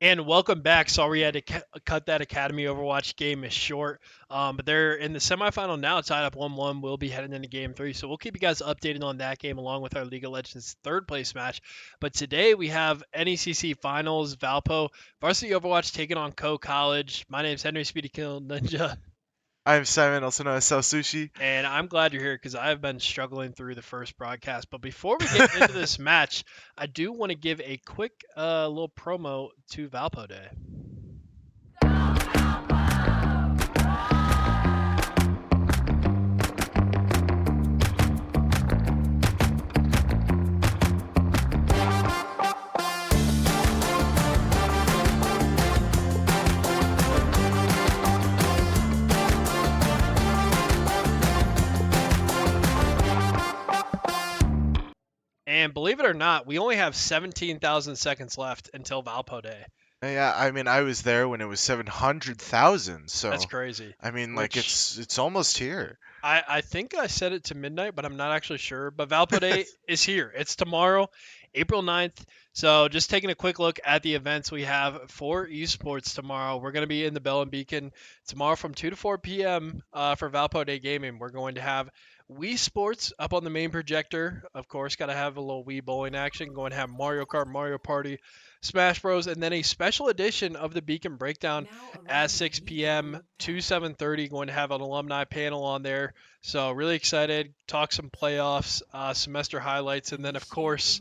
And welcome back. Sorry we had to cut that Academy Overwatch game is short, but they're in the semifinal now, tied up 1-1. We'll be heading into Game 3, so we'll keep you guys updated on that game along with our League of Legends third place match. But today we have NECC Finals, Valpo, Varsity Overwatch taking on Co College. My name's Henry Speedy Kill Ninja. I'm Simon, also known as Sal Sushi. And I'm glad you're here because I've been struggling through the first broadcast. But before we get into this match, I do want to give a quick little promo to Valpo Day. And believe it or not, we only have 17,000 seconds left until Valpo Day. Yeah, I mean, I was there when it was 700,000, That's so crazy. I mean, like Which it's almost here. I think I set it to midnight, but I'm not actually sure. But Valpo Day is here. It's tomorrow, April 9th. So just taking a quick look at the events we have for esports tomorrow. We're going to be in the Bell and Beacon tomorrow from 2 to 4 p.m. For Valpo Day Gaming. We're going to have Wii Sports up on the main projector. Of course, got to have a little Wii bowling action. Going to have Mario Kart, Mario Party, Smash Bros, and then a special edition of the Beacon Breakdown at 6 p.m. to 7:30. Going to have an alumni panel on there. So really excited. Talk some playoffs, semester highlights, and then of course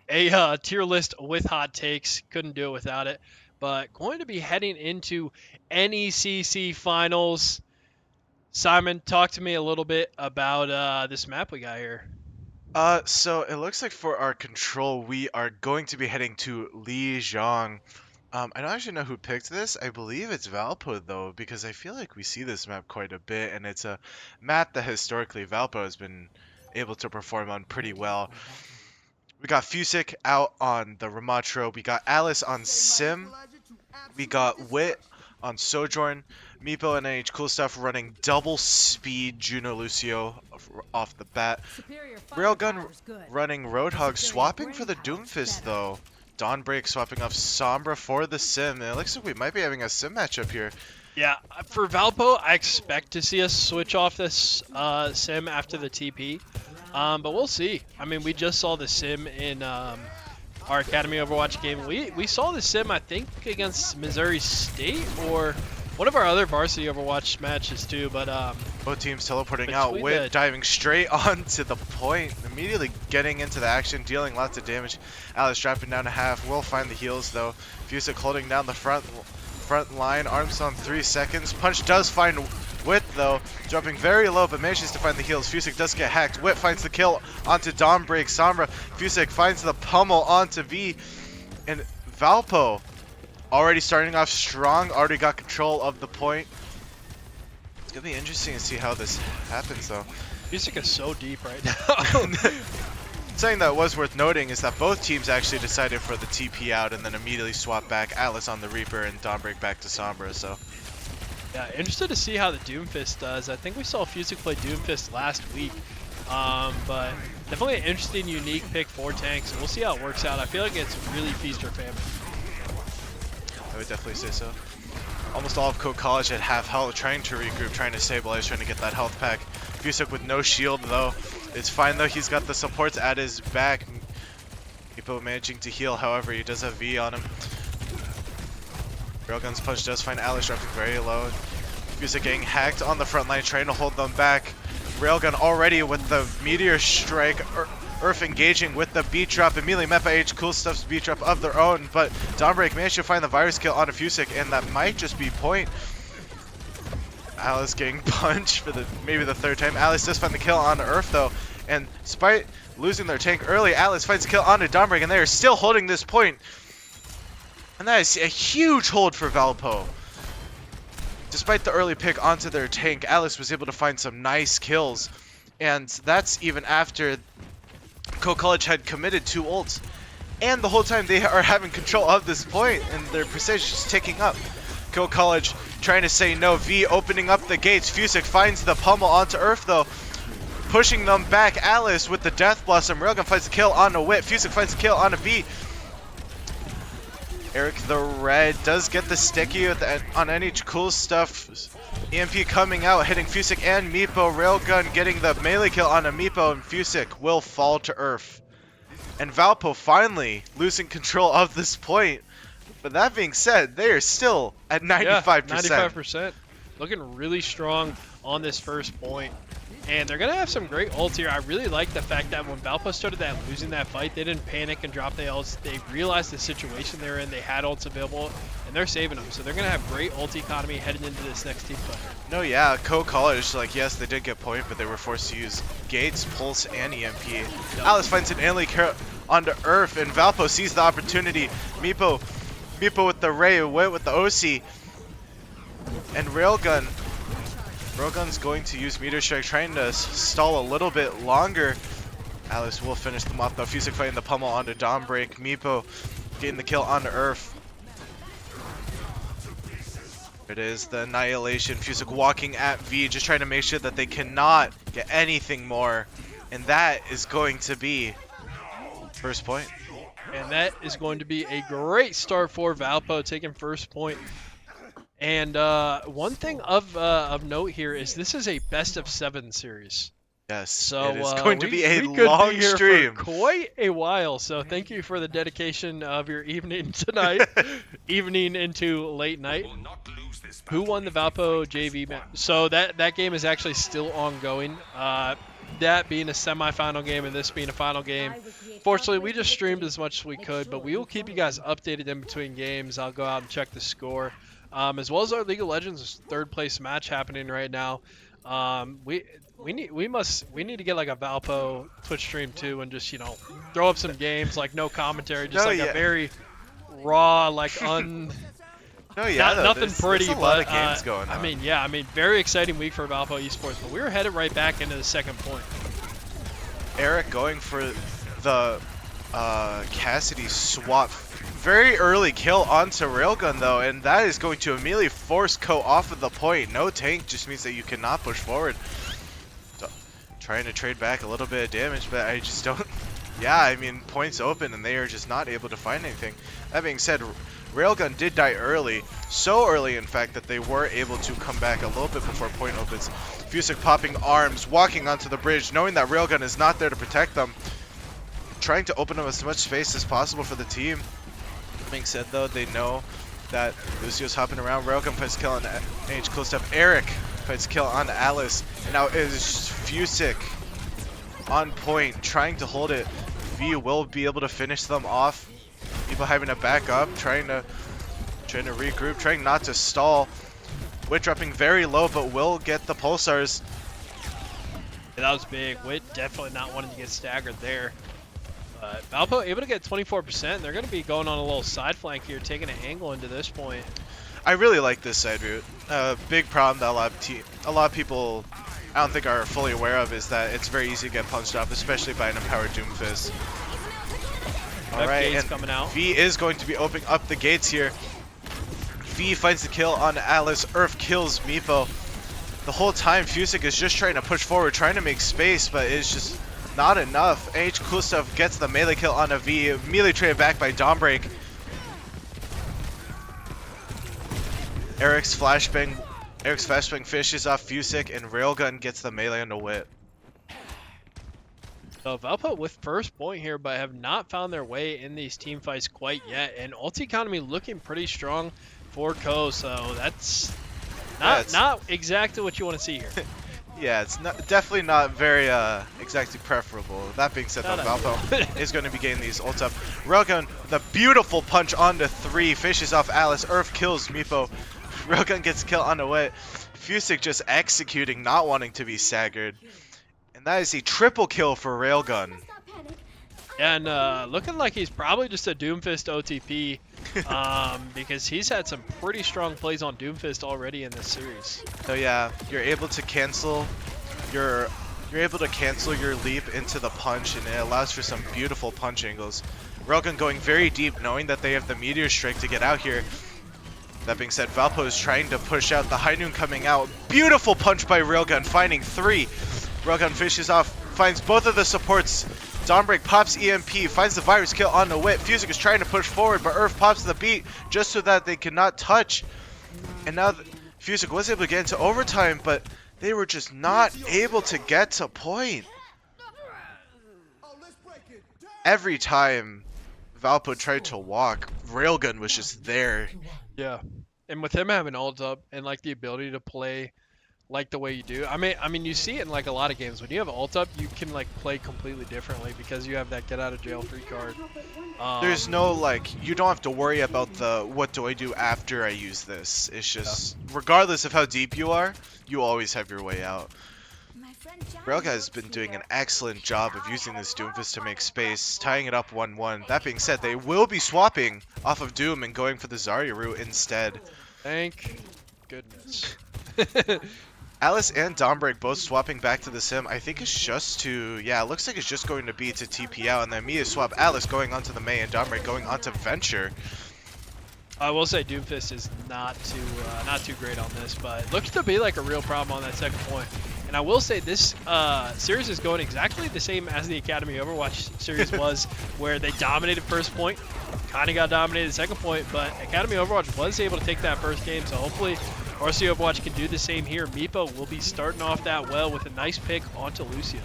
a tier list with hot takes. Couldn't do it without it. But going to be heading into NECC finals. Simon, talk to me a little bit about this map we got here. So it looks like for our control, we are going to be heading to Lijiang. I don't actually know who picked this. I believe it's Valpo though, because I feel like we see this map quite a bit, and it's a map that historically Valpo has been able to perform on pretty well. We got Fusick out on the Ramatro. We got Alice on Sim. We got Wit on Sojourn. Meepo and NH Cool Stuff running double speed Juno Lucio off the bat. Railgun running Roadhog, swapping for the Doomfist though. Dawnbreak swapping off Sombra for the Sim. And it looks like we might be having a Sim matchup here. Yeah, for Valpo, I expect to see us switch off this sim after the TP, but we'll see. I mean, we just saw the sim in our Academy Overwatch game. We saw the sim, I think, against Missouri State or one of our other Varsity Overwatch matches too. But both teams teleporting out. Wit diving straight onto the point, immediately getting into the action, dealing lots of damage. Alice dropping down to half. Will find the heals though. Fusick holding down the front line. Arms on 3 seconds. Punch does find Wit though, dropping very low, but manages to find the heals. Fusick does get hacked. Wit finds the kill onto Dawnbreak. Sombra. Fusick finds the pummel onto V. And Valpo already starting off strong. Already got control of the point. It's gonna be interesting to see how this happens though. Fusick is so deep right now. Something that was worth noting is that both teams actually decided for the TP out and then immediately swapped back Atlas on the Reaper and Dawnbreak back to Sombra, so. Yeah, interested to see how the Doomfist does. I think we saw Fusick play Doomfist last week, but definitely an interesting, unique pick for tanks. We'll see how it works out. I feel like it's really feast or famine. I would definitely say so. Almost all of Co College at half health, trying to regroup, trying to stabilize, trying to get that health pack. Fusick with no shield though. It's fine though, he's got the supports at his back. Meepo managing to heal, however, he does have V on him. Railgun's punch does find Alice dropping very low. Fusick getting hacked on the front line, trying to hold them back. Railgun already with the Meteor Strike. Earth engaging with the beat drop, immediately met by H Cool Stuff's beat drop of their own, but Dawnbreak managed to find the virus kill on a Fusick, and that might just be point. Alice getting punched for maybe the third time. Alice does find the kill on Earth though, and despite losing their tank early, Alice finds a kill onto Dawnbreak, and they are still holding this point. And that is a huge hold for Valpo. Despite the early pick onto their tank, Alice was able to find some nice kills, and that's even after Co College had committed 2 ults, and the whole time they are having control of this point, and their percentage is ticking up. Co College trying to say no. V opening up the gates. Fusick finds the pummel onto Earth though, pushing them back. Alice with the Death Blossom. Railgun finds the kill on a Wit. Fusick finds the kill on a V. Eric the red does get the sticky on any cool stuff. EMP coming out, hitting Fusick and Meepo. Railgun getting the melee kill on a Meepo, and Fusick will fall to earth. And Valpo finally losing control of this point. But that being said, they are still at 95%. Yeah, 95%. Looking really strong on this first point. And they're going to have some great ults here. I really like the fact that when Valpo started losing that fight, they didn't panic and drop the ults. They realized the situation they're in. They had ults available, and they're saving them. So they're going to have great ult economy heading into this next team fight. No, yeah, Co-College, like, yes, they did get point, but they were forced to use Gates, Pulse, and EMP. Yep. Alice finds an early kill onto Earth, and Valpo sees the opportunity. Meepo with the Ray, went with the OC, and Railgun's going to use Meteor Strike, trying to stall a little bit longer. Alice will finish them off though. Fusick fighting the pummel onto Dawnbreak. Meepo getting the kill onto Earth. It is the Annihilation. Fusick walking at V, just trying to make sure that they cannot get anything more. And that is going to be first point. And that is going to be a great start for Valpo, taking first point. And one thing of note here is this is a best-of-7 series. Yes, so it is going to be a we long could be here stream. For quite a while. So thank you for the dedication of your evening tonight, evening into late night. Who won the Valpo JV match? So that game is actually still ongoing. That being a semifinal game and this being a final game. Fortunately, we just streamed as much as we could, but we will keep you guys updated in between games. I'll go out and check the score. As well as our League of Legends third place match happening right now. We need to get like a Valpo Twitch stream too, and just throw up some games, like no commentary, just a very raw, like nothing pretty, there's a lot of games going on. I mean, very exciting week for Valpo Esports, but we were headed right back into the second point. Eric going for the Cassidy swap. Very early kill onto Railgun though, and that is going to immediately force Co off of the point. No tank just means that you cannot push forward. So, trying to trade back a little bit of damage, but I just don't. Yeah, I mean, points open and they are just not able to find anything. That being said, Railgun did die early, so early in fact that they were able to come back a little bit before point opens. Fusick popping arms, walking onto the bridge, knowing that Railgun is not there to protect them, trying to open up as much space as possible for the team. Being said though, they know that Lucio's hopping around. Railgun fights kill on H close up. Eric fights kill on Alice, and now it is Fusick on point, trying to hold it. V will be able to finish them off. People having to back up, trying to regroup, trying not to stall. Wit dropping very low, but will get the pulsars. Yeah, that was big. Wit definitely not wanting to get staggered there. Valpo able to get 24%. They're going to be going on a little side flank here, taking an angle into this point. I really like this side route. Big problem that a lot of people I don't think are fully aware of is that it's very easy to get punched off, especially by an empowered Doomfist. Alright, and coming out. V is going to be opening up the gates here. V finds the kill on Alice. Earth kills Meepo. The whole time Fusick is just trying to push forward, trying to make space, but it's just not enough. H cool stuff gets the melee kill on a V, immediately traded back by Dawnbreak. Eric's flashbang finishes off Fusick, and Railgun gets the melee on the Wit. So Valpo with first point here, but have not found their way in these team fights quite yet. And ult economy looking pretty strong for Co, so that's not exactly what you want to see here. Yeah, it's definitely not very exactly preferable. That being said, though, Valpo is going to be getting these ults up. Railgun, the beautiful punch onto 3, fishes off Alice. Earth kills Meepo. Railgun gets a kill on the Wit. Fusick just executing, not wanting to be staggered. And that is a triple kill for Railgun. And looking like he's probably just a Doomfist OTP, because he's had some pretty strong plays on Doomfist already in this series. So yeah, you're able to cancel your leap into the punch, and it allows for some beautiful punch angles. Railgun going very deep, knowing that they have the Meteor Strike to get out here. That being said, Valpo is trying to push out. The High Noon coming out. Beautiful punch by Railgun, finding 3. Railgun fishes off, finds both of the supports Dawnbreak pops EMP, finds the virus kill on the Wit. Fusic is trying to push forward, but Earth pops the beat just so that they cannot touch. And now Fusic was able to get into overtime, but they were just not able to get to point. Every time Valpo tried to walk, Railgun was just there. Yeah, and with him having ult up and like the ability to play like the way you do, I mean, you see it in like a lot of games. When you have ult up, you can like play completely differently because you have that get out of jail free card. There's no like, you don't have to worry about the what do I do after I use this. It's just, regardless of how deep you are, you always have your way out. Railgun has been doing an excellent job of using this Doomfist to make space, tying it up 1-1. That being said, they will be swapping off of Doom and going for the Zarya route instead. Thank goodness. Alice and Dawnbreak both swapping back to the Sim. I think it's just to, yeah, it looks like it's just going to be to TP out, and then Mia swap Alice going onto the Mei and Dawnbreak going onto Venture. I will say Doomfist is not too great on this, but it looks to be like a real problem on that second point. And I will say this series is going exactly the same as the Academy Overwatch series was, where they dominated first point, kind of got dominated second point, but Academy Overwatch was able to take that first game, so hopefully Varsity Overwatch can do the same here. Meepo will be starting off that well with a nice pick onto Lucio.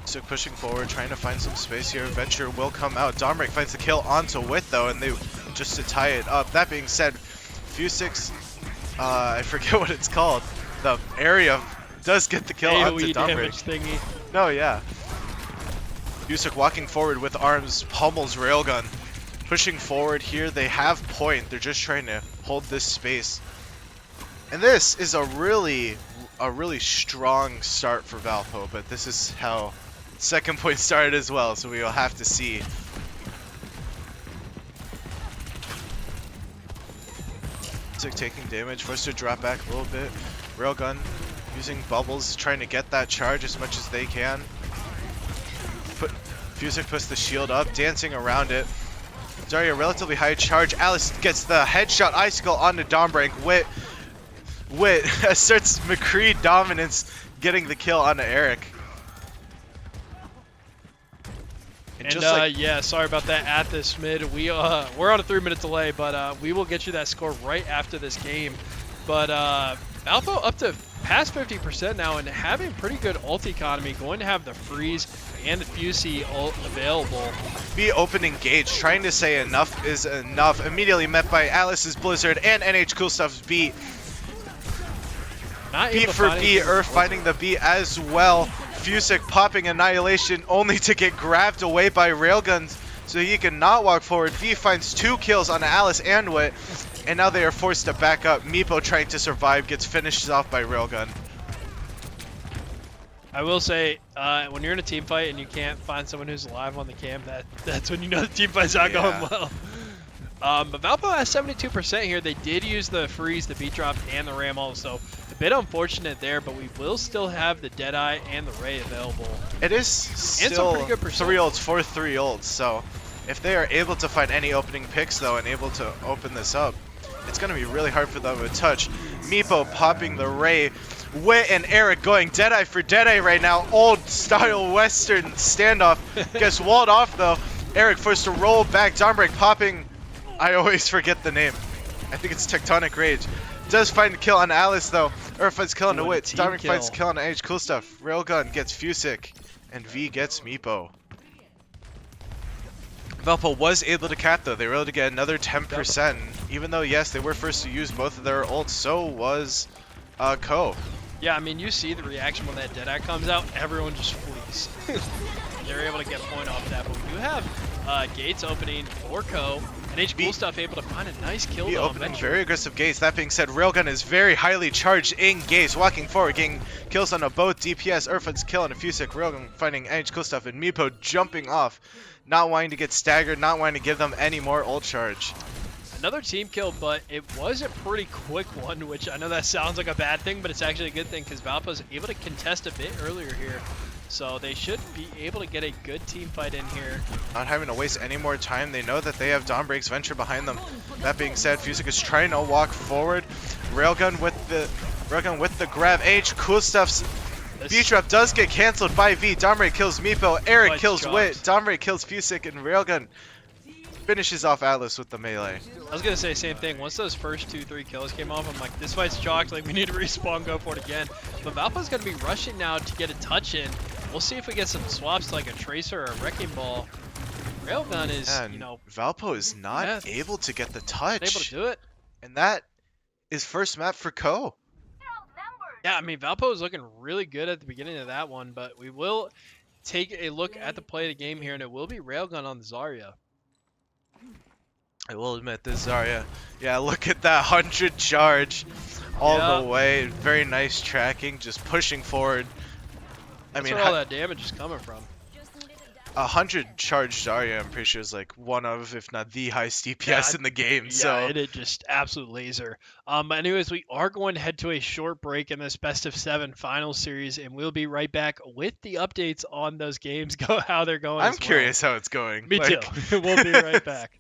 So pushing forward, trying to find some space here. Venture will come out. Dawnbreak finds the kill onto Wit though, and they just to tie it up. That being said, Fusix, I forget what it's called. The area does get the kill onto Dawnbreak. Thingy. No, yeah. Fusix walking forward with arms, pummels Railgun. Pushing forward here, they have point. They're just trying to hold this space. And this is a really strong start for Valpo, but this is how second point started as well, so we will have to see. Fusix taking damage, forced to drop back a little bit. Railgun using bubbles, trying to get that charge as much as they can. Fusix puts the shield up, dancing around it. Zarya relatively high charge. Alice gets the headshot icicle onto Dawnbreak. Wit asserts McCree dominance, getting the kill onto Eric. And just yeah, sorry about that at this mid. We're on a 3-minute delay, but we will get you that score right after this game. But Valpo up to past 50% now and having pretty good ult economy, going to have the freeze and the Fusey ult available. Be open engaged, trying to say enough is enough. Immediately met by Alice's Blizzard and NH Cool Stuff's B. B for B, Earth finding the B as well. Fusix popping Annihilation only to get grabbed away by Railguns so he cannot walk forward. V finds 2 kills on Alice and Wit, and now they are forced to back up. Meepo trying to survive gets finished off by Railgun. I will say, when you're in a team fight and you can't find someone who's alive on the cam, that's when you know the team fight's not going well. But Valpo has 72% here. They did use the freeze, the beat drop, and the ram ult, so a bit unfortunate there, but we will still have the Deadeye and the Ray available. It is still 3 ults for 3 ults, so if they are able to find any opening picks though and able to open this up, it's going to be really hard for them to touch. Meepo popping the Ray. Wit and Eric going Deadeye for Deadeye right now. Old style Western standoff. Gets walled off though. Eric forced to roll back. Dawnbreak popping. I always forget the name. I think it's Tectonic Rage. Does find the kill on Alice though. Earth finds kill on the Wit. Dawnbreak finds kill on Age. Cool stuff. Railgun gets Fusix. And V gets Meepo. Valpo was able to cap though. They were able to get another 10%. Even though, yes, they were first to use both of their ults, so was Ko. Yeah, I mean, you see the reaction when that Deadeye comes out. Everyone just flees. They're able to get point off that, but we do have gates opening for Ko. And H Cool Stuff able to find a nice kill though. Opening very aggressive gates. That being said, Railgun is very highly charged in gates. Walking forward, getting kills on both DPS. Urfan's kill on a Fusix. Railgun finding H Cool Stuff and Meepo jumping off. Not wanting to get staggered, not wanting to give them any more ult charge. Another team kill, but it was a pretty quick one, which I know that sounds like a bad thing, but it's actually a good thing because Valpo's able to contest a bit earlier here. So they should be able to get a good team fight in here. Not having to waste any more time. They know that they have Dawnbreak's Venture behind them. That being said, Fusix is trying to walk forward. Railgun with the grab. H Cool Stuff's Beach Drop does get canceled by V. Domre kills Meepo. Eric Clutch kills drops. Wit. Domre kills Fusick. And Railgun finishes off Atlas with the melee. I was gonna say the same thing. Once those first 2-3 kills came off, I'm like, this fight's chalked. Like, we need to respawn, go for it again. But Valpo's gonna be rushing now to get a touch in. We'll see if we get some swaps to like a Tracer or a Wrecking Ball. Railgun is, And you know, Valpo is not able to get the touch. able to do it. And that is first map for Ko. Yeah, I mean, Valpo was looking really good at the beginning of that one, but we will take a look at the play of the game here, and it will be Railgun on the Zarya. I will admit this, Zarya. Yeah, look at that 100 charge all the way. Very nice tracking, just pushing forward. That's where all that damage is coming from. 100 charge Zarya, I'm pretty sure, is like one of, if not the highest DPS in the game. Yeah, it is just absolute laser. But anyways, we are going to head to a short break in this best of 7 final series, and we'll be right back with the updates on those games, how they're going. I'm curious how it's going. Me too. We'll be right back.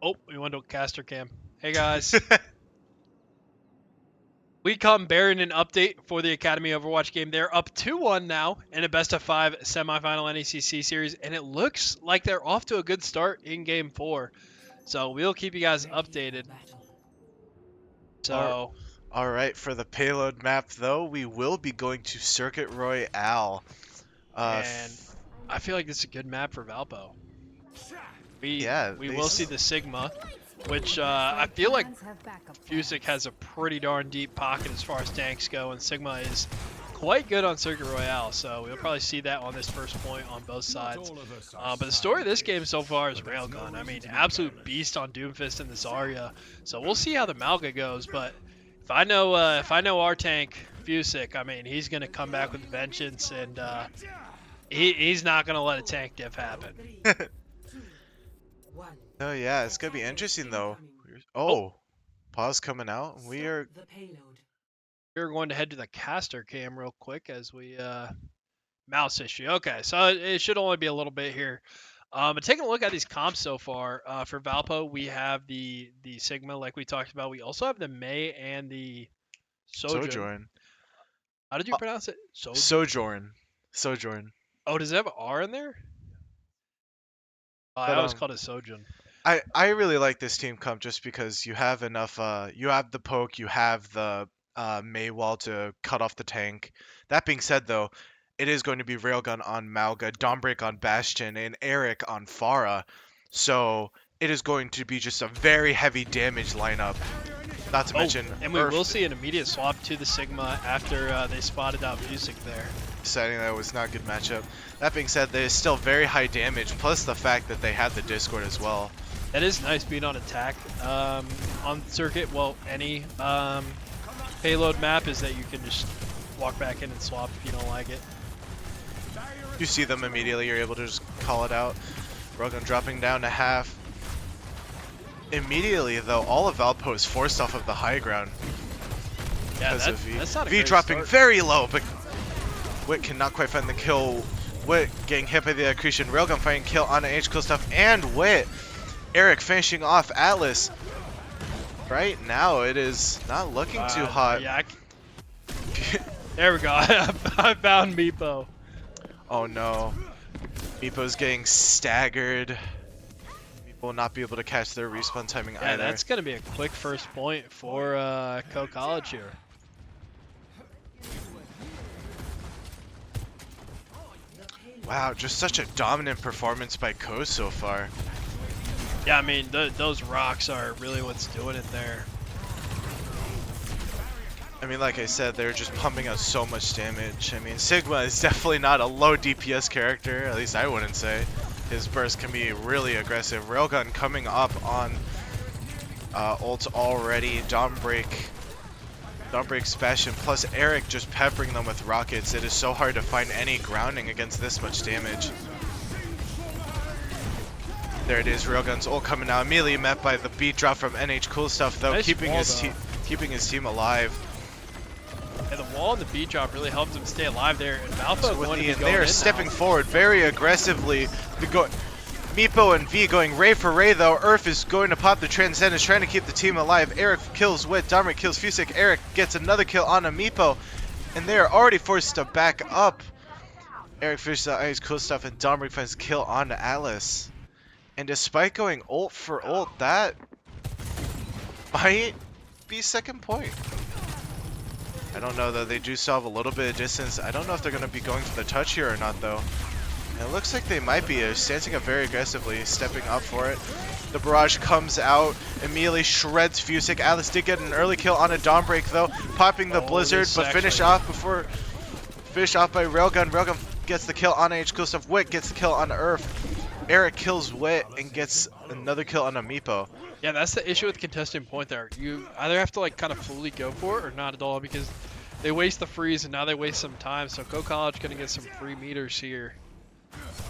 Oh, we went to caster cam. Hey guys. We come bearing an update for the Academy Overwatch game. They're up 2-1 now in a best of 5 semifinal NECC series, and it looks like they're off to a good start in game 4. So we'll keep you guys updated. So All right, for the payload map though, we will be going to Circuit Royale. and I feel like this is a good map for Valpo. We will see the Sigma, which I feel like Fusic has a pretty darn deep pocket as far as tanks go, and Sigma is quite good on Circuit Royale, so we'll probably see that on this first point on both sides. But the story of this game so far is Railgun. I mean, absolute beast on Doomfist and the Zarya. So we'll see how the Malga goes, but if I know our tank Fusic, I mean, he's gonna come back with vengeance, and he's not gonna let a tank diff happen. Oh yeah, it's gonna be interesting though. Oh, pause coming out. We're going to head to the caster cam real quick as we mouse issue. Okay, so it should only be a little bit here. But taking a look at these comps so far, for Valpo, we have the Sigma like we talked about. We also have the Mei and the Sojourn. How did you pronounce it? Sojourn. Oh, does it have an R in there? I always called it Sojourn. I really like this team comp just because you have enough. You have the poke, you have the Mei wall to cut off the tank. That being said, though, it is going to be Railgun on Malga, Dawnbreak on Bastion, and Eric on Pharah. So it is going to be just a very heavy damage lineup. Not to mention, and we will see an immediate swap to the Sigma after they spotted out Fusic there. Deciding that was not a good matchup. That being said, there's still very high damage, plus the fact that they had the Discord as well. That is nice being on attack on circuit. Well, any payload map is that you can just walk back in and swap if you don't like it. You see them immediately, you're able to just call it out. Railgun dropping down to half. Immediately, though, all of Valpo is forced off of the high ground. Yeah, that's not a V great dropping start. very low, but Wit cannot quite find the kill. Wit getting hit by the accretion. Railgun finding kill on H cool stuff, and Wit. Eric finishing off Atlas. Right now, it is not looking too hot. Yeah, there we go. I found Meepo. Oh no. Meepo's getting staggered. Meepo will not be able to catch their respawn timing either. Yeah, that's going to be a quick first point for Co-College here. Wow, just such a dominant performance by Co so far. Yeah, I mean, those rocks are really what's doing it there. I mean, like I said, they're just pumping out so much damage. I mean, Sigma is definitely not a low DPS character, at least I wouldn't say. His burst can be really aggressive. Railgun coming up on ult already. Dawnbreak's Bastion, plus Eric just peppering them with rockets. It is so hard to find any grounding against this much damage. There it is, Railgun's ult coming out. Immediately met by the beat drop from NH Cool Stuff, though, Nice keeping wall, his team alive. And the wall and the beat drop really helped him stay alive there. And Valpo they are stepping forward very aggressively. Meepo and V going Ray for Ray, though. Urf is going to pop the Transcendence, trying to keep the team alive. Eric kills Wit, Dawnbreak kills Fusic. Eric gets another kill on a Meepo, and they are already forced to back up. Eric finishes out Ice Cool Stuff, and Dawnbreak finds a kill on Atlas. And despite going ult for ult, that might be second point. I don't know, though. They do still have a little bit of distance. I don't know if they're going to be going for the touch here or not, though. It looks like they might be stancing up very aggressively, stepping up for it. The barrage comes out, immediately shreds Fusick. Alice did get an early kill on a Dawnbreak though, popping the Blizzard, but finish off by Railgun. Railgun gets the kill on Exclusive. Wit gets the kill on Earth. Eric kills Wit and gets another kill on a Meepo. Yeah, that's the issue with contesting point there. You either have to like kind of fully go for it or not at all, because they waste the freeze and now they waste some time. So Go College gonna get some free meters here.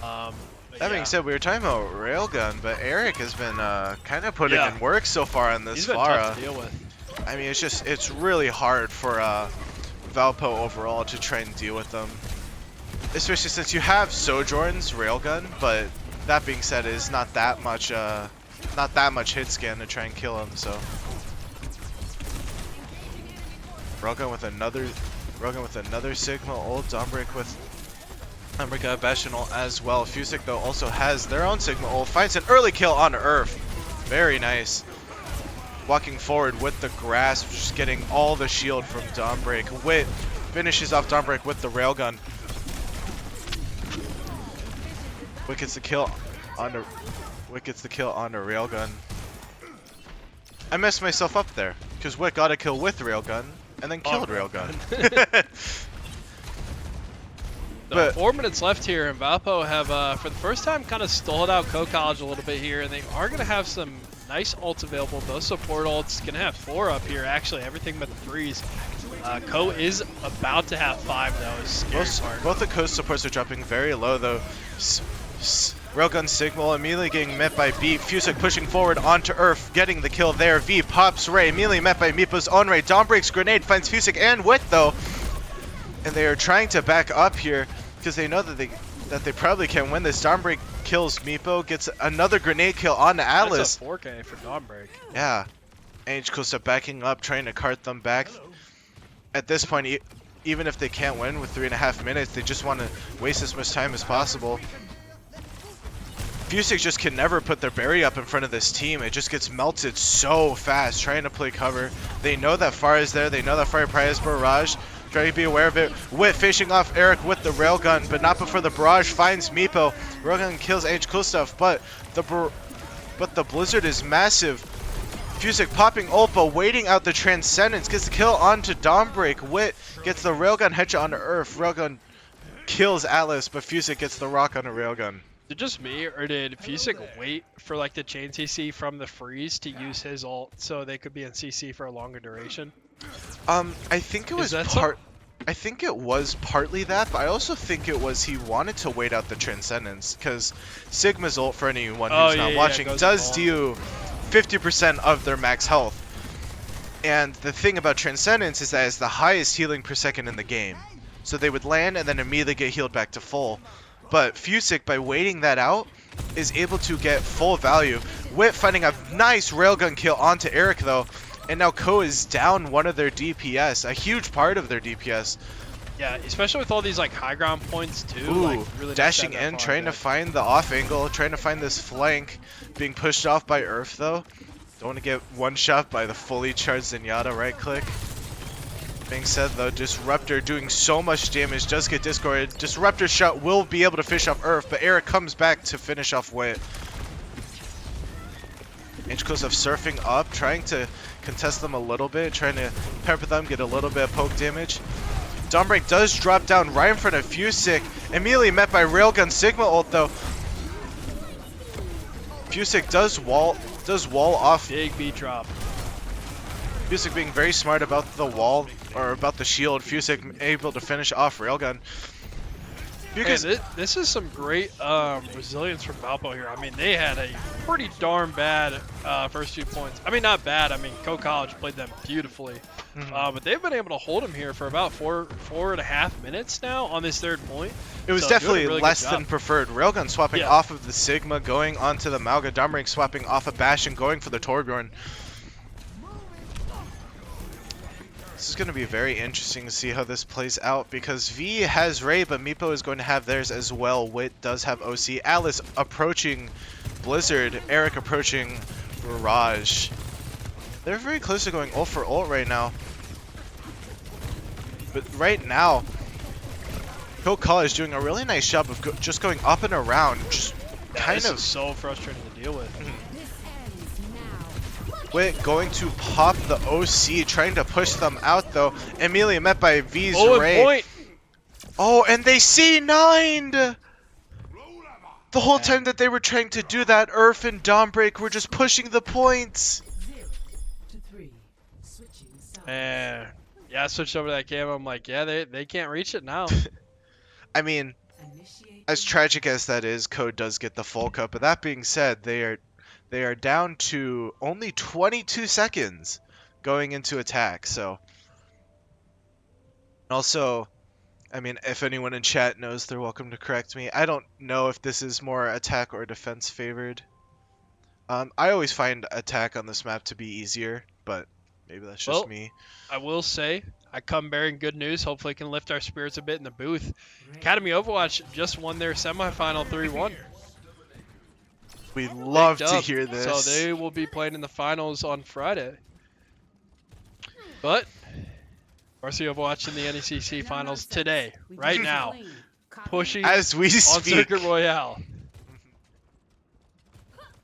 That being said, we were talking about Railgun, but Eric has been kind of putting in work so far on this He's been Vara. tough to deal with. I mean, it's really hard for Valpo overall to try and deal with them, especially since you have Sojourn's Railgun, but that being said, it is not that much hit scan to try and kill him. So Railgun with another Sigma ult, Dawnbreak with Bastion ult as well. Fusick though also has their own Sigma ult, finds an early kill on Earth. Very nice. Walking forward with the grasp, just getting all the shield from Dawnbreak. Wit finishes off Dawnbreak with the Railgun. Wit gets the kill on the Railgun. I messed myself up there, because Wit got a kill with Railgun, and then killed Railgun. But 4 minutes left here, and Valpo have, for the first time, kind of stalled out Co College a little bit here, and they are going to have some nice ults available. Those support ults going to have 4 up here, actually, everything but the 3s. Co is about to have 5, though. Both the Co supports are dropping very low, though. Railgun Sigma immediately getting met by B. Fusick pushing forward onto Earth, getting the kill there. V pops Ray, immediately met by Meepo's own Ray. Dawnbreak's grenade finds Fusick and Wit, though. And they are trying to back up here because they know that they probably can win this. Dawnbreak kills Meepo, gets another grenade kill on Alice. That's a 4K for Dawnbreak. Yeah. Age close to backing up, trying to cart them back. At this point, even if they can't win with 3.5 minutes, they just want to waste as much time as possible. Fusick just can never put their berry up in front of this team. It just gets melted so fast, trying to play cover. They know that Far is there. They know that Far probably has Barrage. Trying to be aware of it. Wit finishing off Eric with the Railgun, but not before the Barrage finds Meepo. Railgun kills H. Cool Stuff, but the Blizzard is massive. Fusick popping Ulpa, waiting out the Transcendence, gets the kill onto Dawnbreak. Wit gets the Railgun headshot onto Earth. Railgun kills Alice, but Fusick gets the rock on a Railgun. Did just me, or did Fusick wait for like the chain CC from the freeze to use his ult so they could be in CC for a longer duration? I think it was I think it was partly that, but I also think it was he wanted to wait out the Transcendence, because Sigma's ult, for anyone who's not watching, does do 50% of their max health. And the thing about Transcendence is that it's the highest healing per second in the game. So they would land and then immediately get healed back to full. But Fusick, by waiting that out, is able to get full value. Wit finding a nice Railgun kill onto Eric, though. And now Co is down one of their DPS, a huge part of their DPS. Yeah, especially with all these like high ground points too. Ooh, like, really dashing in, trying to find the off angle, trying to find this flank. Being pushed off by Earth, though. Don't want to get one shot by the fully charged Zenyatta right click. Being said, though, Disruptor doing so much damage does get discorded. Disruptor shot will be able to finish off Earth, but Eric comes back to finish off Wit. Inchclose surfing up, trying to contest them a little bit, trying to pepper them, get a little bit of poke damage. Dawnbreak does drop down right in front of Fusick, immediately met by Railgun Sigma ult, though. Fusick does wall off. Big beat drop. Fusick being very smart about the wall, or about the shield. Fusick able to finish off Railgun. Because this is some great resilience from Valpo here. I mean, they had a pretty darn bad first 2 points. I mean, not bad. I mean, Co College played them beautifully. But they've been able to hold him here for about 4.5 minutes now on this 3rd point. It was definitely really less than preferred. Railgun swapping off of the Sigma, going onto the Malga. Dawnbreak swapping off of Bastion, going for the Torbjorn. This is going to be very interesting to see how this plays out, because V has Ray, but Meepo is going to have theirs as well. Wit does have OC. Alice approaching Blizzard. Eric approaching Barrage. They're very close to going ult for ult right now. But right now, Go College doing a really nice job of just going up and around, just kind this of is so frustrating to deal with. Wit going to pop the OC, trying to push them out though. Immediately met by V's Ray. Point. Oh, and they C9'd! The whole time that they were trying to do that, Urf and Dawnbreak were just pushing the points. And yeah, I switched over to that cam. I'm like, yeah, they can't reach it now. I mean, as tragic as that is, Code does get the full cut. But that being said, they are down to only 22 seconds going into attack. So, also, I mean, if anyone in chat knows, they're welcome to correct me. I don't know if this is more attack or defense favored. I always find attack on this map to be easier, but maybe that's just me. I will say, I come bearing good news. Hopefully, it can lift our spirits a bit in the booth. Academy Overwatch just won their semifinal 3-1. We love to hear this. So they will be playing in the finals on Friday. But Varsity Overwatch in the NECC finals today, right now, pushing as we on speak. Circuit Royale.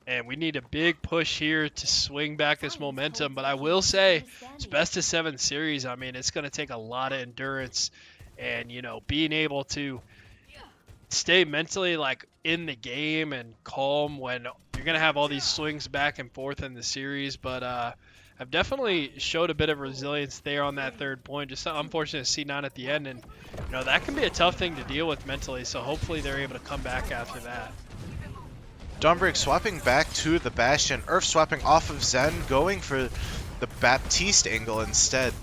And we need a big push here to swing back this momentum. But I will say, it's best of 7 series. I mean, it's going to take a lot of endurance and, you know, being able to stay mentally like in the game and calm when you're going to have all these swings back and forth in the series. But I've definitely showed a bit of resilience there on that third point. Just unfortunate C9 at the end. And, you know, that can be a tough thing to deal with mentally. So hopefully they're able to come back after that. Dawnbreak swapping back to the Bastion. Urf swapping off of Zen, going for the Baptiste angle instead.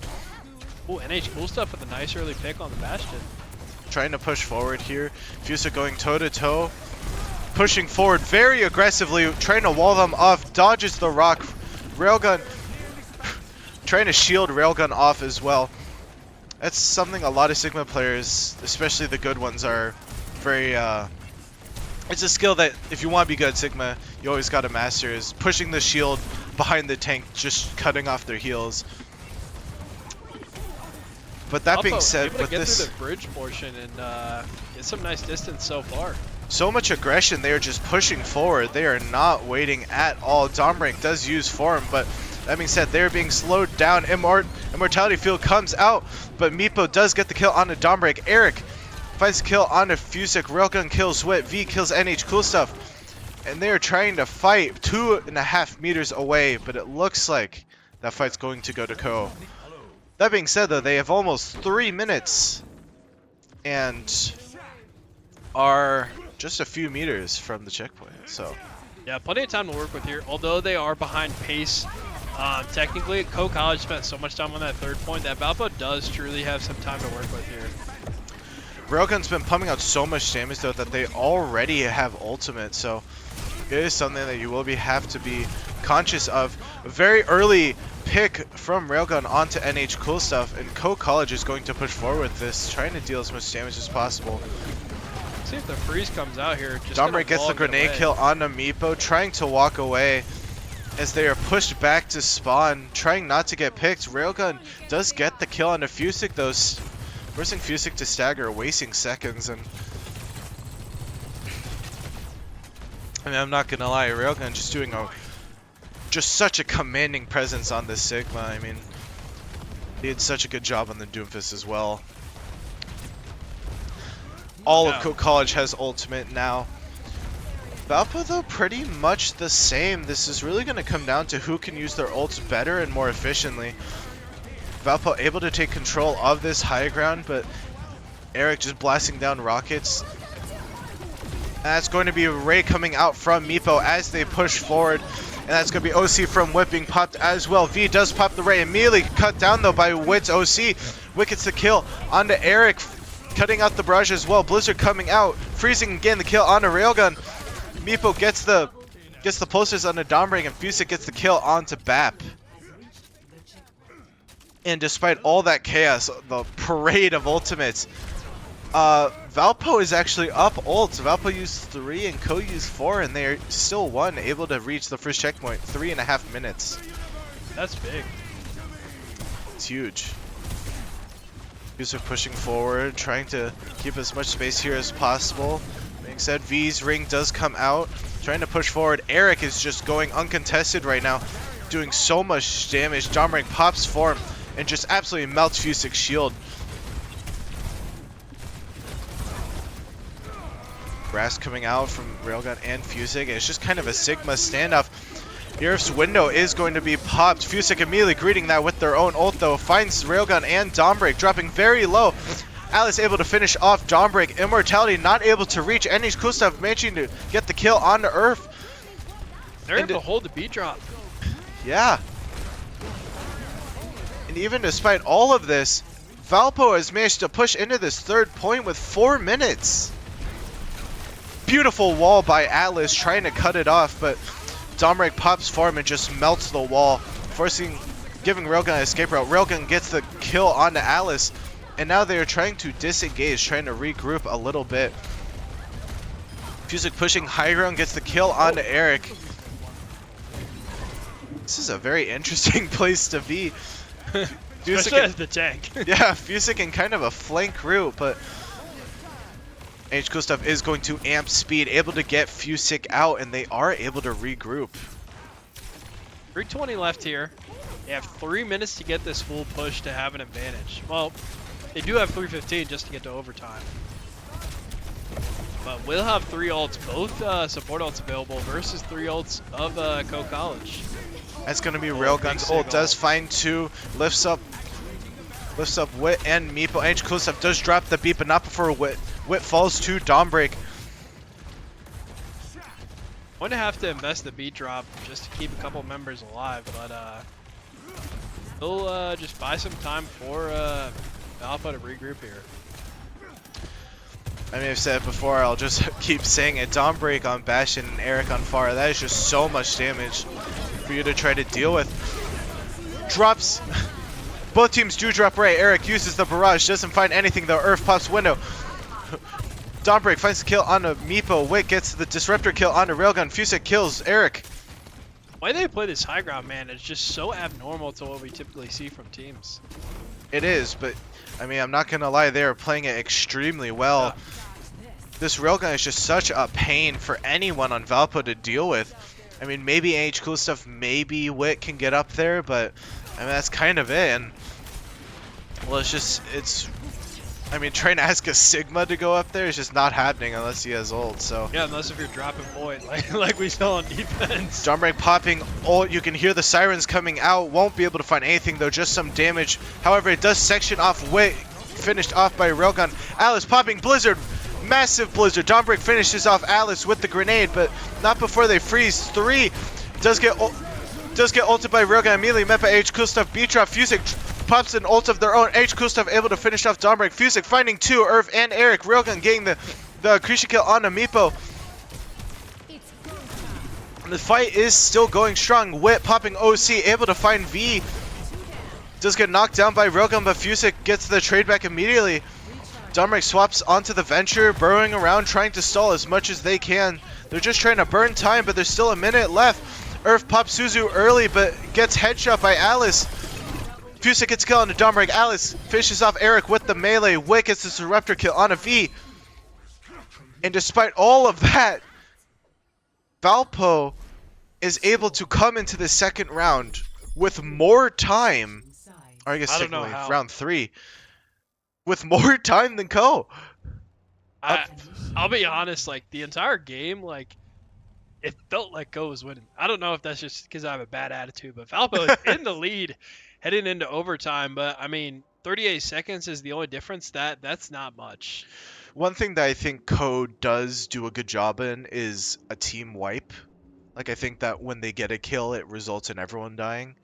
Ooh, NH Cool Stuff with a nice early pick on the Bastion. Trying to push forward here. Fusa going toe-to-toe. Pushing forward very aggressively, trying to wall them off. Dodges the rock. Railgun trying to shield Railgun off as well. That's something a lot of Sigma players, especially the good ones, are very... It's a skill that if you want to be good at Sigma, you always got to master, is pushing the shield behind the tank, just cutting off their heals. But that being said, with this, through the bridge portion and get some nice distance so far. So much aggression, they are just pushing forward. They are not waiting at all. Dawnbreak does use form, but that being said, they're being slowed down. Immortality Field comes out, but Meepo does get the kill onto Dawnbreak. Eric finds the kill onto Fusic. Railgun kills Wit. V kills NH Cool Stuff. And they are trying to fight 2.5 meters away, but it looks like that fight's going to go to Ko. That being said, though, they have almost 3 minutes and are just a few meters from the checkpoint. So yeah, plenty of time to work with here. Although they are behind pace, technically, Co College spent so much time on that third point that Valpo does truly have some time to work with here. Railgun's been pumping out so much damage though that they already have ultimate, so it is something that you will have to be conscious of. A very early pick from Railgun onto NH Cool Stuff, and Co College is going to push forward with this, trying to deal as much damage as possible. Let's see if the freeze comes out here. Dawnbreak gets the grenade kill onto Meepo, trying to walk away as they are pushed back to spawn, trying not to get picked. Railgun does get the kill onto Fusic though, forcing Fusic to stagger, wasting seconds. And I mean, I'm not gonna lie, Railgun just doing just such a commanding presence on this Sigma. I mean, he did such a good job on the Doomfist as well. All of Co College has ultimate now. Valpo though, pretty much the same. This is really going to come down to who can use their ults better and more efficiently. Valpo able to take control of this high ground, but Eric just blasting down rockets. And that's going to be Ray coming out from Meepo as they push forward. And that's going to be OC from Whip being popped as well. V does pop the Ray, immediately cut down though by Wit's OC. Wick gets the kill onto Eric, cutting out the barrage as well. Blizzard coming out, freezing again the kill onto Railgun. Meepo gets the posters onto Dawnbreak, and Fusic gets the kill onto Bap. And despite all that chaos, the parade of ultimates, Valpo is actually up ults. Valpo used 3 and Co used 4, and they are still able to reach the first checkpoint. 3.5 minutes. That's big. It's huge. Yusuf pushing forward, trying to keep as much space here as possible. Being said, V's ring does come out, trying to push forward. Eric is just going uncontested right now, doing so much damage. Dominic pops form and just absolutely melts Fusik's shield. Grass coming out from Railgun and Fusik. It's just kind of a Sigma standoff. Irf's window is going to be popped. Fusik immediately greeting that with their own ult though. Finds Railgun and Dawnbreak dropping very low. Alice able to finish off Dawnbreak. Immortality not able to reach. NECC Kustav managing to get the kill onto Irf. They're able to hold the beat drop. Yeah. And even despite all of this, Valpo has managed to push into this third point with 4 minutes. Beautiful wall by Atlas trying to cut it off, but Dominic pops form and just melts the wall, giving Railgun an escape route. Railgun gets the kill onto Alice, and now they are trying to disengage, trying to regroup a little bit. Fusik pushing high ground, gets the kill onto Eric. This is a very interesting place to be. Especially as the tank. Yeah, Fusik in kind of a flank route, but NECC Kustav is going to amp speed, able to get Fusik out, and they are able to regroup. 3:20 left here. They have 3 minutes to get this full push to have an advantage. Well, they do have 3:15 just to get to overtime. But we'll have 3 ults, both support ults available versus 3 ults of Co College. That's going to be Railgun's ult. Does find 2, lifts up Wit and Meepo. NECC Kustav does drop the beat, but not before Wit. Wit falls to Dawnbreak. I'm going to have to invest the beat drop just to keep a couple members alive, but we'll just buy some time for Alpha to regroup here. I may have said it before, I'll just keep saying it. Dawnbreak on Bastion and Eric on Pharah. That is just so much damage for you to try to deal with. Drops. Both teams do drop right. Eric uses the barrage, doesn't find anything though. Irf pops window. Dawnbreak finds the kill onto Meepo. Wit gets the disruptor kill onto Railgun. Fusik kills Eric. Why they play this high ground, man, it's just so abnormal to what we typically see from teams. It is, but I mean, I'm not gonna lie, they are playing it extremely well. Yeah. This Railgun is just such a pain for anyone on Valpo to deal with. I mean, maybe NECC Kustav, maybe Wit can get up there, but I mean, that's kind of it. And well, I mean, trying to ask a Sigma to go up there is just not happening unless he has ult, so. Yeah, unless if you're dropping point, like we saw on defense. Dawnbreak popping ult, you can hear the sirens coming out, won't be able to find anything though, just some damage. However, it does section off Wit, finished off by Railgun. Alice popping Blizzard, massive Blizzard. Dawnbreak finishes off Alice with the grenade, but not before they freeze. 3 does get ulted by Railgun, immediately met by NECC Kustav. Beat drop, Fusik pops an ult of their own. NECC Kustav able to finish off Dawnbreak. Fusik finding 2, Irf and Eric. Railgun getting the creature kill onto Meepo. And the fight is still going strong. Wit popping OC, able to find V. Does get knocked down by Railgun, but Fusik gets the trade back immediately. Dawnbreak swaps onto the Venture, burrowing around, trying to stall as much as they can. They're just trying to burn time, but there's still a minute left. Irf pops Suzu early, but gets headshot by Alice. Fusik gets kill onto Dawnbreak. Alice finishes off Eric with the melee. Wit gets the disruptor kill on a V. And despite all of that, Valpo is able to come into the second round with more time. Or I guess technically round 3. With more time than Co. I'll be honest, like the entire game, like it felt like Co was winning. I don't know if that's just because I have a bad attitude, but Valpo is in the lead heading into overtime. But I mean, 38 seconds is the only difference. That's not much. One thing that I think Co does do a good job in is a team wipe. Like I think that when they get a kill, it results in everyone dying.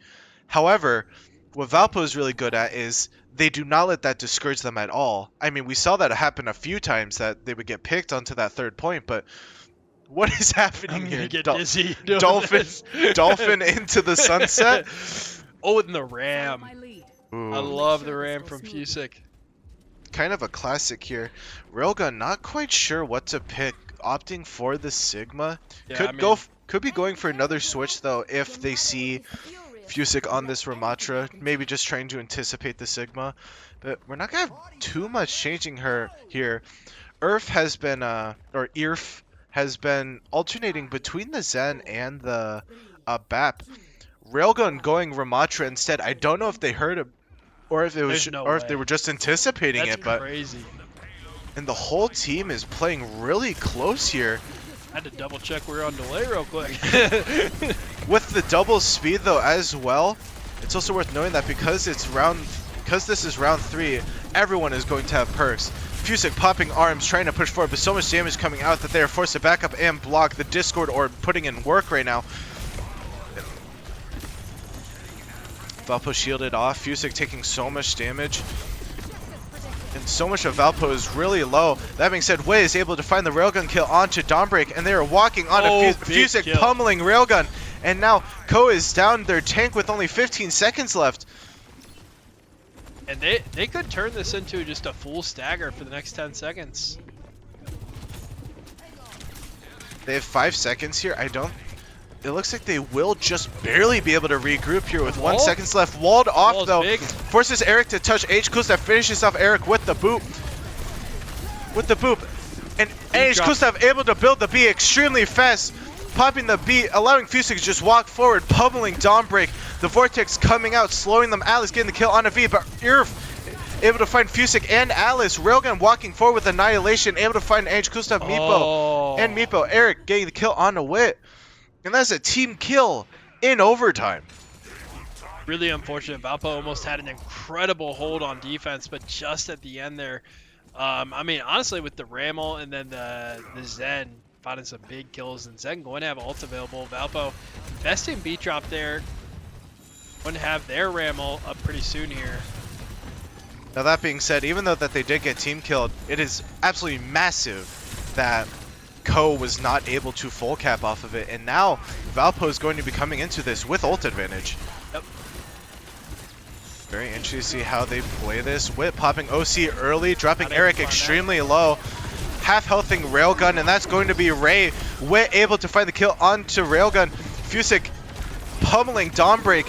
However, what Valpo is really good at is they do not let that discourage them at all. I mean, we saw that happen a few times that they would get picked onto that third point, but what is happening here? Get dizzy Dolphin into the sunset. Oh, and the ram. Ooh. I love the ram from Fusik. Kind of a classic here. Railgun not quite sure what to pick, opting for the Sigma. Yeah, Could be going for another switch though if they see Fusick on this Ramatra, maybe just trying to anticipate the Sigma, but we're not gonna have too much changing her here. Irf has been, or Irf has been alternating between the Zen and the BAP. Railgun going Ramatra instead. I don't know if they heard it, or if it was, There's no or if they way. were just anticipating That's it. But crazy. and the whole team is playing really close here. I had to double check we were on delay real quick. With the double speed though as well, it's also worth knowing that because this is round 3, everyone is going to have perks. Fusick popping arms, trying to push forward, but so much damage coming out that they are forced to back up and block the Discord orb, putting in work right now. Valpo shielded off, Fusick taking so much damage. And so much of Valpo is really low. That being said, Wei is able to find the Railgun kill onto Dawnbreak, and they are walking onto Fusick, kill. pummeling Railgun. And now Ko is down their tank with only 15 seconds left. And they could turn this into just a full stagger for the next 10 seconds. They have 5 seconds here. It looks like they will just barely be able to regroup here with 1 second left. Walled off Wall's though. big. Forces Eric to touch H. Kustav finishes off Eric with the boop. And H. Kustav able to build the B extremely fast. Popping the B, allowing Fusick to just walk forward, pummeling Dawnbreak. The Vortex coming out, slowing them. Alice getting the kill on a V, but Irf able to find Fusick and Alice. Railgun walking forward with Annihilation, able to find H. Kustav, Meepo, and Meepo. Eric getting the kill on a Wit. And that's a team kill in overtime. Really unfortunate. Valpo almost had an incredible hold on defense, but just at the end there, I mean, honestly, with the Ramel and then the Zen finding some big kills, and Zen going to have ult available. Valpo investing beat drop there. Going to have their Ramel up pretty soon here. Now that being said, even though that they did get team killed, it is absolutely massive that Ko was not able to full cap off of it, and now Valpo is going to be coming into this with ult advantage. Yep. Very interesting to see how they play this. Wit popping OC early, dropping Eric extremely low. Half healthing Railgun, and that's going to be Ray. Wit able to find the kill onto Railgun. Fusick pummeling Dawnbreak.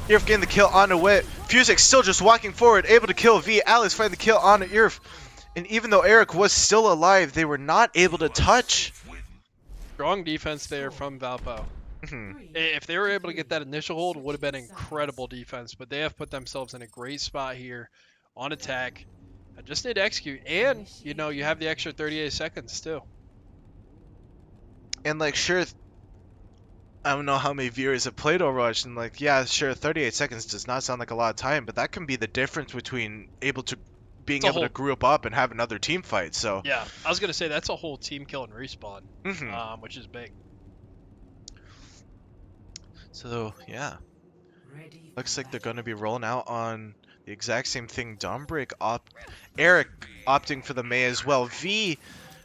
Irf getting the kill onto Wit. Fusick still just walking forward, able to kill V. Alice find the kill onto Irf. And even though Eric was still alive, they were not able to touch. Strong defense there from Valpo. If they were able to get that initial hold, it would have been incredible defense. But they have put themselves in a great spot here on attack. I just need to execute. And, you know, you have the extra 38 seconds too. And like, sure, I don't know how many viewers have played Overwatch, and like, yeah, sure, 38 seconds does not sound like a lot of time, but that can be the difference between being able to group up and have another team fight. So yeah, I was gonna say that's a whole team kill and respawn, which is big. So yeah, looks like they're gonna be rolling out on the exact same thing. Dawnbreak Eric opting for the Mei as well. V,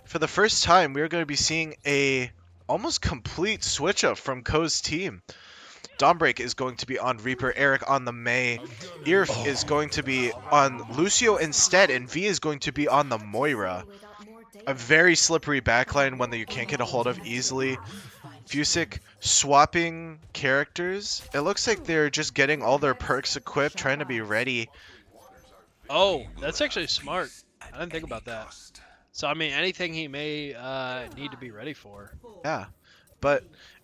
for the first time, we're gonna be seeing a almost complete switch up from Ko's team. Dawnbreak is going to be on Reaper, Eric on the Mei, Irf is going to be on Lucio instead, and V is going to be on the Moira. A very slippery backline, one that you can't get a hold of easily. Fusick swapping characters. It looks like they're just getting all their perks equipped, trying to be ready. Oh, that's actually smart. I didn't think about that. So, I mean, anything he may need to be ready for. Yeah, but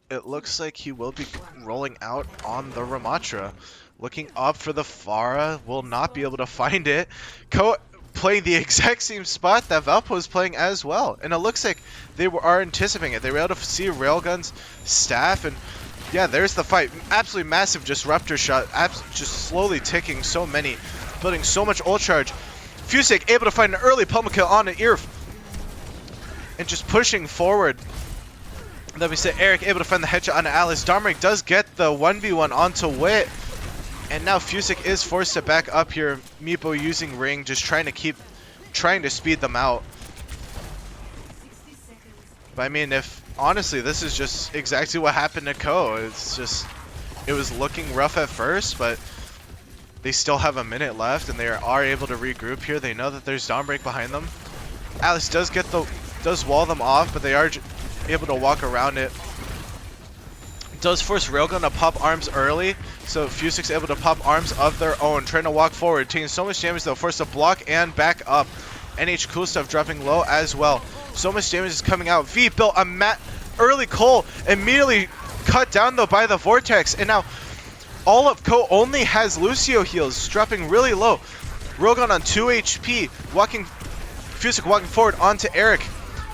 it looks like he will be rolling out on the Ramatra. Looking up for the Pharah, will not be able to find it. Ko playing the exact same spot that Valpo is playing as well. And it looks like they are anticipating it. They were able to see Railgun's staff, and yeah, there's the fight. Absolutely massive disruptor shot, just slowly ticking so many, building so much ult charge. Fusick able to find an early pummel kill on an Irf, and just pushing forward. Then we say Eric able to find the headshot on Alice. Dawnbreak does get the 1v1 onto Wit. And now Fusick is forced to back up here. Meepo using Ring, just trying to speed them out. But I mean, honestly, this is just exactly what happened to Ko. It was looking rough at first, but they still have a minute left, and they are able to regroup here. They know that there's Dawnbreak behind them. Alice does wall them off, but they are able to walk around it. does force Railgun to pop arms early, so Fusik's able to pop arms of their own, trying to walk forward, taking so much damage they'll force to block and back up. NH Cool Stuff dropping low as well. So much damage is coming out. V built a early Cole, immediately cut down though by the Vortex, and now all of Co only has Lucio heals, dropping really low. Railgun on 2 HP, Fusik walking forward onto Eric.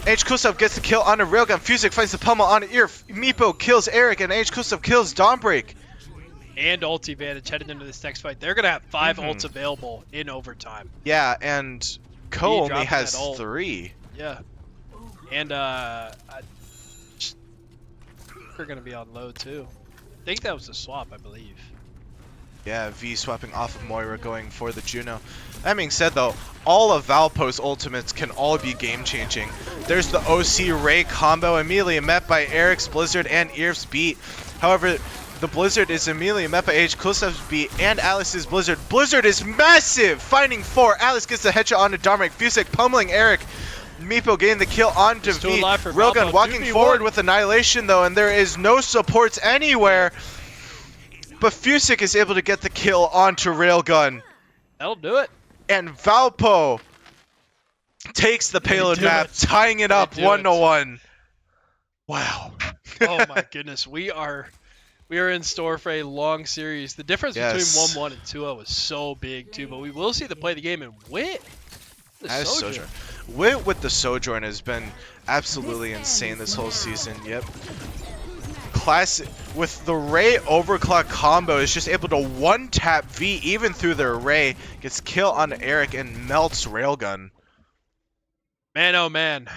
H. Kusup gets the kill onto Railgun. Fusik finds the pummel on ear. Meepo kills Eric, and H. Kusup kills Dawnbreak. And ulti advantage headed into this next fight. They're going to have 5 ults available in overtime. Yeah, and Co only has 3. Yeah. And they're going to be on low too. I think that was a swap, I believe. Yeah, V swapping off of Moira, going for the Juno. That being said though, all of Valpo's ultimates can all be game-changing. There's the OC Ray combo, immediately met by Eric's Blizzard and Irf's beat. However, the Blizzard is immediately met by H. Kusev's beat and Alice's Blizzard. Blizzard is massive! Finding 4, Alice gets the headshot onto Darmik. Fusik pummeling Eric. Meepo getting the kill onto V. Railgun walking forward with Annihilation though, and there is no supports anywhere. But Fusik is able to get the kill onto Railgun. That'll do it. And Valpo takes the payload map, tying it up 1-1. Wow. Oh my goodness, we are in store for a long series. The difference between 1-1 and 2-0 is so big too, but we will see them play the game and Wit. Sojourn. Wit with the Sojourn has been absolutely insane this whole season. Yep. Classic with the Ray overclock combo is just able to one-tap V even through the Ray, gets kill on Eric and melts Railgun. Man, oh man.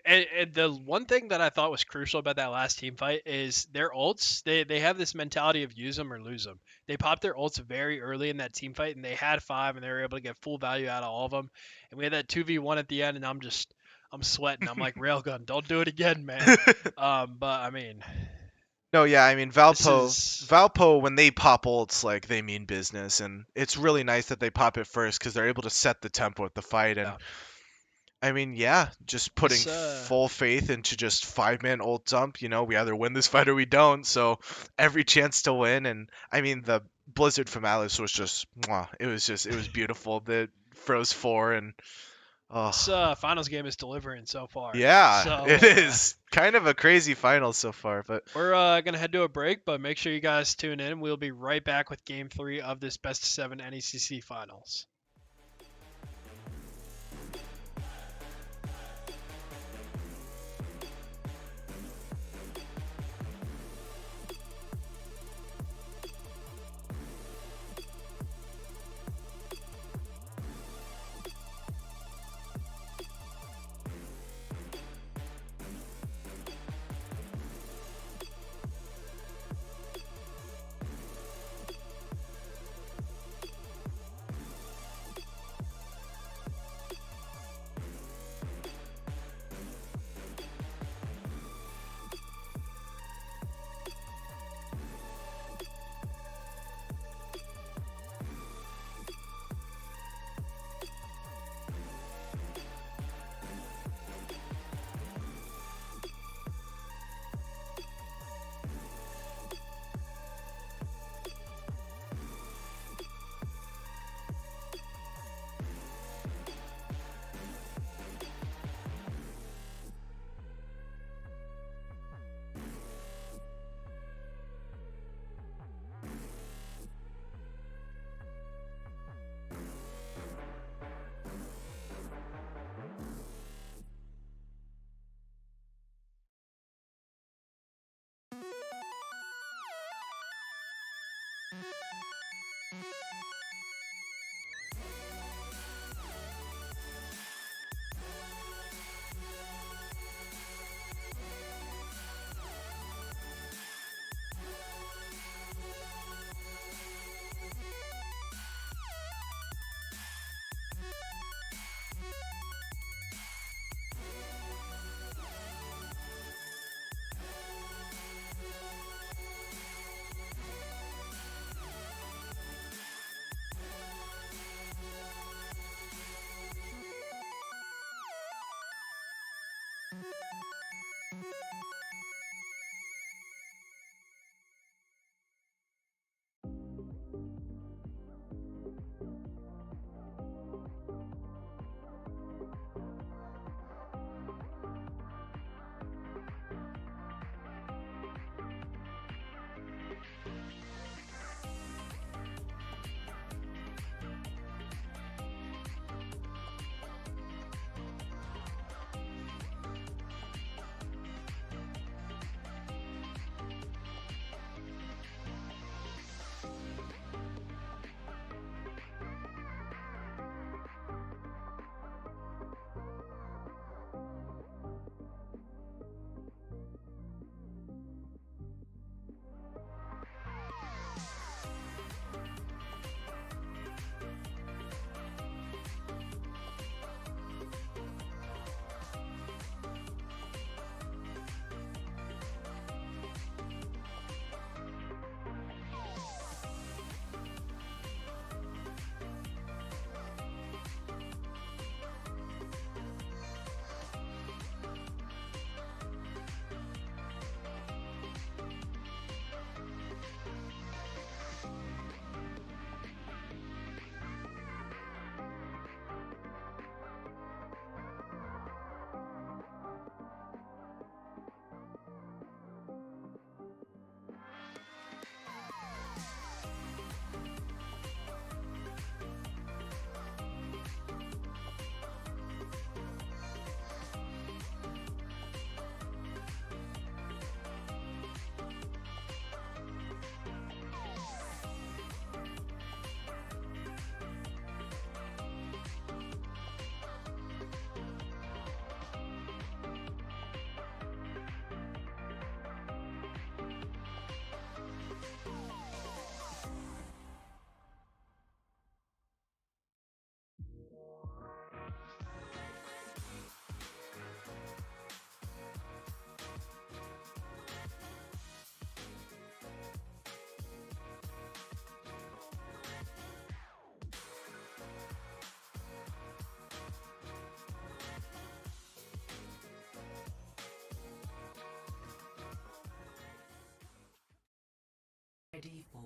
And the one thing that I thought was crucial about that last team fight is their ults, they have this mentality of use them or lose them. They popped their ults very early in that team fight, and they had 5, and they were able to get full value out of all of them. And we had that 2v1 at the end, and I'm sweating. I'm like, Railgun, don't do it again, man. But I mean... No, yeah, I mean, Valpo, when they pop ults, like, they mean business, and it's really nice that they pop it first, because they're able to set the tempo of the fight, and, I mean, yeah, just putting full faith into just 5-man ult dump, you know, we either win this fight or we don't, so every chance to win, and, I mean, the Blizzard from Alice was just, it was beautiful, the Froze 4, and... This finals game is delivering so far. Yeah, so, it is. Kind of a crazy finals so far, but... We're going to head to a break, but make sure you guys tune in. We'll be right back with Game 3 of this Best-of-7 NECC Finals.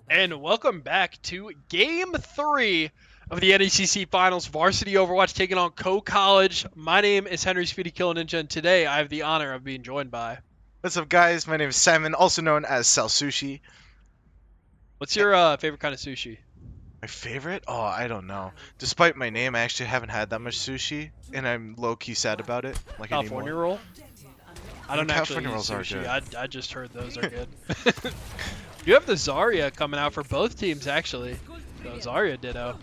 And welcome back to Game 3 of the NECC Finals. Varsity Overwatch taking on Co-College. My name is Henry Speedy Kill Ninja, and today I have the honor of being joined by... What's up, guys? My name is Simon, also known as Sal Sushi. What's your favorite kind of sushi? My favorite? Oh, I don't know. Despite my name, I actually haven't had that much sushi, and I'm low-key sad about it. Like California anymore. roll? I don't actually California eat rolls are sushi. good. I just heard those are good. You have the Zarya coming out for both teams, actually. So Zarya ditto.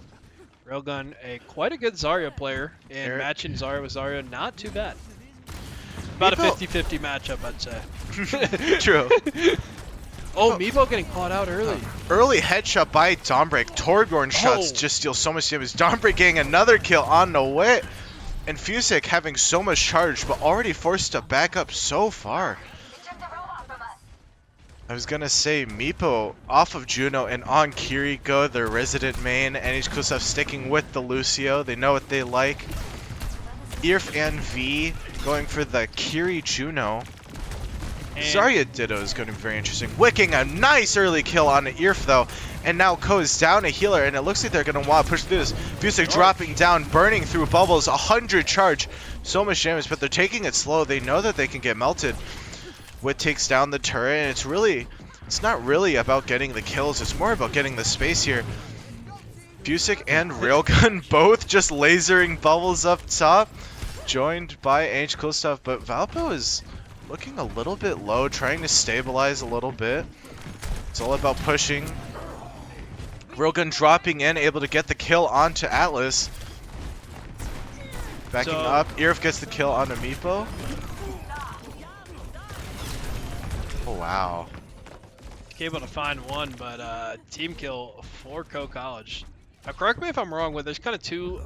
Railgun, quite a good Zarya player, and Eric. matching Zarya with Zarya, not too bad. About a 50-50 matchup, I'd say. True. Oh, Meepo getting caught out early. Early headshot by Dawnbreak. Torbjorn shots just steal so much damage. Dawnbreak getting another kill on the wit. And Fusick having so much charge, but already forced to back up so far. I was gonna say Meepo off of Juno and on Kiriko, their resident main. NECC stuff sticking with the Lucio. They know what they like. Irf and V going for the Kiri Juno. And Zarya Ditto is going to be very interesting. Wicking a nice early kill on Irf though. And now Ko is down a healer, and it looks like they're going to want to push through this. Fusick dropping down, burning through bubbles, 100 charge. So much damage, but they're taking it slow. They know that they can get melted. Wit takes down the turret, and it's not really about getting the kills. It's more about getting the space here. Fusick and Railgun both just lasering bubbles up top. Joined by NECC stuff, but Valpo is looking a little bit low, trying to stabilize a little bit. It's all about pushing. Railgun dropping in, able to get the kill onto Atlas. Backing up, Irf gets the kill onto Meepo. Oh wow. able to find one, but team kill for Co-College. Now, correct me if I'm wrong, but there's kind of two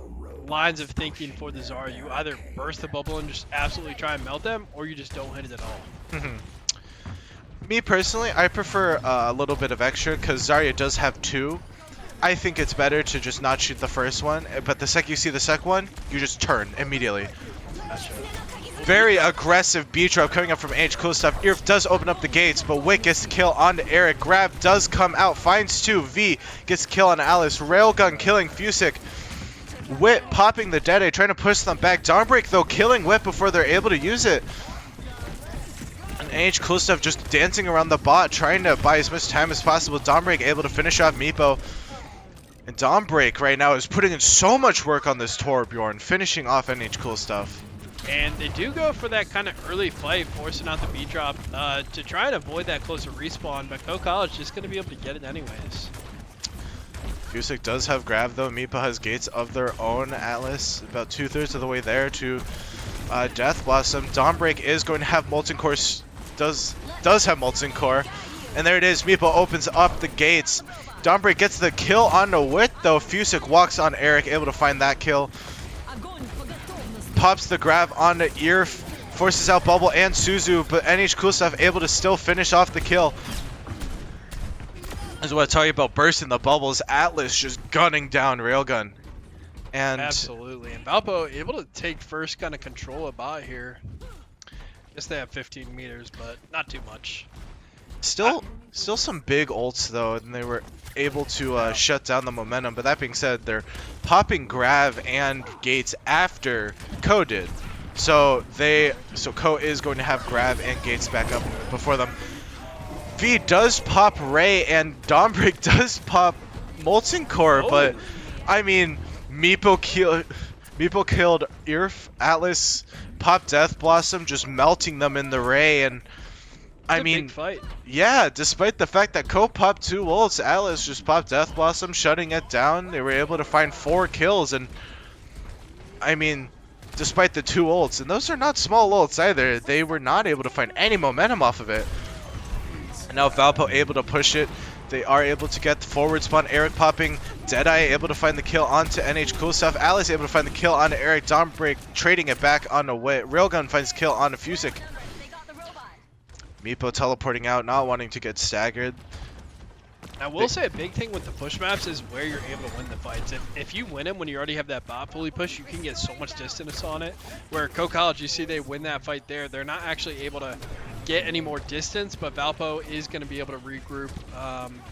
lines of thinking for the Zarya. You either burst the bubble and just absolutely try and melt them, or you just don't hit it at all. Me personally, I prefer a little bit of extra because Zarya does have two. I think it's better to just not shoot the first one, but the second you see the second one, you just turn immediately. Very aggressive beat drop coming up from NECC stuff. Irf does open up the gates, but Wick gets the kill onto Eric. Grab does come out, finds two. V gets the kill on Alice. Railgun killing Fusick. Wit popping the Dead Eye, trying to push them back. Dawnbreak though killing Wit before they're able to use it. And NECC stuff just dancing around the bot, trying to buy as much time as possible. Dawnbreak able to finish off Meepo. And Dawnbreak right now is putting in so much work on this Torbjorn, finishing off NECC stuff. And they do go for that kind of early fight, forcing out the beat drop to try and avoid that closer respawn, but Co-College is just going to be able to get it anyways. Fusick does have grab though. Meepo has gates of their own. Atlas about 2/3 of the way there to Death Blossom. Dawnbreak is going to have Molten Core, does have Molten Core. And there it is, Meepo opens up the gates. Dawnbreak gets the kill on the Wit though. Fusick walks on Eric, able to find that kill. Pops the grab onto Irf, forces out Bubble and Suzu, but NECC stuff able to still finish off the kill. This is what I tell you about bursting the bubbles. Atlas just gunning down Railgun. And absolutely. And Valpo able to take first kind of control of bot here. Guess they have 15 meters, but not too much. Still some big ults though, and they were able to shut down the momentum. But that being said, they're popping Grav and Gates after Ko did. So Ko is going to have Grav and Gates back up before them. V does pop Ray and Dawnbreak does pop Molten Core, but I mean Meepo killed Irf, Atlas popped Death Blossom, just melting them in the Ray, and I mean, big fight. Yeah, despite the fact that Ko popped 2 ults, Atlas just popped Death Blossom, shutting it down. They were able to find 4 kills, and I mean, despite the 2 ults, and those are not small ults either, they were not able to find any momentum off of it. And now Valpo able to push it. They are able to get the forward spawn. Eric popping. Deadeye able to find the kill onto NECC stuff. Alice able to find the kill onto Eric. Dawnbreak trading it back onto Wit. Railgun finds kill onto Fusick. Meepo teleporting out, not wanting to get staggered. I will say a big thing with the push maps is where you're able to win the fights. If you win them when you already have that bot fully pushed, you can get so much distance on it. Where Co-College, you see they win that fight there, they're not actually able to get any more distance, but Valpo is going to be able to regroup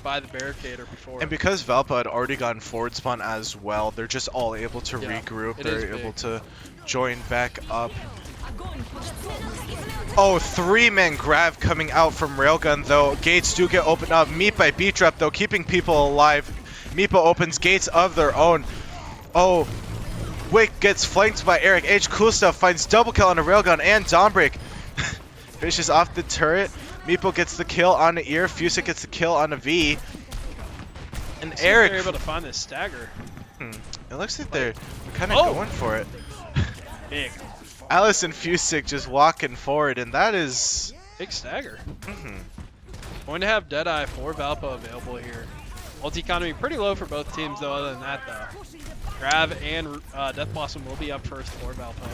by the barricade or before. And because Valpo had already gotten forward spawn as well, they're just all able to regroup. They're able to join back up. Oh, 3-man grab coming out from Railgun though. Gates do get opened up. Meet by beat drop though, keeping people alive. Meepo opens gates of their own. Oh, Wick gets flanked by Eric. H. Cool Stuff finds double kill on a Railgun and Dawnbreak. Finishes off the turret. Meepo gets the kill on the ear. Fusic gets the kill on a V. And Eric... They're able to find this stagger. It looks like they're kind of going for it. Big. Alice and Fusic just walking forward, and that is... Big stagger. Going to have Deadeye for Valpo available here. Ulti economy pretty low for both teams, though. Other than that, though, Grav and Death Blossom will be up first for Valpo.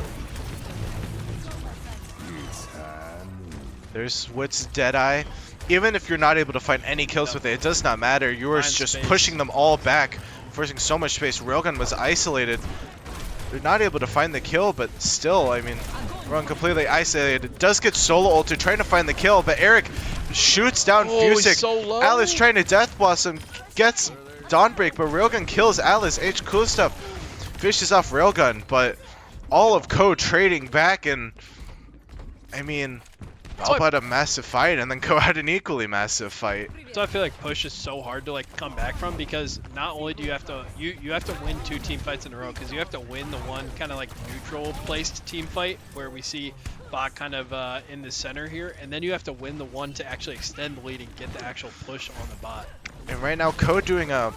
There's Wit's Deadeye. Even if you're not able to find any kills with it, it does not matter. Yours just pushing them all back, forcing so much space. Railgun was isolated. They're not able to find the kill, but still, I mean, Railgun completely isolated. Does get solo ulted, trying to find the kill, but Eric shoots down Fusic. So Alice trying to Death Blossom, gets Dawnbreak, but Railgun kills Alice. H. Cool Stuff fishes off Railgun, but all of Co trading back, and I mean, Valpo had a massive fight, and then Co had an equally massive fight. So I feel like push is so hard to like come back from, because not only do you have to you have to win 2 team fights in a row, because you have to win the one kind of like neutral placed team fight where we see Bot kind of in the center here, and then you have to win the one to actually extend the lead and get the actual push on the bot. And right now Co doing a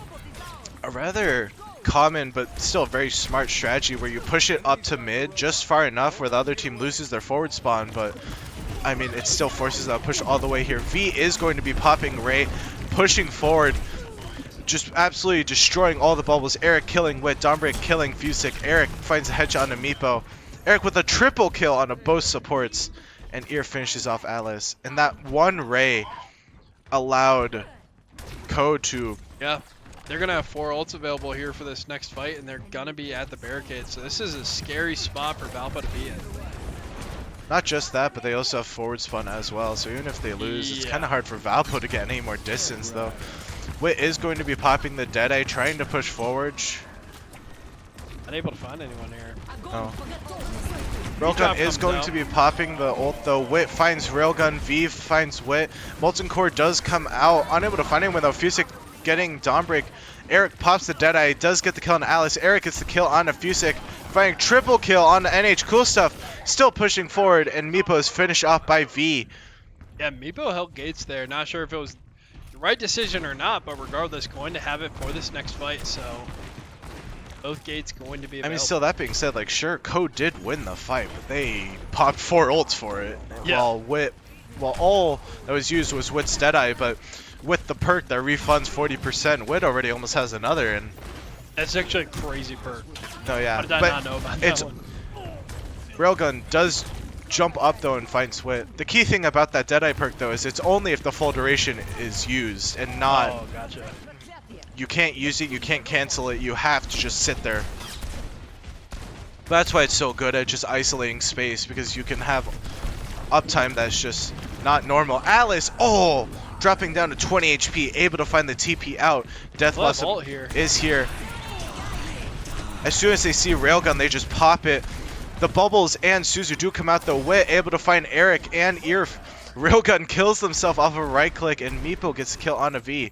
rather common but still very smart strategy where you push it up to mid just far enough where the other team loses their forward spawn, but I mean, it still forces that push all the way here. V is going to be popping Ray, pushing forward, just absolutely destroying all the bubbles. Eric killing Wit, Dawnbreak killing Fusic. Eric finds a headshot on a Meepo. Eric with a triple kill on a both supports, and Ear finishes off Alice. And that one Ray allowed Co to... Yeah, they're going to have 4 ults available here for this next fight, and they're going to be at the barricade. So this is a scary spot for Valpo to be in. Not just that, but they also have forward spawn as well, so even if they lose, it's kind of hard for Valpo to get any more distance, though. Wit is going to be popping the Deadeye, trying to push forward. Unable to find anyone here. Oh. Railgun is going to be popping the ult, though. Wit finds Railgun, V finds Wit. Molten Core does come out, unable to find anyone, though. Fusic getting Dawnbreak. Eric pops the Deadeye, does get the kill on Alice. Eric gets the kill on Fusic, finding triple kill on NH Cool Stuff. Still pushing forward, and Meepo is finished off by V. Yeah, Meepo held gates there. Not sure if it was the right decision or not, but regardless, going to have it for this next fight. So both gates going to be available. I mean, still, that being said, like, sure, Co did win the fight, but they popped 4 ults for it. Yeah. While all that was used was Wit's Deadeye, but with the perk that refunds 40%, Wit already almost has another, and that's actually a crazy perk. No, yeah, How did I not know about that one? Railgun does jump up though and find Swit. The key thing about that Deadeye perk though is it's only if the full duration is used and not. Oh, gotcha. You can't use it, you can't cancel it, you have to just sit there. That's why it's so good at just isolating space, because you can have uptime that's just not normal. Alice, oh, dropping down to 20 HP, able to find the TP out. Death Blossom is here. As soon as they see Railgun, they just pop it. The Bubbles and Suzu do come out though. Wit able to find Eric and Irf. Railgun kills himself off a right click, and Meepo gets a kill on a V.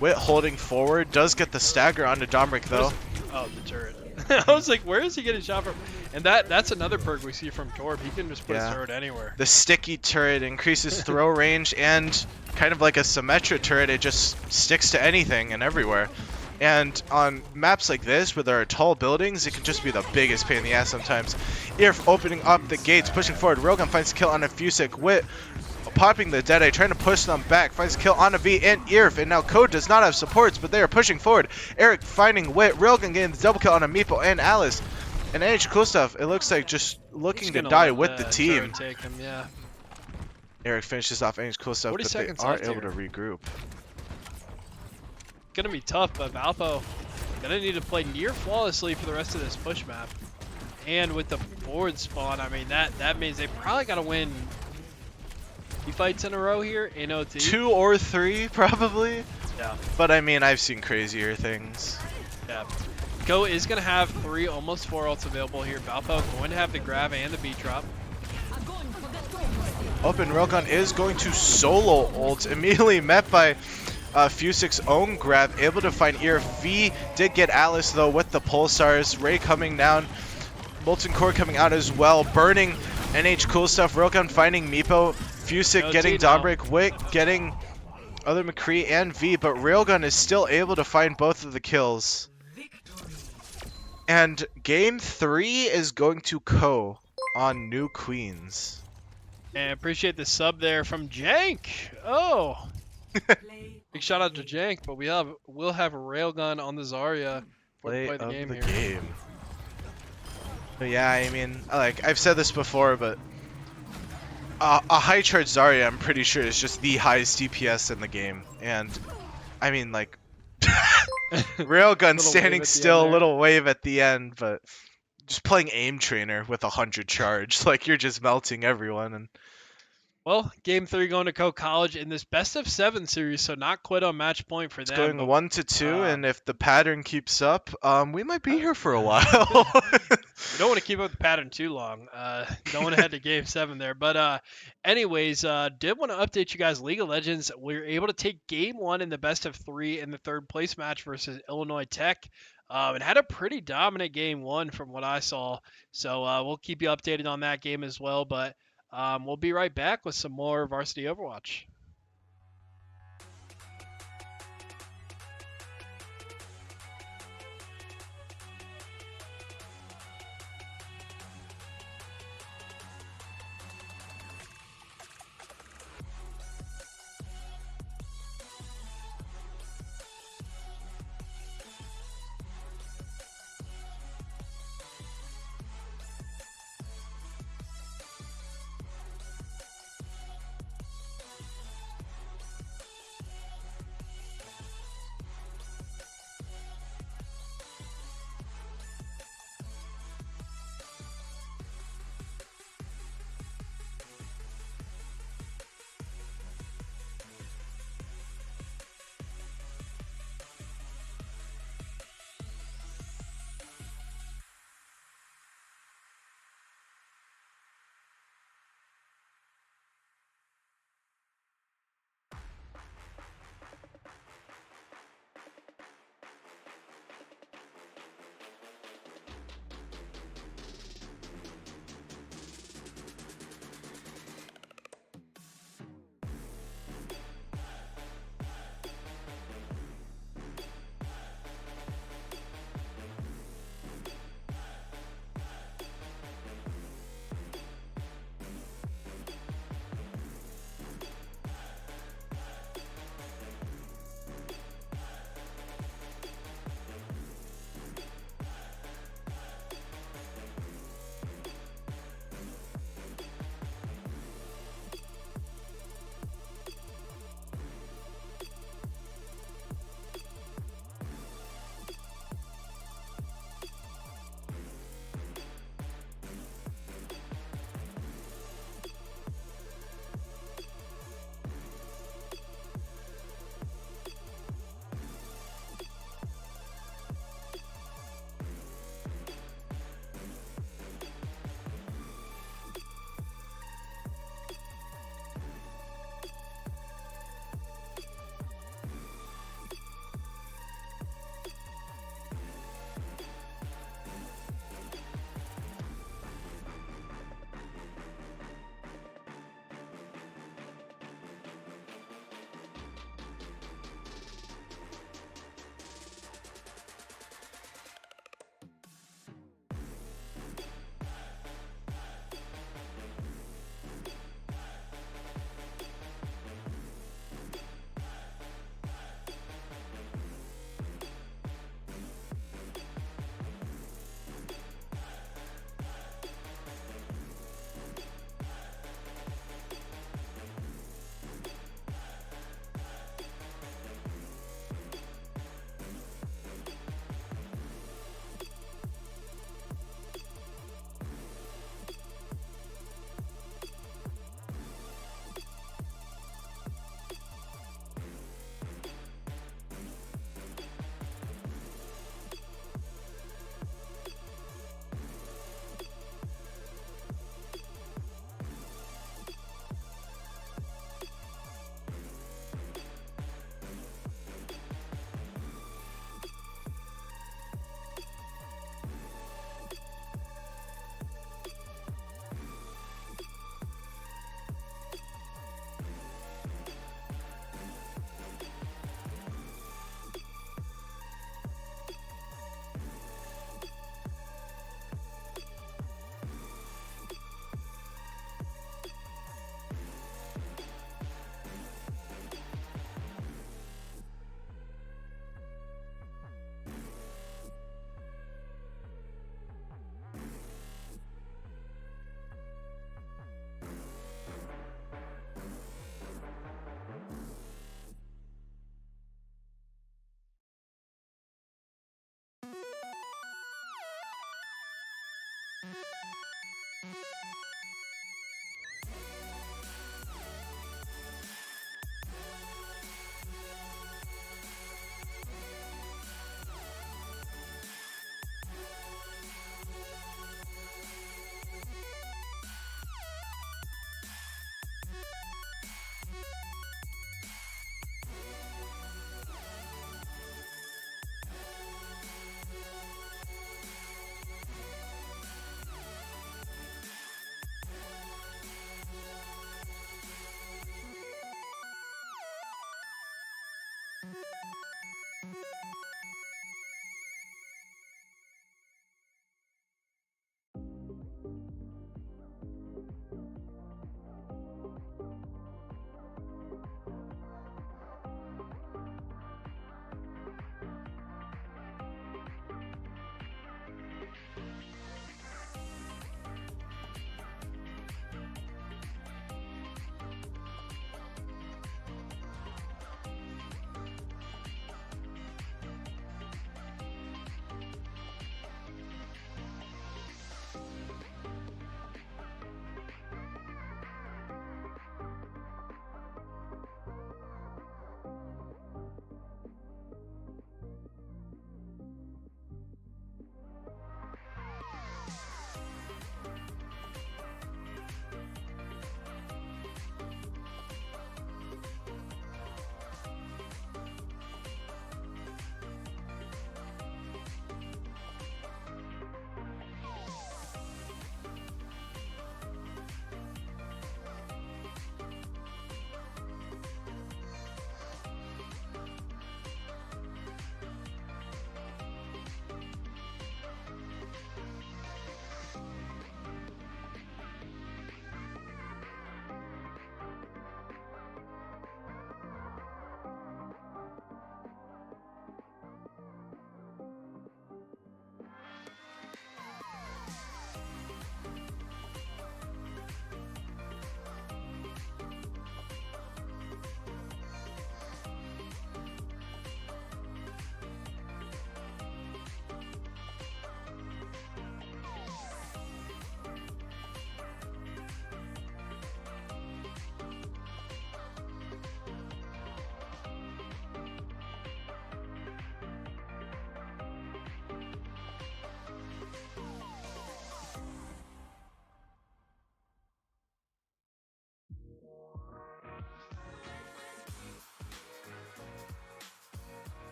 Wit holding forward, does get the stagger onto Dawnbreak though. Oh, the turret. I was like, where is he getting shot from? And that's another perk we see from Torb. He can just put his turret anywhere. The sticky turret increases throw range, and kind of like a Symmetra turret, it just sticks to anything and everywhere. And on maps like this, where there are tall buildings, it can just be the biggest pain in the ass sometimes. Irf opening up the gates, pushing forward. Railgun finds a kill on a Fusic. Wit popping the Deadeye, trying to push them back. Finds a kill on a V and Irf. And now Code does not have supports, but they are pushing forward. Eric finding Wit. Railgun getting the double kill on a Meepo and Alice. And NH Cool Stuff, it looks like just looking to die with the team. Take him, yeah. Eric finishes off NH Cool Stuff, but they are able to regroup. Gonna be tough, but Valpo gonna need to play near flawlessly for the rest of this push map. And with the forward spawn, I mean that means they probably gotta win 2 fights in a row here in OT. 2 or 3 probably. Yeah. But I mean, I've seen crazier things. Yeah. Go is going to have 3, almost 4 ults available here. Valpo going to have the grab and the beat drop. Open Railgun is going to solo ult, immediately met by Fusik's own grab, able to find ear. V did get Alice though with the pulsars. Ray coming down, Molten Core coming out as well, burning NH cool stuff. Railgun finding Meepo, Fusik getting Dawnbreak, Wick getting other McCree and V, but Railgun is still able to find both of the kills. And game 3 is going to Co on New Queens. And appreciate the sub there from Jank. Oh. Big shout out to Jank, but we'll have a Railgun on the Zarya for Play the of game the here. game. But yeah, I mean, like I've said this before, but a high charge Zarya, I'm pretty sure, is just the highest DPS in the game. And I mean, like, Railgun standing still, a little wave at the end, but just playing aim trainer with 100 charge, like you're just melting everyone. And well, game 3 going to Co College in this best of 7 series, so not quit on match point for them. It's going 1-2, and if the pattern keeps up, we might be here for a while. You don't want to keep up the pattern too long. Don't want to head to game 7 there. But anyways, did want to update you guys. League of Legends, we were able to take game 1 in the best of 3 in the 3rd place match versus Illinois Tech. It had a pretty dominant game 1 from what I saw. So we'll keep you updated on that game as well. But we'll be right back with some more Varsity Overwatch.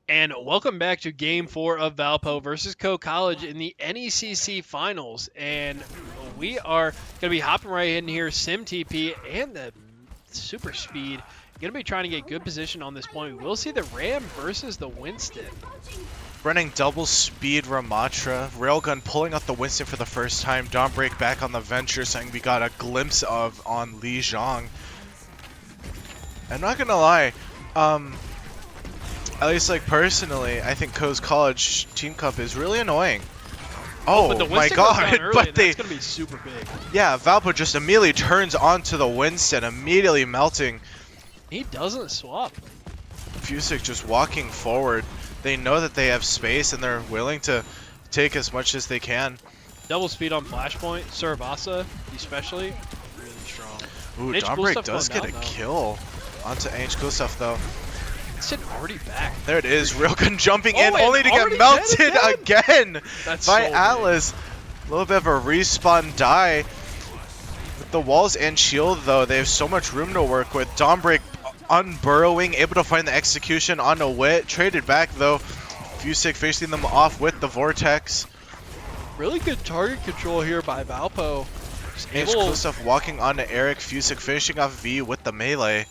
And welcome back to Game 4 of Valpo versus Co College in the NECC Finals. And we are going to be hopping right in here, Sim TP and the Super Speed. Going to be trying to get good position on this point. We'll see the Ram versus the Winston. Running double speed Ramatra. Railgun pulling out the Winston for the first time. Dawn Break back on the Venture, something we got a glimpse of on Li Zhang. I'm not going to lie. At least, like, personally, I think Co's College Team Cup is really annoying. Oh, but the my Winston goes down god, early, but and they... that's going to be super big. Yeah, Valpo just immediately turns onto the Winston, immediately melting. He doesn't swap. Fusic just walking forward. They know that they have space, and they're willing to take as much as they can. Double speed on Flashpoint. Surabasa, especially, really strong. Ooh, H. Dawn Break Gustav does going get a down, though. kill onto H. Gustav, though. Winston already back. There it is, Railgun jumping in, and only to get already melted dead again That's by so big. Atlas. A little bit of a respawn die. With the walls and shield, though, they have so much room to work with. Dawnbreak unburrowing, able to find the execution on a Wit. Traded back, though. Fusic facing them off with the Vortex. Really good target control here by Valpo. Just H. able- Gustav walking onto Eric. Fusic finishing off V with the melee.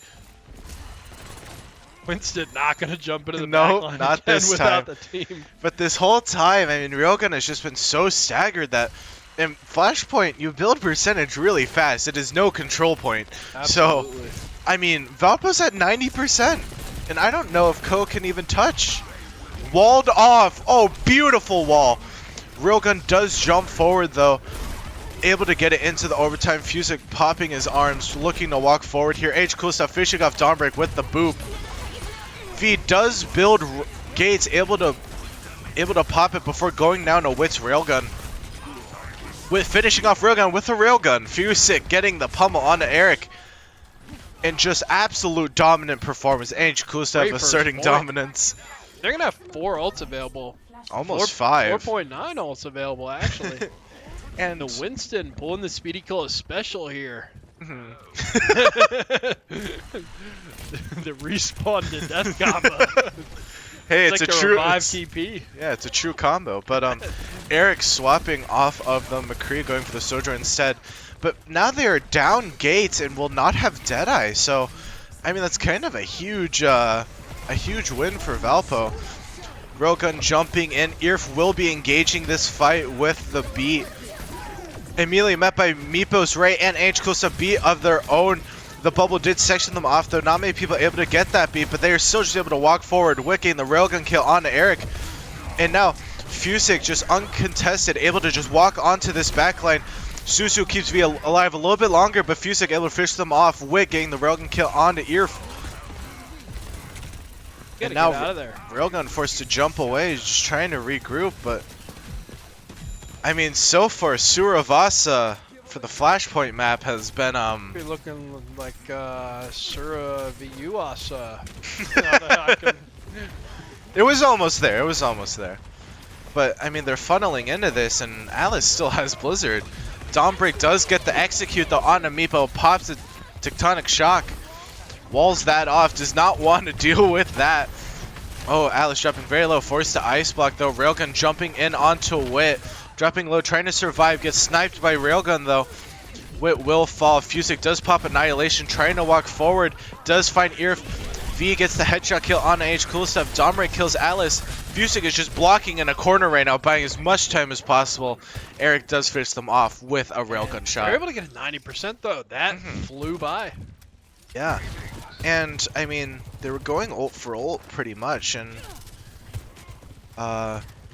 Winston not gonna jump into the Nope, backline not again this without time. the team. But this whole time, I mean, Railgun has just been so staggered that in Flashpoint, you build percentage really fast. It is no control point. Absolutely. So, I mean, Valpo's at 90%. And I don't know if Ko can even touch. Walled off. Oh, beautiful wall. Railgun does jump forward, though. Able to get it into the overtime. Fusic popping his arms, looking to walk forward here. Cool stuff, fishing off Dawnbreak with the boop. V does build gates, able to pop it before going down to Wit's Railgun. With finishing off Railgun with a Railgun. Fusic getting the pummel onto Eric. And just absolute dominant performance. Cool stuff asserting dominance. They're gonna have 4 ults available. Almost 5. 4.9 ults available actually. And the Winston pulling the speedy kill is special here. Mhm. The respawn to death combo. Hey, it's like a the true revive it's- TP. Yeah, it's a true combo. But Eric swapping off of the McCree, going for the Sojourn instead. But now they are down gates and will not have Deadeye. So, I mean, that's kind of a huge win for Valpo. Railgun jumping in. Irf will be engaging this fight with the beat. Immediately met by Meepos, Ray, and Cool stuff beat of their own. The bubble did section them off, though. Not many people able to get that beat, but they are still just able to walk forward, wicking the Railgun kill onto Eric. And now, Fusic just uncontested, able to just walk onto this backline. Susu keeps V alive a little bit longer, but Fusic able to fish them off, wicking the Railgun kill onto Irf. And now get out of there. Railgun forced to jump away, just trying to regroup, but I mean, so far Suravasa for the Flashpoint map has been Be looking like Sura Viuasa. It was almost there. It was almost there. But I mean, they're funneling into this, and Alice still has Blizzard. Dawnbreak does get the execute though on Amiibo, pops a Tectonic Shock, walls that off, does not want to deal with that. Oh, Alice dropping very low, forced to ice block though. Railgun jumping in onto Wit, dropping low, trying to survive, gets sniped by Railgun though. Wit will fall. Fusic does pop Annihilation, trying to walk forward, does find Irf. V gets the headshot kill on Cool stuff. Dawnbreak kills Alice. Fusic is just blocking in a corner right now, buying as much time as possible. Eric does finish them off with a Railgun shot. They're able to get a 90% though. That flew by. Yeah. And, I mean, they were going ult for ult pretty much, and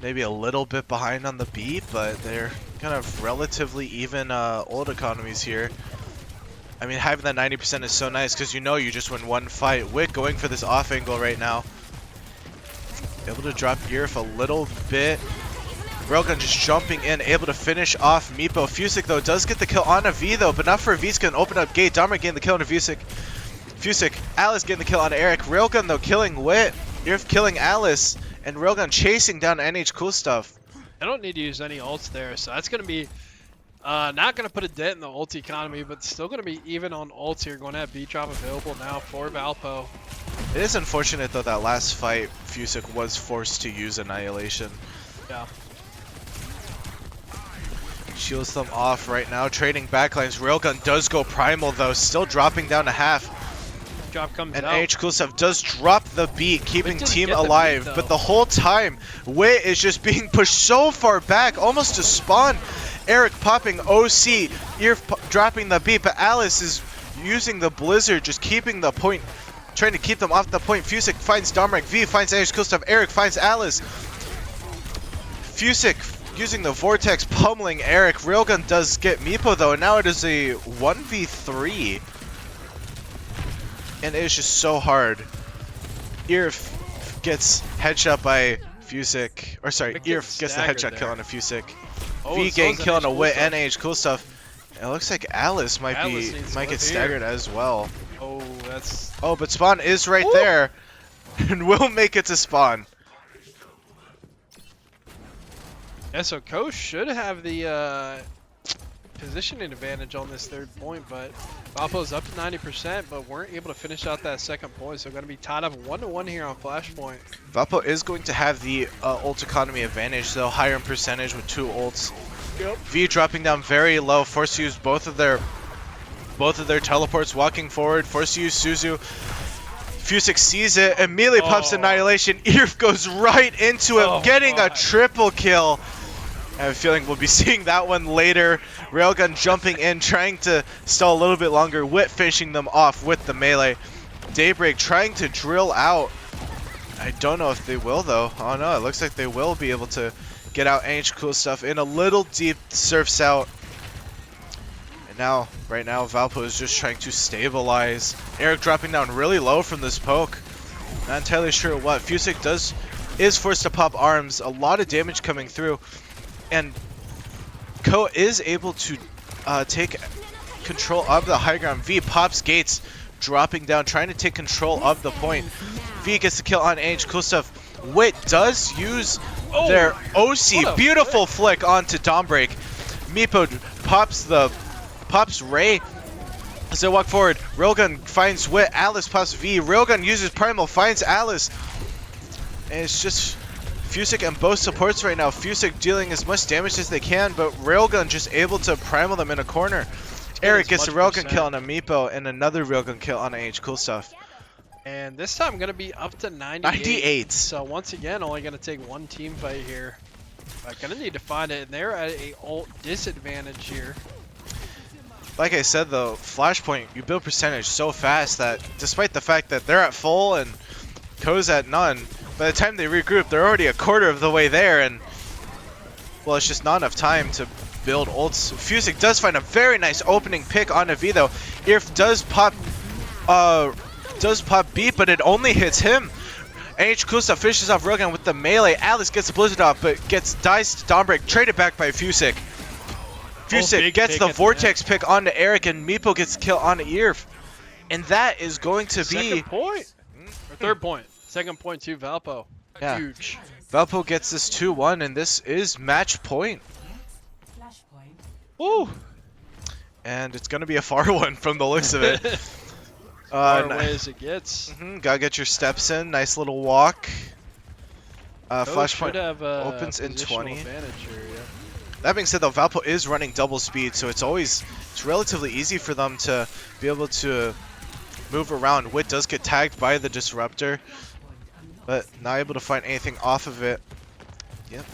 maybe a little bit behind on the beat, but they're kind of relatively even ult economies here. I mean, having that 90% is so nice because you know you just win one fight. Wick going for this off angle right now. Able to drop Irf a little bit. Railgun just jumping in, able to finish off Meepo. Fusic, though, does get the kill on a V, though, but not for a V's going to open up gate. Dawnbreak getting the kill on a Fusic. Fusic, Alice getting the kill on Eric. Railgun, though, killing Wit. Irf killing Alice. And Railgun chasing down Cool stuff. I don't need to use any ults there, so that's going to be not going to put a dent in the ult economy, but still going to be even on ults here. Going to have B-Drop available now for Valpo. It is unfortunate, though, that last fight, Fusic was forced to use Annihilation. Yeah. Shields them off right now, trading backlines. Railgun does go primal, though, still dropping down to half. Drop comes And out. Cool stuff does drop the beat, keeping didn't team get the beat, alive. though. But the whole time, Wit is just being pushed so far back, almost to spawn. Eric popping OC, dropping the beat, but Alice is using the Blizzard, just keeping the point, trying to keep them off the point. Fusic finds Dawnbreak, V finds Cool stuff, Eric finds Alice. Fusic using the Vortex, pummeling Eric. Railgun does get Meepo, though, and now it is a 1v3. And it is just so hard. Irf gets headshot by Fusic, or sorry, Irf gets the headshot kill on a Fusic. Oh, V so getting is kill on a Cool Wit stuff. and Cool stuff. It looks like Alice might Alice needs to get live here. staggered as well. Oh, that's... Oh, but spawn is right Woo! there, and will make it to spawn. Yeah, so Ko should have the positioning advantage on this third point, but Valpo's up to 90%, but weren't able to finish out that second point, so going to be tied up 1-1 here on Flashpoint. Valpo is going to have the ult economy advantage, though, higher in percentage with 2 ults. Yep. V dropping down very low, forced to use both of their teleports, walking forward, forced to use Suzu. Fusick sees it, immediately pops Annihilation. Irf goes right into him, getting a triple kill. I have a feeling we'll be seeing that one later. Railgun jumping in, trying to stall a little bit longer. Wit finishing them off with the melee. Daybreak trying to drill out. I don't know if they will though. Oh no, it looks like they will be able to get out NH Cool Stuff in a little deep surfs out. And now, right now, Valpo is just trying to stabilize. Eric dropping down really low from this poke. Not entirely sure what. Fusick is forced to pop arms. A lot of damage coming through. And Ko is able to take control of the high ground. V pops gates, dropping down, trying to take control of the point. V gets the kill on NH Cool Stuff. Wit does use their OC. Beautiful flick onto Dawnbreak. Meepo pops Ray as they walk forward. Railgun finds Wit. Alice pops V. Railgun uses Primal, finds Alice. And it's just Fusick and both supports right now. Fusick dealing as much damage as they can, but Railgun just able to primal them in a corner. Eric gets a Railgun kill on a Meepo and another Railgun kill on NH Cool Stuff. And this time going to be up to 98. So once again, only going to take one team fight here. I'm going to need to find it, and they're at a ult disadvantage here. Like I said though, Flashpoint, you build percentage so fast that despite the fact that they're at full and Ko's at none, by the time they regroup, they're already a quarter of the way there, and well, it's just not enough time to build ults. Fusick does find a very nice opening pick on a V though. Irf does pop B, but it only hits him. NH Cool Stuff finishes off Railgun with the melee. Alice gets the Blizzard off, but gets diced to Dawnbreak, traded back by Fusick. Fusick gets the Vortex pick onto Eric, and Meepo gets the kill onto Irf. And that is going to be... Second point? Or third point. Second point to Valpo. Yeah. Huge. Valpo gets this 2-1, and this is match point. Woo! And it's going to be a far one from the looks of it. Far away as it gets. Gotta get your steps in. Nice little walk. Flashpoint opens in 20. Here, yeah. That being said though, Valpo is running double speed, so it's relatively easy for them to be able to move around. Wit does get tagged by the Disruptor, but not able to find anything off of it. Yep.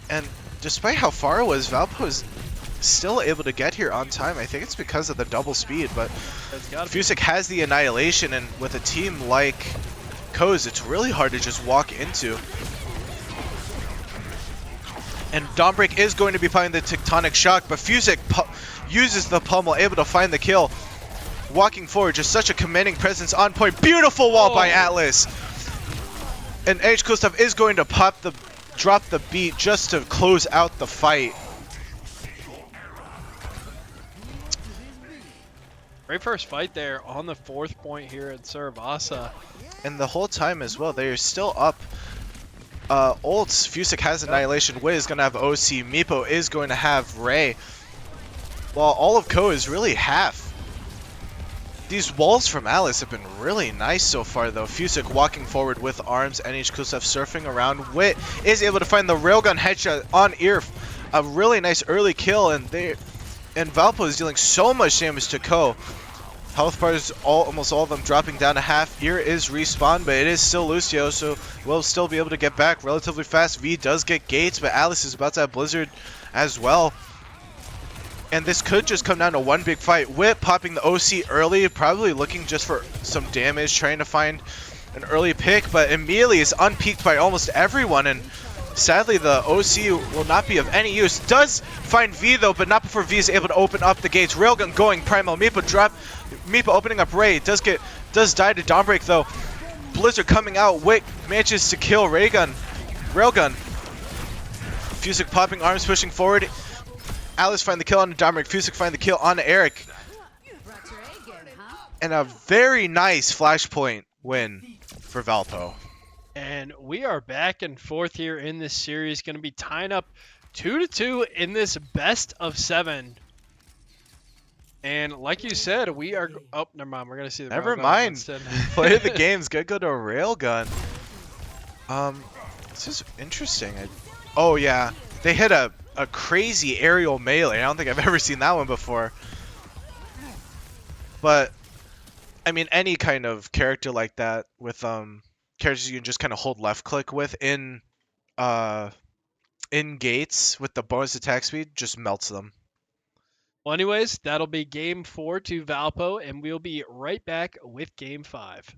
And despite how far it was, Valpo is still able to get here on time. I think it's because of the double speed, but Fusick has the Annihilation, and with a team like Ko's, it's really hard to just walk into. And Dawnbreak is going to be playing the Tectonic Shock, but Fusick uses the pummel, able to find the kill. Walking forward, just such a commanding presence on point. Beautiful wall by Atlas. And NH Cool Stuff is going to drop the beat just to close out the fight. Great first fight there on the 4th point here at Saravasa. And the whole time as well, they are still up. Ults, Fusick has Annihilation, Wit is going to have OC, Meepo is going to have Ray. While all of Ko is really half. These walls from Alice have been really nice so far though. Fusick walking forward with arms, NH Cool Stuff surfing around. Wit is able to find the Railgun headshot on Irf. A really nice early kill, and Valpo is dealing so much damage to Ko. Health bars, almost all of them dropping down to half. Ear is respawn, but it is still Lucio, so we'll still be able to get back relatively fast. V does get gates, but Alice is about to have Blizzard as well. And this could just come down to one big fight. Wit popping the OC early, probably looking just for some damage, trying to find an early pick, but immediately is unpeaked by almost everyone, and sadly the OC will not be of any use. Does find V though, but not before V is able to open up the gates. Railgun going primal, Meepo opening up Ray, does die to Dawnbreak though. Blizzard coming out, Wit manages to kill Railgun. Fusick popping arms, pushing forward. Alice find the kill on Dawnbreak, Fusick find the kill on Eric. And a very nice Flashpoint win for Valpo. And we are back and forth here in this series, going to be tying up 2-2 in this best of 7. And like you said, we are... Oh, never mind. We're going to see the Never mind. Play the games. Go to Railgun. This is interesting. Oh, yeah. They hit a crazy aerial melee. I don't think I've ever seen that one before. But I mean, any kind of character like that with characters you can just kind of hold left click with uh in gates with the bonus attack speed just melts them. Well, anyways, that'll be game 4 to Valpo, and we'll be right back with game 5.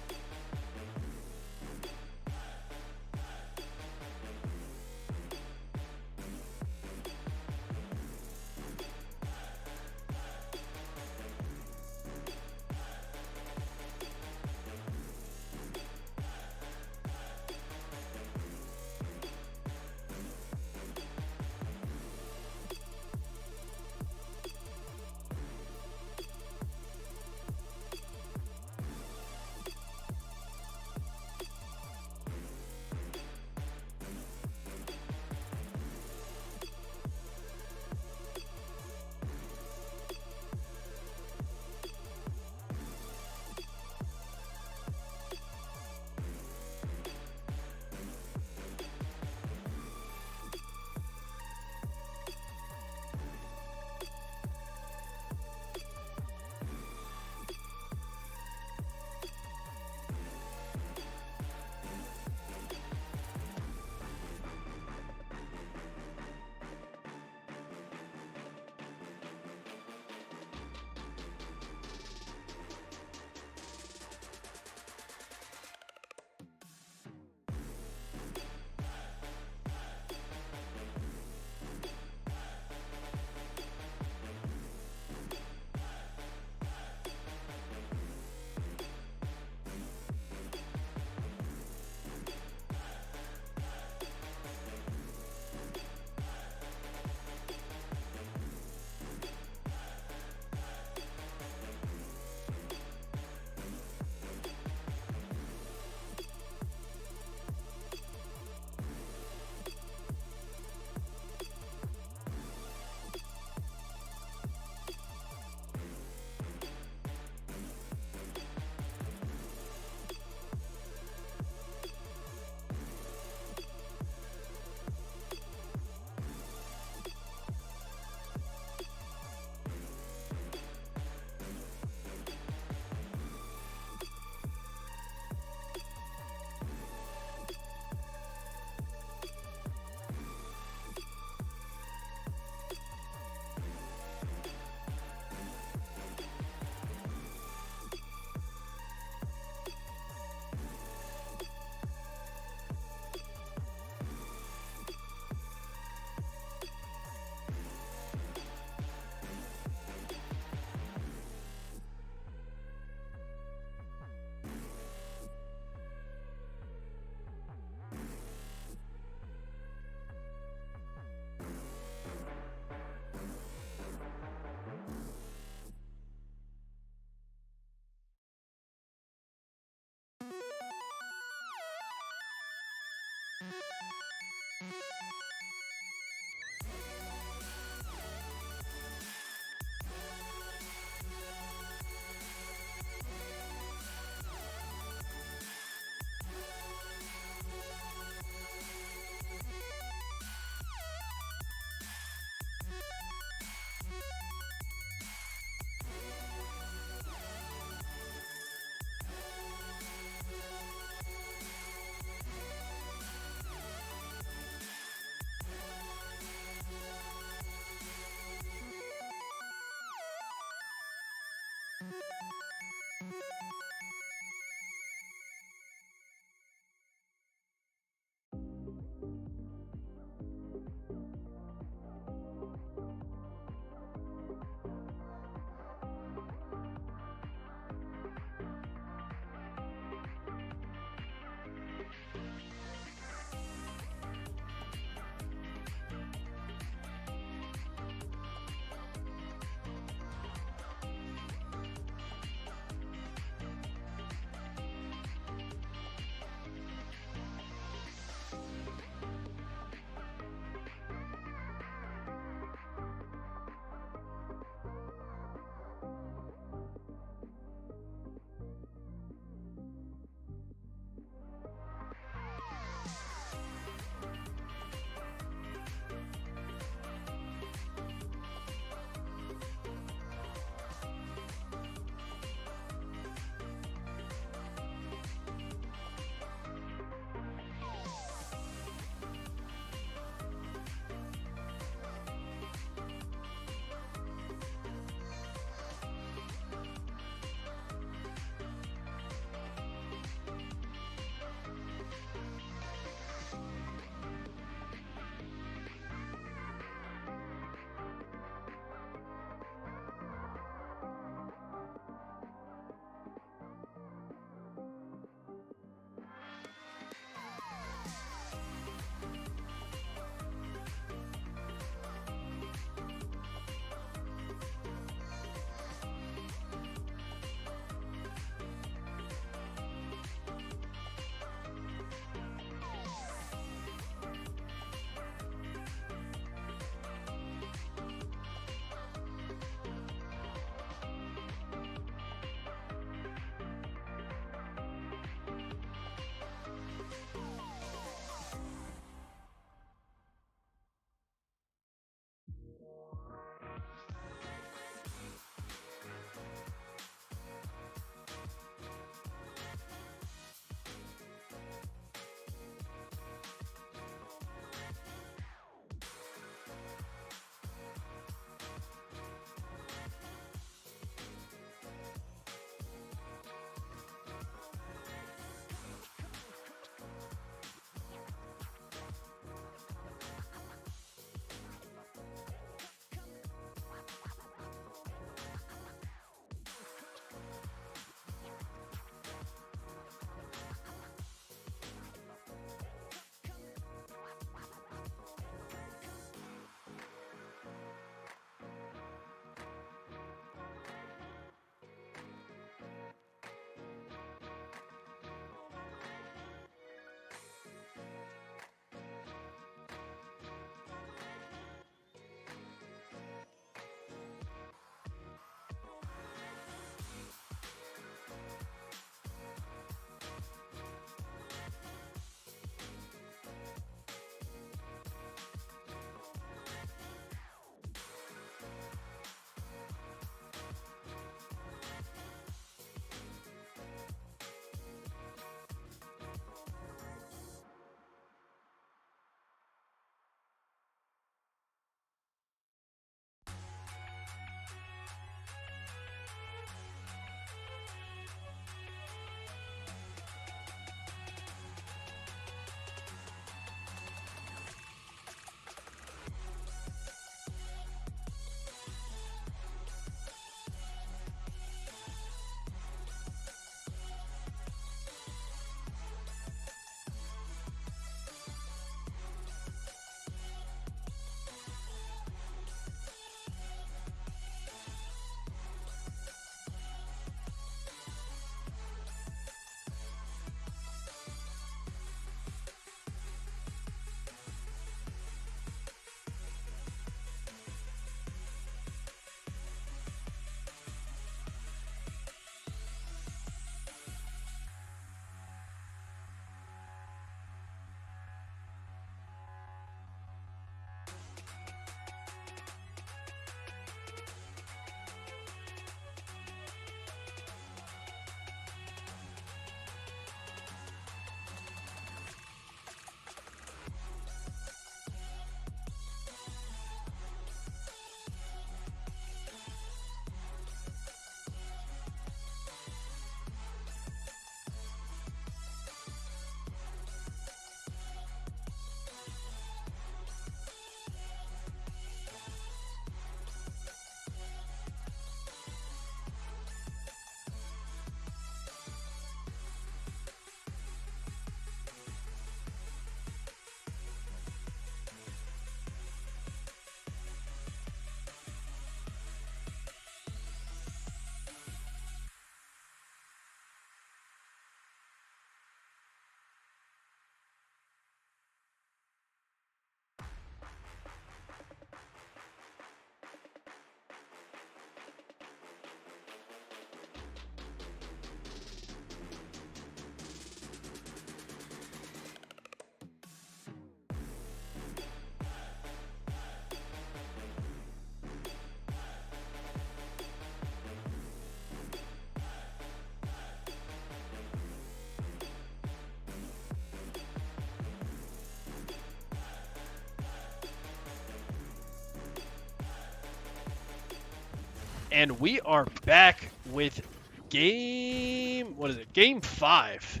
And we are back with game, what is it? Game 5.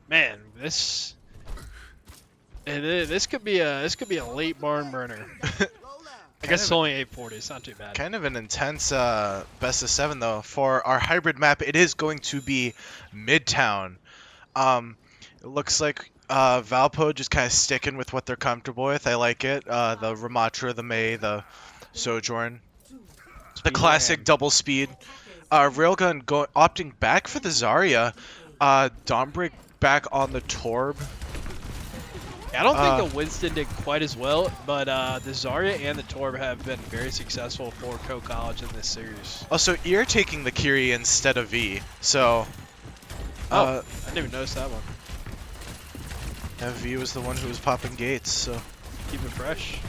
Man, this could be a late barn burner. I guess it's only 840. It's not too bad. Kind of an intense best of 7 though. For our hybrid map, it is going to be Midtown. It looks like Valpo just kind of sticking with what they're comfortable with. I like it. The Ramatra, the Mei, the Sojourn. The classic double speed. Railgun opting back for the Zarya. Dawnbreak back on the Torb. I don't think the Winston did quite as well, but the Zarya and the Torb have been very successful for Co College in this series. Also, Ear taking the Kiri instead of V. So. I didn't even notice that one. Yeah, V was the one who was popping gates, so. Keep it fresh.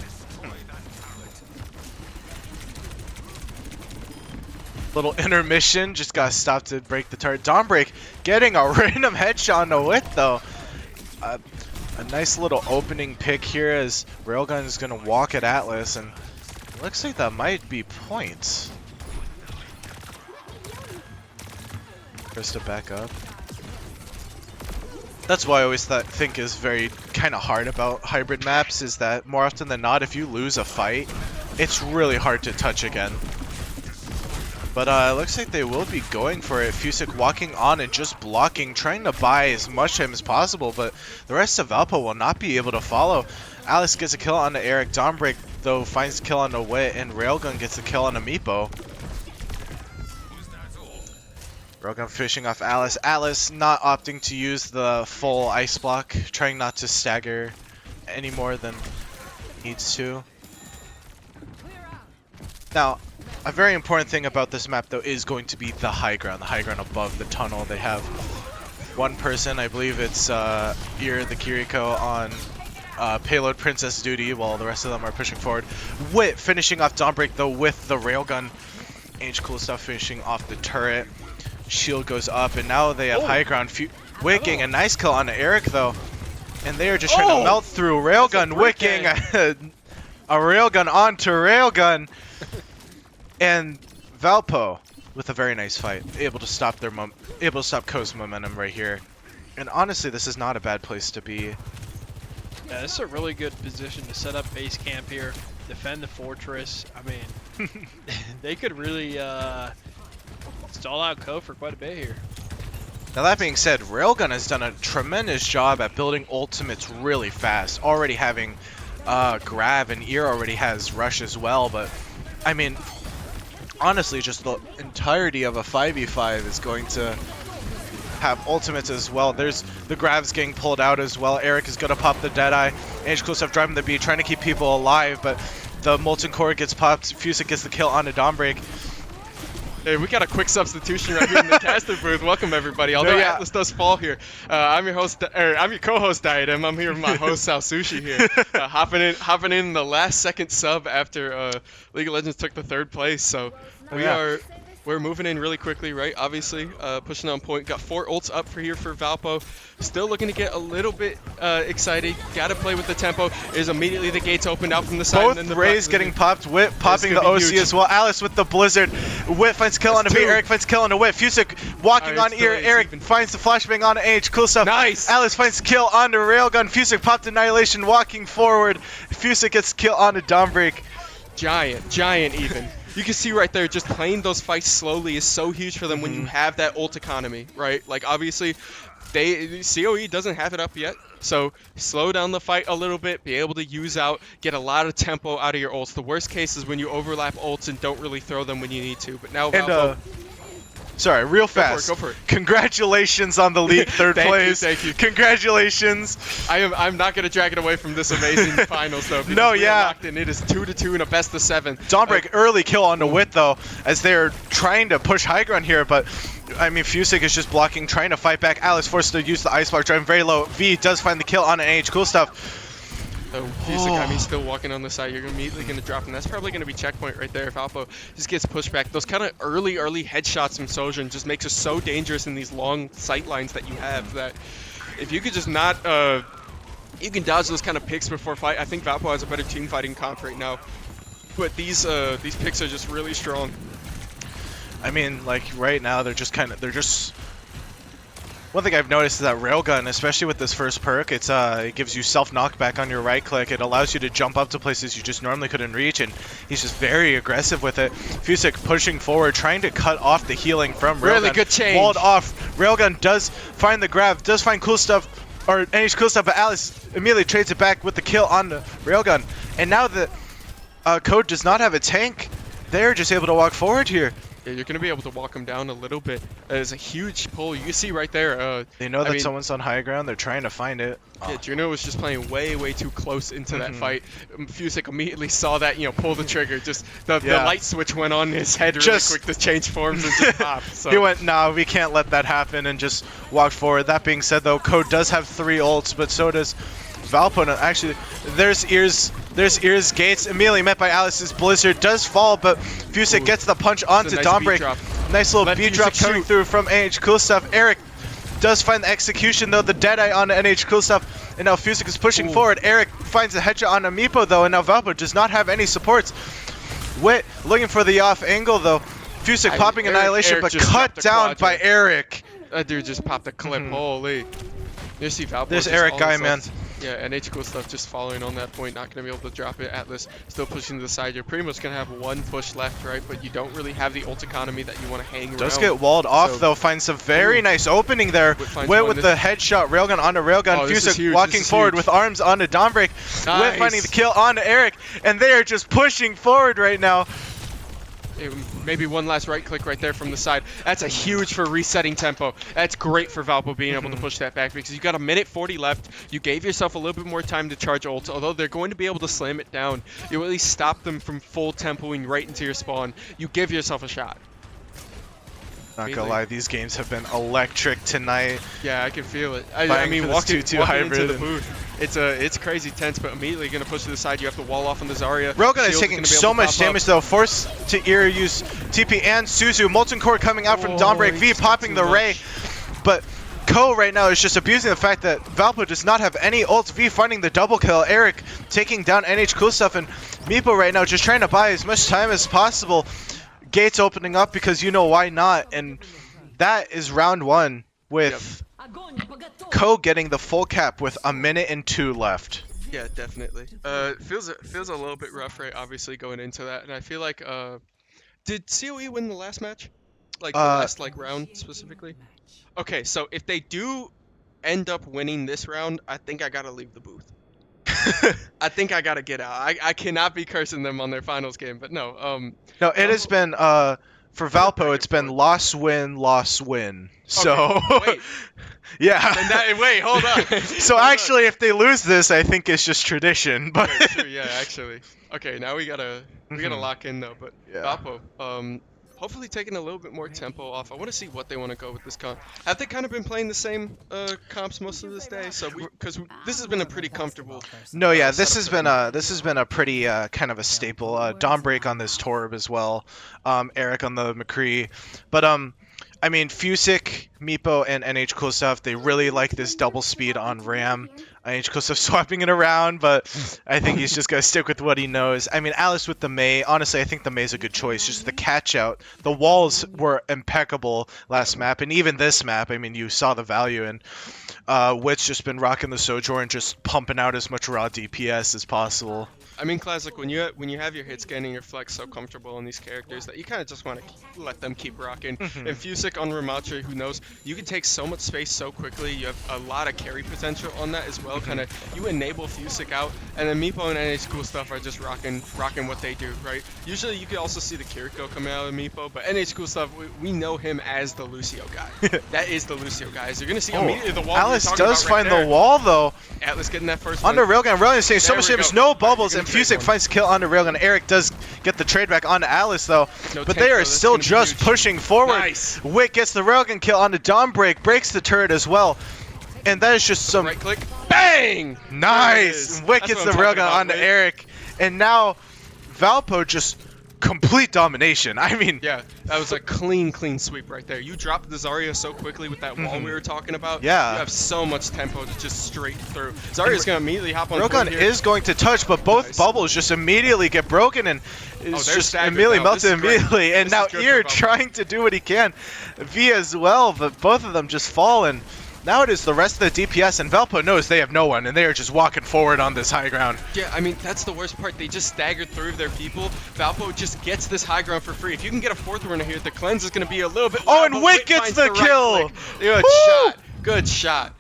Little intermission, just got stopped to break the turret. Dawnbreak getting a random headshot on the wit though. A nice little opening pick here as Railgun is going to walk at Atlas, and it looks like that might be points. Krista back up. That's why I always think is very kind of hard about hybrid maps, is that more often than not, if you lose a fight, it's really hard to touch again. But it looks like they will be going for it. Fusick walking on and just blocking, trying to buy as much time as possible, but the rest of Valpo will not be able to follow. Alice gets a kill on the Eric. Dawnbreak, though, finds a kill on the Wit, and Railgun gets a kill on the Meepo. Railgun fishing off Alice. Alice not opting to use the full ice block, trying not to stagger any more than needs to. Now, a very important thing about this map, though, is going to be the high ground above the tunnel. They have one person, I believe it's Ear the Kiriko on payload princess duty, while the rest of them are pushing forward. Wit finishing off Dawnbreak, though, with the railgun. Cool stuff finishing off the turret. Shield goes up, and now they have high ground. Wicking a nice kill on Eric, though. And they are just trying to melt through. Railgun wicking a railgun onto railgun. And Valpo with a very nice fight, able to stop Co's momentum right here. And honestly, this is not a bad place to be. Yeah, this is a really good position to set up base camp here, defend the fortress. I mean, they could really stall out Co for quite a bit here. Now that being said, Railgun has done a tremendous job at building ultimates really fast. Already having Grav, and Ear already has Rush as well, but I mean, honestly, just the entirety of a 5v5 is going to have ultimates as well. There's the Gravs getting pulled out as well. Eric is going to pop the Deadeye. Cool stuff driving the B, trying to keep people alive, but the Molten Core gets popped. Fusick gets the kill on a Dawnbreak. Hey, we got a quick substitution right here in the caster booth. Welcome everybody. Although Atlas does fall here, I'm your co-host Diadem. I'm here with my host Sal Sushi here, hopping in the last second sub after League of Legends took the 3rd place. So we're moving in really quickly, right? Obviously, pushing on point. Got 4 ults up for here for Valpo. Still looking to get a little bit excited. Got to play with the tempo. Is immediately the gates opened out from the side. Both and then Rays getting popped. Wit popping the OC as well. Alice with the Blizzard. Wit finds kill on the V. Eric finds kill on the Wit. Fusick walking on Ear. Eric finds the flashbang on H. Cool stuff. Nice. Alice finds kill on the Railgun. Fusick popped Annihilation walking forward. Fusick gets kill on the Dawnbreak. Giant even. You can see right there, just playing those fights slowly is so huge for them when you have that ult economy, right? Like, obviously, COE doesn't have it up yet, so slow down the fight a little bit, be able to use get a lot of tempo out of your ults. The worst case is when you overlap ults and don't really throw them when you need to, but now Valpo... Sorry, real fast. Go for it. Congratulations on the league 3rd place. Thank you. Congratulations. I'm not going to drag it away from this amazing finals, though. No, yeah. Locked in. It is 2-2 and a best of 7. Dawnbreak early kill on the Wit, though, as they're trying to push high ground here, but I mean, Fusick is just blocking, trying to fight back. Alice forced to use the Ice Block, driving very low. V does find the kill on an H. Cool stuff. So Fusick, I mean, still walking on the side. You're immediately going to drop him. That's probably going to be checkpoint right there if Alpha just gets pushed back. Those kind of early headshots from Sojourn just makes us so dangerous in these long sight lines that you have that if you could just not, you can dodge those kind of picks before fight. I think Valpo has a better team fighting comp right now. But these picks are just really strong. I mean, like right now they're just one thing I've noticed is that Railgun, especially with this first perk, it gives you self knockback on your right click. It allows you to jump up to places you just normally couldn't reach, and he's just very aggressive with it. Fusik pushing forward, trying to cut off the healing from Railgun. Really good change. Walled off. Railgun does find the grab, does find cool stuff, or NH cool stuff, but Alice immediately trades it back with the kill on the Railgun. And now that Code does not have a tank, they're just able to walk forward here. Yeah, you're going to be able to walk him down a little bit. There's a huge pull. You can see right there. They know that someone's on high ground. They're trying to find it. Yeah, Juno was just playing way too close into that fight. Fusik immediately saw that, pull the trigger. Just the light switch went on in his head really quick to change forms and just pop. So. He went, nah, we can't let that happen, and just walked forward. That being said, though, Code does have 3 ults, but so does Valpo. Actually, there's ears, Gates immediately met by Alice's Blizzard, does fall, but Fusik gets the punch onto nice Dawnbreak. Nice little B drop coming through from NH Cool Stuff. Eric does find the execution though, the Deadeye on NH Cool Stuff, and now Fusik is pushing forward. Eric finds a headshot on Amiipo though, and now Valpo does not have any supports. Wit looking for the off angle though. Fusik popping Annihilation, but cut down by Eric. That dude just popped a clip, holy. You see Valpo. There's Eric guy, man. Yeah, NH Cool Stuff just following on that point, not going to be able to drop it. Atlas still pushing to the side. You're pretty much going to have one push left, right? But you don't really have the ult economy that you want to hang around. Does get walled off, though. Finds a very nice opening there. Wit with the headshot. Railgun onto Railgun. Fusik walking forward with arms onto Dawnbreak. Nice. Wit finding the kill onto Eric. And they are just pushing forward right now. Maybe one last right click right there from the side. That's a huge for resetting tempo. That's great for Valpo being able to push that back because you got 1:40 left. You gave yourself a little bit more time to charge ults. Although they're going to be able to slam it down, you at least stop them from full tempoing right into your spawn. You give yourself a shot. Not gonna lie, these games have been electric tonight. Yeah, I can feel it. I mean, walking into the booth, it's crazy tense, but immediately gonna push to the side. You have to wall off on the Zarya. Railgun is taking so much damage though. Forced to ear use TP and Suzu. Molten Core coming out from Dawnbreak. V popping the Ray, but Ko right now is just abusing the fact that Valpo does not have any ults. V finding the double kill. Eric taking down NH Cool Stuff, and Meepo right now just trying to buy as much time as possible. Gates opening up because why not, and that is round 1 with Ko getting the full cap with 1:02 left. Yeah, definitely. Feels a little bit rough, right? Obviously going into that, and I feel like did COE win the last match, like the last round specifically? Okay, so if they do end up winning this round, I think I gotta leave the booth. I think I gotta get out. I cannot be cursing them on their finals game, but no. No, it has been for Valpo. It's been loss win. So okay, wait. Yeah. Wait, hold on. So actually, if they lose this, I think it's just tradition. But okay, true, yeah, actually. Okay, now we gotta lock in though. But Valpo, hopefully taking a little bit more tempo off. I want to see what they want to go with this comp. Have they kind of been playing the same comps most of this day? So because this has been a pretty comfortable. No, yeah, this has been a pretty kind of a staple. Dawnbreak on this Torb as well. Eric on the McCree, but I mean, Fusik, Meepo, and NH Cool Stuff, they really like this double speed on Ram. NH Cool Stuff swapping it around, but I think he's just going to stick with what he knows. I mean, Alice with the Mei, honestly, I think the Mei's a good choice. Just the catch out. The walls were impeccable last map, and even this map, I mean, you saw the value, and Wit's just been rocking the Sojourn, just pumping out as much raw DPS as possible. I mean, Classic, when you have your hit scan and your flex so comfortable on these characters that you kind of just want to let them keep rocking. And Fusik on Ramatra, who knows, you can take so much space so quickly. You have a lot of carry potential on that as well. Kind of, you enable Fusik out, and then Meepo and NH Cool Stuff are just rocking what they do, right? Usually, you can also see the Kiriko coming out of Meepo, but NH Cool Stuff, we know him as the Lucio guy. That is the Lucio guy. As you're gonna see immediately the wall. Alice does find the wall though. Atlas getting that first one. Under Railgun. Railgun is saying so much damage, no bubbles, and Fusik finds kill onto Railgun. Eric does get the trade back onto Alice though, but they are still just pushing forward. Nice. Wit gets the Railgun kill onto Dawnbreak, breaks the turret as well, and that is just some right click, bang! Nice. Wit gets the Railgun onto Eric, and now Valpo just complete domination. I mean, Yeah, that was a clean sweep right there. You dropped the Zarya so quickly with that wall we were talking about. Yeah. You have so much tempo to just straight through. Zarya's going to immediately hop on Railgun here. is going to touch, but both bubbles just immediately get broken, and it's just staggered immediately now. melted immediately. And This now is good Ear for Valve. trying to do what he can. V as well, but both of them just fall, and now it is the rest of the DPS, and Valpo knows they have no one, and they are just walking forward on this high ground. Yeah, I mean, that's the worst part. They just staggered through their people. Valpo just gets this high ground for free. If you can get a fourth runner here, the cleanse is going to be a little bit Oh, wild, and but Wick gets finds the right kill. click. Good Woo! shot. Good shot.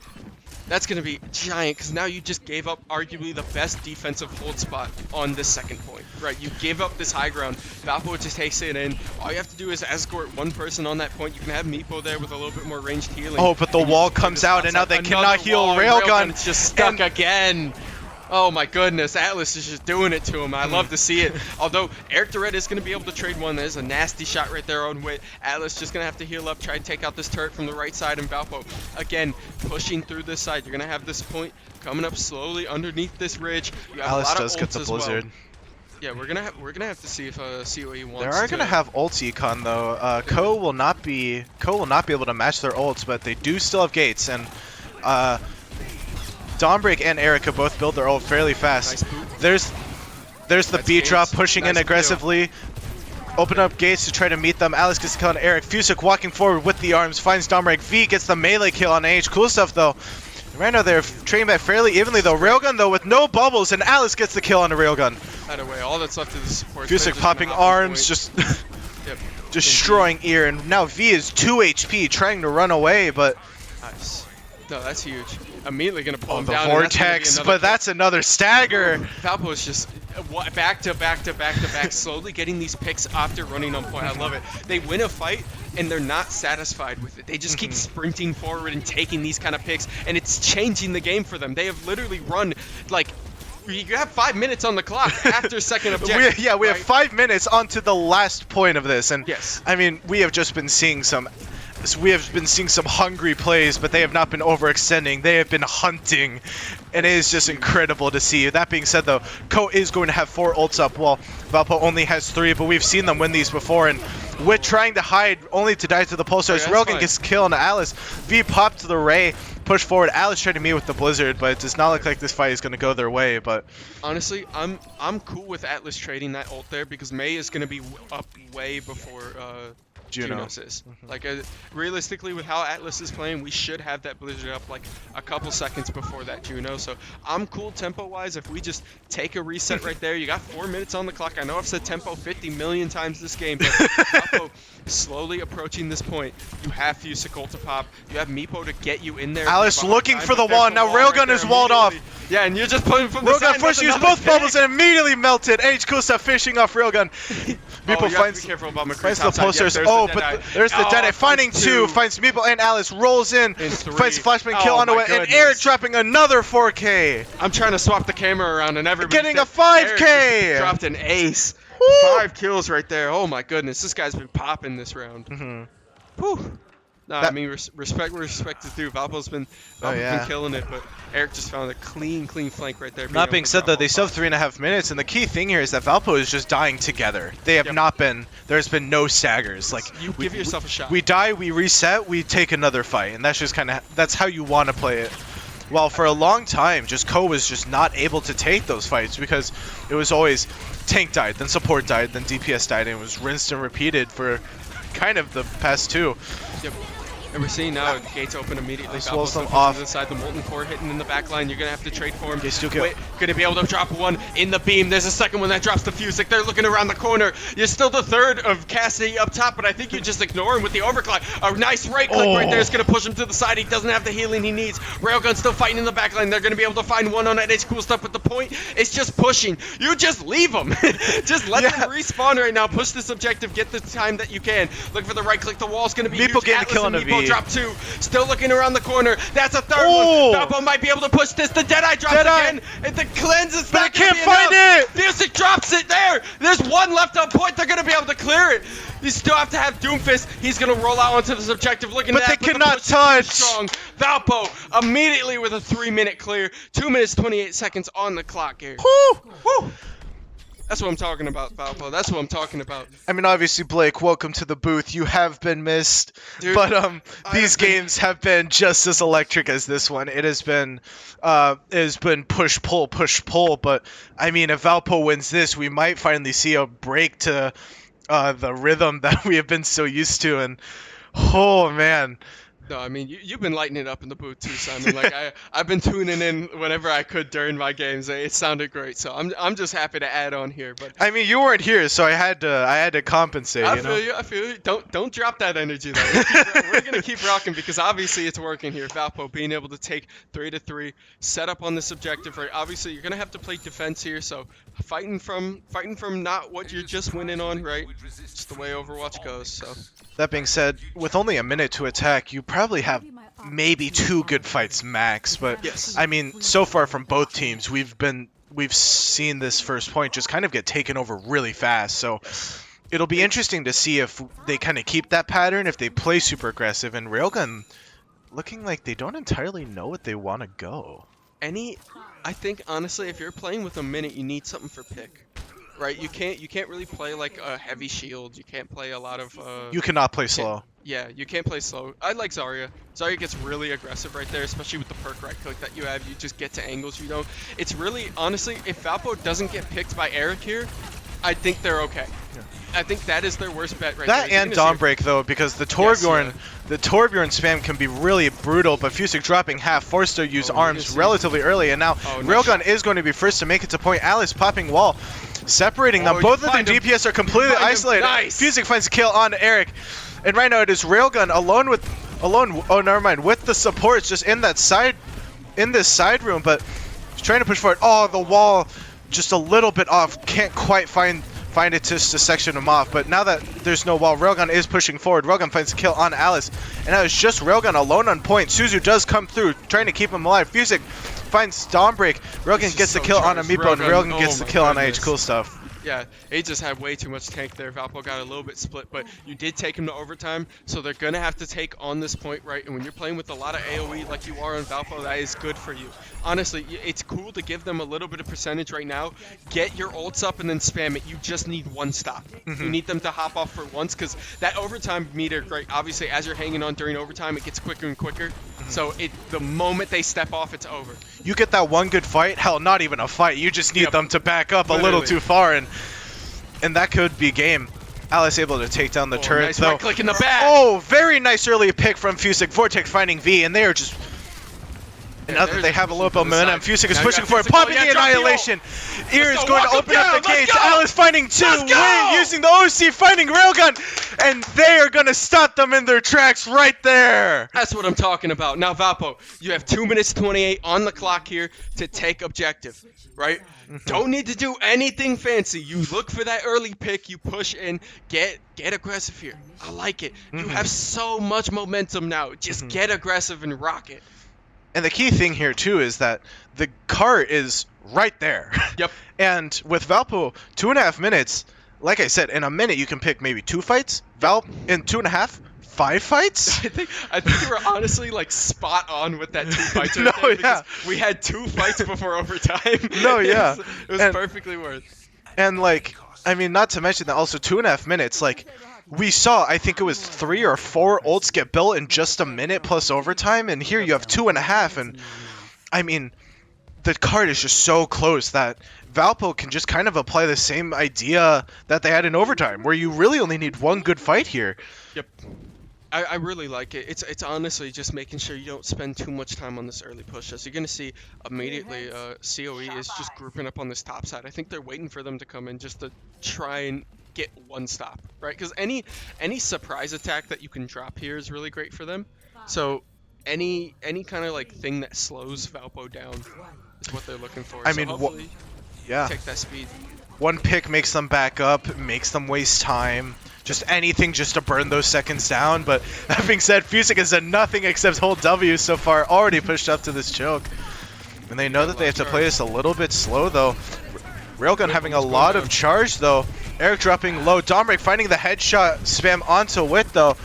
That's going to be giant, because now you just gave up arguably the best defensive hold spot on this second point, right? You gave up this high ground. Valpo just takes it in. All you have to do is escort one person on that point. You can have Meepo there with a little bit more ranged healing. Oh, but the And you wall just play comes this out, and now outside. they cannot Another heal wall, and Railgun. Railgun's just stuck And- again. Oh my goodness, Atlas is just doing it to him. I love to see it. Although Eric Durrett is going to be able to trade one. There's a nasty shot right there on Wit. Atlas just going to have to heal up, try to take out this turret from the right side, and Valpo again pushing through this side. You're going to have this point coming up slowly underneath this ridge. You have Alice a lot does of get ults the as well. blizzard. Yeah, we're gonna have to see if COE wants. They are to. gonna have ult econ though. Ko will not be able to match their ults, but they do still have gates, and Dawnbreak and Erica both build their ult fairly fast. Nice boot. There's the That's beat drop gates. pushing Nice in kill. aggressively. Open up gates to try to meet them. Alice gets the kill on Eric. Fusik walking forward with the arms, finds Dawnbreak. V gets the melee kill on AH. Cool stuff though. Right now they're trading back fairly evenly though. Railgun though with no bubbles, and Alice gets the kill on the Railgun. Either way, all that's left is the support. Fusik popping arms, just Yep. destroying Ear, and now V is 2 HP trying to run away, but Nice. No, that's huge. Immediately gonna pull him the down. and that's gonna be vortex, another but kill. that's another stagger. Valpo is just back to back, slowly getting these picks after running on point. I love it. They win a fight and they're not satisfied with it. They just keep sprinting forward and taking these kind of picks, and it's changing the game for them. They have literally run like. You have 5 minutes on the clock after second objective. We have right? 5 minutes onto the last point of this, and Yes. I mean we have just been seeing some. We have been seeing some hungry plays, but they have not been overextending. They have been hunting, and it is just incredible to see. That being said, though, Ko is going to have 4 ults up, while Valpo only has 3, but we've seen them win these before, and Wit trying to hide only to die to the Pulsars. that's Railgun fine. gets killed on Alice. V popped to the Ray, push forward. Alice tried to meet with the Blizzard, but it does not look like this fight is going to go their way, but Honestly, I'm cool with Atlas trading that ult there because May is gonna be up way before Juno. Junos is. Like realistically, with how Atlas is playing, we should have that Blizzard up like a couple seconds before that Juno. So I'm cool tempo-wise if we just take a reset right there. You got 4 minutes on the clock. I know I've said tempo 50 million times this game, but Meepo slowly approaching this point. You have Fusik ult to pop. You have Meepo to get you in there. Alice Behind looking time, for the but there's wall. Now right Railgun there is walled off. immediately. Yeah, and you're just pulling from the Railgun side. forced to use Another both pick. bubbles and immediately melted. H Kusa fishing off Railgun. Oh, Meeple you have to finds be careful about McCree finds the topside. Yes, posters. there's Oh, the but Deadeye. there's the Deadeye. Finding finds 2. Finds Meeple and Alice. Rolls in. three. Finds Flashbang kill Oh onto my it. And goodness. Eric dropping another 4K. I'm trying to swap the camera around and everybody Getting a 5K. dropped an ace. Woo. 5 kills right there. Oh my goodness, this guy's been popping this round. Mhm. Whew. No, I That- mean respect where respect is due. Valpo's been yeah. been killing it, but Eric just found a clean flank right there. Not being said though, they still have 3.5 minutes, and the key thing here is that Valpo is just dying together. They have Yep. not been. There's been no staggers. Like You give yourself a shot. We die, we reset, we take another fight, and that's just kind of that's how you want to play it. Well, for a long time, just Ko was just not able to take those fights because it was always tank died, then support died, then DPS died, and it was rinsed and repeated for kind of the past 2. Yep. And we're seeing now gates open immediately. Swallows Valpo's them pushing off. to the side. The Molten Core hitting in the back line. You're going to have to trade for him. They still get- Wait, going to be able to drop one in the beam. There's a second one that drops the Fusik. They're looking around the corner. You're still the third of Cassidy up top, but I think you just ignore him with the overclock. A nice right click right there is going to push him to the side. He doesn't have the healing he needs. Railgun still fighting in the back line. They're going to be able to find one on that edge. Cool stuff with the point. It's just pushing. You just leave them. Just let them respawn right now. Push this objective. Get the time that you can. Look for the right click. The wall's going to be Meeple huge. getting the Atlas kill and on a Meeple V. drop 2. Still looking around the corner. That's a third Oh! one. Valpo might be able to push this. The Deadeye drops Deadeye. again. And the cleanse is But not I can't gonna be find enough. it. Fusik drops it there. There's one left on point. They're going to be able to clear it. You still have to have Doomfist. He's going to roll out onto this objective. Looking But at that, they but the cannot push is too touch. strong. Valpo immediately with a 3-minute clear. 2 minutes 28 seconds on the clock here. Whew. Woo. That's what I'm talking about, Valpo. That's what I'm talking about. I mean, obviously, Blake, welcome to the booth. You have been missed, Dude, but these games have been just as electric as this one. It has been push pull. But I mean, if Valpo wins this, we might finally see a break to the rhythm that we have been so used to. And oh man. No, I mean you've been lighting it up in the booth too, Simon. Like I've been tuning in whenever I could during my games. It sounded great, so I'm just happy to add on here. But I mean, you weren't here, so I had to compensate. I feel you. Don't drop that energy though. We're gonna keep rocking because obviously it's working here. Valpo being able to take 3-3, set up on this objective. Right, obviously you're gonna have to play defense here, so fighting from not what you're just winning on. Right, just the way Overwatch goes. So. That being said, with only a minute to attack, you probably have maybe 2 good fights max. But yes. I mean, so far from both teams, we've seen this first point just kind of get taken over really fast. So it'll be interesting to see if they kind of keep that pattern, if they play super aggressive. And Railgun looking like they don't entirely know what they want to go. I think honestly, if you're playing with a minute, you need something for pick. Right, you can't really play like a heavy shield. You can't play a lot of. You cannot play slow. Yeah, you can't play slow. I like Zarya. Zarya gets really aggressive right there, especially with the perk right click that you have. You just get to angles you don't. It's really honestly, if Valpo doesn't get picked by Eric here, I think they're okay. Yeah. I think that is their worst bet right there. That and Dawnbreak though, because the Torbjorn, the Torbjorn spam can be really brutal. But Fusik dropping half, forced to use arms relatively early, and now Railgun is going to be first to make it to point. Alice popping wall. Separating them. Both of them DPS are completely isolated. Nice. Fusik finds a kill on Eric. And right now it is Railgun with the supports just in this side room, but he's trying to push forward. Oh, the wall just a little bit off. Can't quite find it to section him off. But now that there's no wall, Railgun is pushing forward. Railgun finds a kill on Alice. And now it's just Railgun alone on point. Suzu does come through, trying to keep him alive. Fusik finds Dawnbreak. Railgun gets the kill on Amiibo, and Railgun gets the kill on IH Cool Stuff. Yeah, they just had way too much tank there. Valpo got a little bit split, but you did take him to overtime, so they're going to have to take on this point, right? And when you're playing with a lot of AoE like you are on Valpo, that is good for you. Honestly, it's cool to give them a little bit of percentage right now. Get your ults up and then spam it. You just need one stop. You need them to hop off for once, because that overtime meter, right, obviously as you're hanging on during overtime, it gets quicker and quicker. So the moment they step off, it's over. You get that one good fight, hell, not even a fight. You just need them to back up a little too far, and that could be game. Alice able to take down the turret, nice though. right click in the back. Oh, very nice early pick from Fusik. Vortex finding V, and they are just... And now that they have a little bit of momentum, Fusik is pushing forward, popping the Annihilation. Ear is going to open up the gates. Alice finding 2, Win using the OC, finding Railgun, and they are going to stop them in their tracks right there. That's what I'm talking about. Now, Valpo, you have 2 minutes 28 on the clock here to take objective, right? Don't need to do anything fancy. You look for that early pick, you push in, get aggressive here. I like it. You have so much momentum now. Just get aggressive and rock it. And the key thing here, too, is that the cart is right there. Yep. And with Valpo, 2.5 minutes, like I said, in a minute you can pick maybe 2 fights. In 2.5, 5 fights? I think you were honestly like spot on with that 2 fights right there, because we had 2 fights before overtime. No, yeah. It was perfectly worth. And, like, I mean, not to mention that also 2.5 minutes, like... We saw, I think it was 3 or 4 ults get built in just a minute plus overtime, and here you have 2.5, and I mean, the card is just so close that Valpo can just kind of apply the same idea that they had in overtime, where you really only need one good fight here. Yep. I really like it. It's honestly just making sure you don't spend too much time on this early push. As you're going to see immediately, COE is just grouping up on this top side. I think they're waiting for them to come in just to try and get one stop, right? Because any surprise attack that you can drop here is really great for them. So any kind of like thing that slows Valpo down is what they're looking for. I mean, hopefully yeah, take that speed. One pick makes them back up, makes them waste time. Just anything just to burn those seconds down. But that being said, Fusik has done nothing except hold W so far, already pushed up to this choke. And they know that they have to play this a little bit slow, though. Railgun having a lot of charge, though. Eric dropping low. Dawnbreak finding the headshot spam onto Wit, though.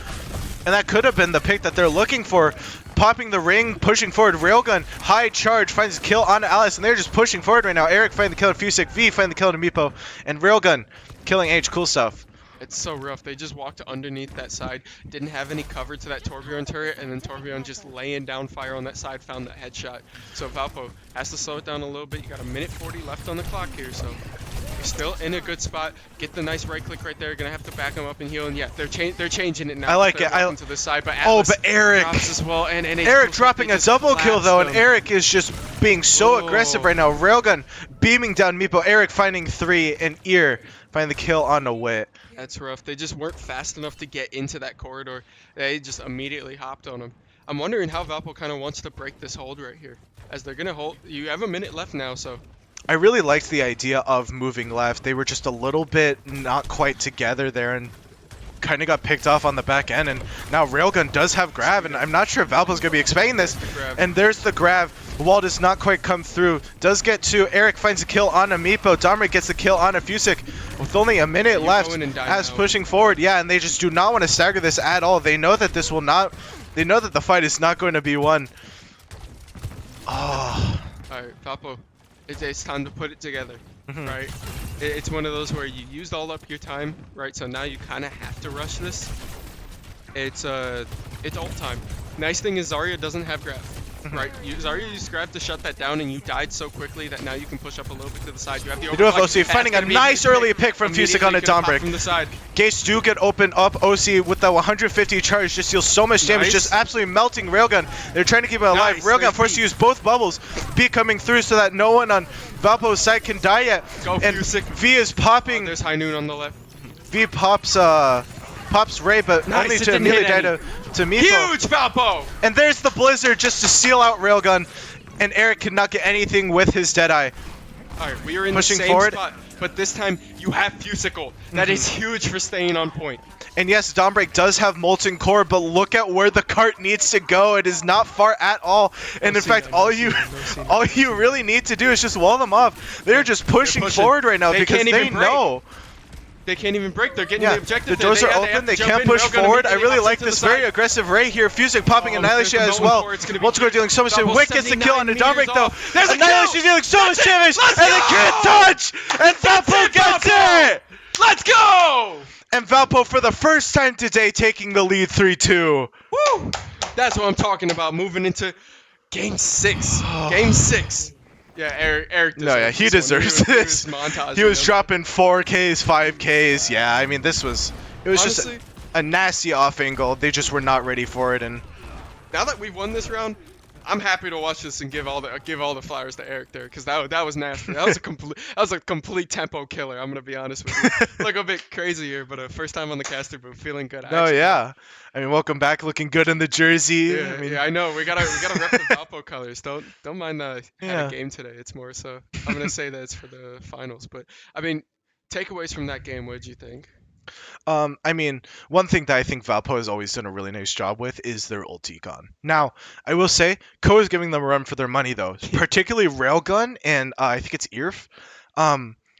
And that could have been the pick that they're looking for. popping the ring, pushing forward. Railgun, high charge, finds a kill on Alice, and they're just pushing forward right now. Eric finding the kill on Fusik, V finding the kill on Meepo, and Railgun killing H. Cool stuff. It's so rough. They just walked underneath that side, didn't have any cover to that Torbjorn turret, and then Torbjorn just laying down fire on that side found that headshot. So Valpo has to slow it down a little bit. You got a minute 40 left on the clock here, so you're still in a good spot. Get the nice right click right there. Gonna have to back him up and heal. And yeah, they're changing it now. I like it. To the side, but Atlas but Eric drops as well, and Eric dropping a double kill though, and Eric is just being so aggressive right now. Railgun beaming down Meepo. Eric finding 3, and Ear finding the kill on the Wit. That's rough. They just weren't fast enough to get into that corridor. They just immediately hopped on him. I'm wondering how Valpo kind of wants to break this hold right here. As they're going to hold. You have a minute left now, so. I really liked the idea of moving left. They were just a little bit not quite together there and kind of got picked off on the back end. And now Railgun does have grab, and I'm not sure if Valpo's going to be expecting this. And there's the grab. Wall does not quite come through. Does get to Eric, finds a kill on a Meepo. Domric gets the kill on a Fusik with only a minute left as pushing forward. Yeah, and they just do not want to stagger this at all. They know that this will not. They know that the fight is not going to be won. Oh. All right, Valpo. It's time to put it together, right? It's one of those where you used all up your time, right? So now you kind of have to rush this. It's ult time. Nice thing is Zarya doesn't have grab, right? Zarya used grab to shut that down, and you died so quickly that now you can push up a little bit to the side. You have the They do have OC finding a nice early pick from Fusik on a Dombrick. From the side. Gates do get opened up. OC with that 150 charge just deals so much damage, just absolutely melting Railgun. They're trying to keep it alive. Railgun forced to use both bubbles. B coming through so that no one on Valpo's side can die yet. And V is popping. There's High Noon on the left. V pops Ray, but only to immediately die to Meepo. Huge Valpo! And there's the Blizzard just to seal out Railgun. And Eric could not get anything with his Deadeye. Alright, we are in pushing the same forward. spot, but this time you have Fusicle. That is huge for staying on point. And yes, Dombrick does have Molten Core, but look at where the cart needs to go. It is not far at all. And in fact, all you really need to do is just wall them off. They're just pushing forward right now because they know. They can't even break. They're getting the objective. The doors are open. They can't push forward. I really like this very aggressive Ray here. Fusik popping Annihilation as well. Molten dealing so much damage. Wick gets the kill on the Dombrick though. Annihilation dealing so much damage. And they can't touch. And Valpo gets it. Let's go! And Valpo for the first time today taking the lead 3-2. Woo! That's what I'm talking about. Moving into Game 6. Game 6. Yeah, Eric deserves he deserves this. He was dropping 4Ks, 5Ks. Yeah, I mean, it was honestly, just a nasty off angle. They just were not ready for it. And now that we've won this round, I'm happy to watch this and give all the flowers to Eric there, because that was nasty. That was a complete tempo killer. I'm gonna be honest with you. Look a bit crazy here, but first time on the caster booth, feeling good. Oh yeah, I mean, welcome back, looking good in the jersey. Yeah, I know. We gotta rep the Valpo colors. Don't mind the had a game today. It's more so I'm gonna say that it's for the finals. But I mean, takeaways from that game. What did you think? I mean, one thing that I think Valpo has always done a really nice job with is their ult econ. Now, I will say, Ko is giving them a run for their money though, particularly Railgun and I think it's Irf.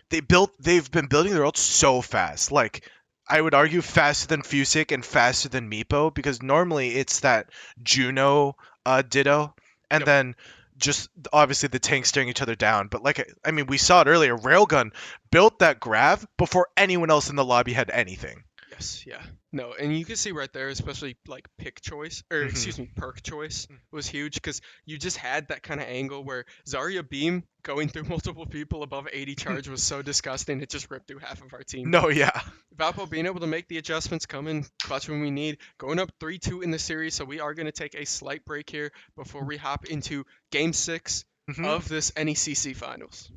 They've been building their ults so fast. Like, I would argue faster than Fusik and faster than Meepo, because normally it's that Juno ditto, and then just obviously the tanks staring each other down. But like, I mean, we saw it earlier. Railgun built that grab before anyone else in the lobby had anything. Yes, yeah. No, and you can see right there, especially like pick choice, or excuse me, perk choice was huge, because you just had that kind of angle where Zarya Beam going through multiple people above 80 charge was so disgusting, it just ripped through half of our team. No, yeah. Valpo being able to make the adjustments, come in clutch when we need, going up 3-2 in the series, so we are going to take a slight break here before we hop into Game 6 of this NECC Finals.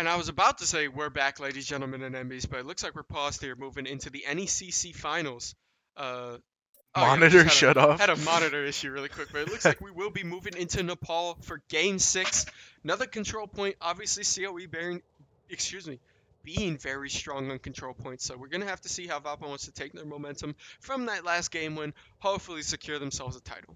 And I was about to say we're back, ladies, gentlemen, and MBs, but it looks like we're paused here, moving into the NECC finals. Oh, yeah, we Monitor just shut off. had a monitor issue really quick, but it looks like we will be moving into Nepal for Game 6. Another control point. Obviously, COE being very strong on control points. So we're going to have to see how Valpo wants to take their momentum from that last game win, hopefully secure themselves a title.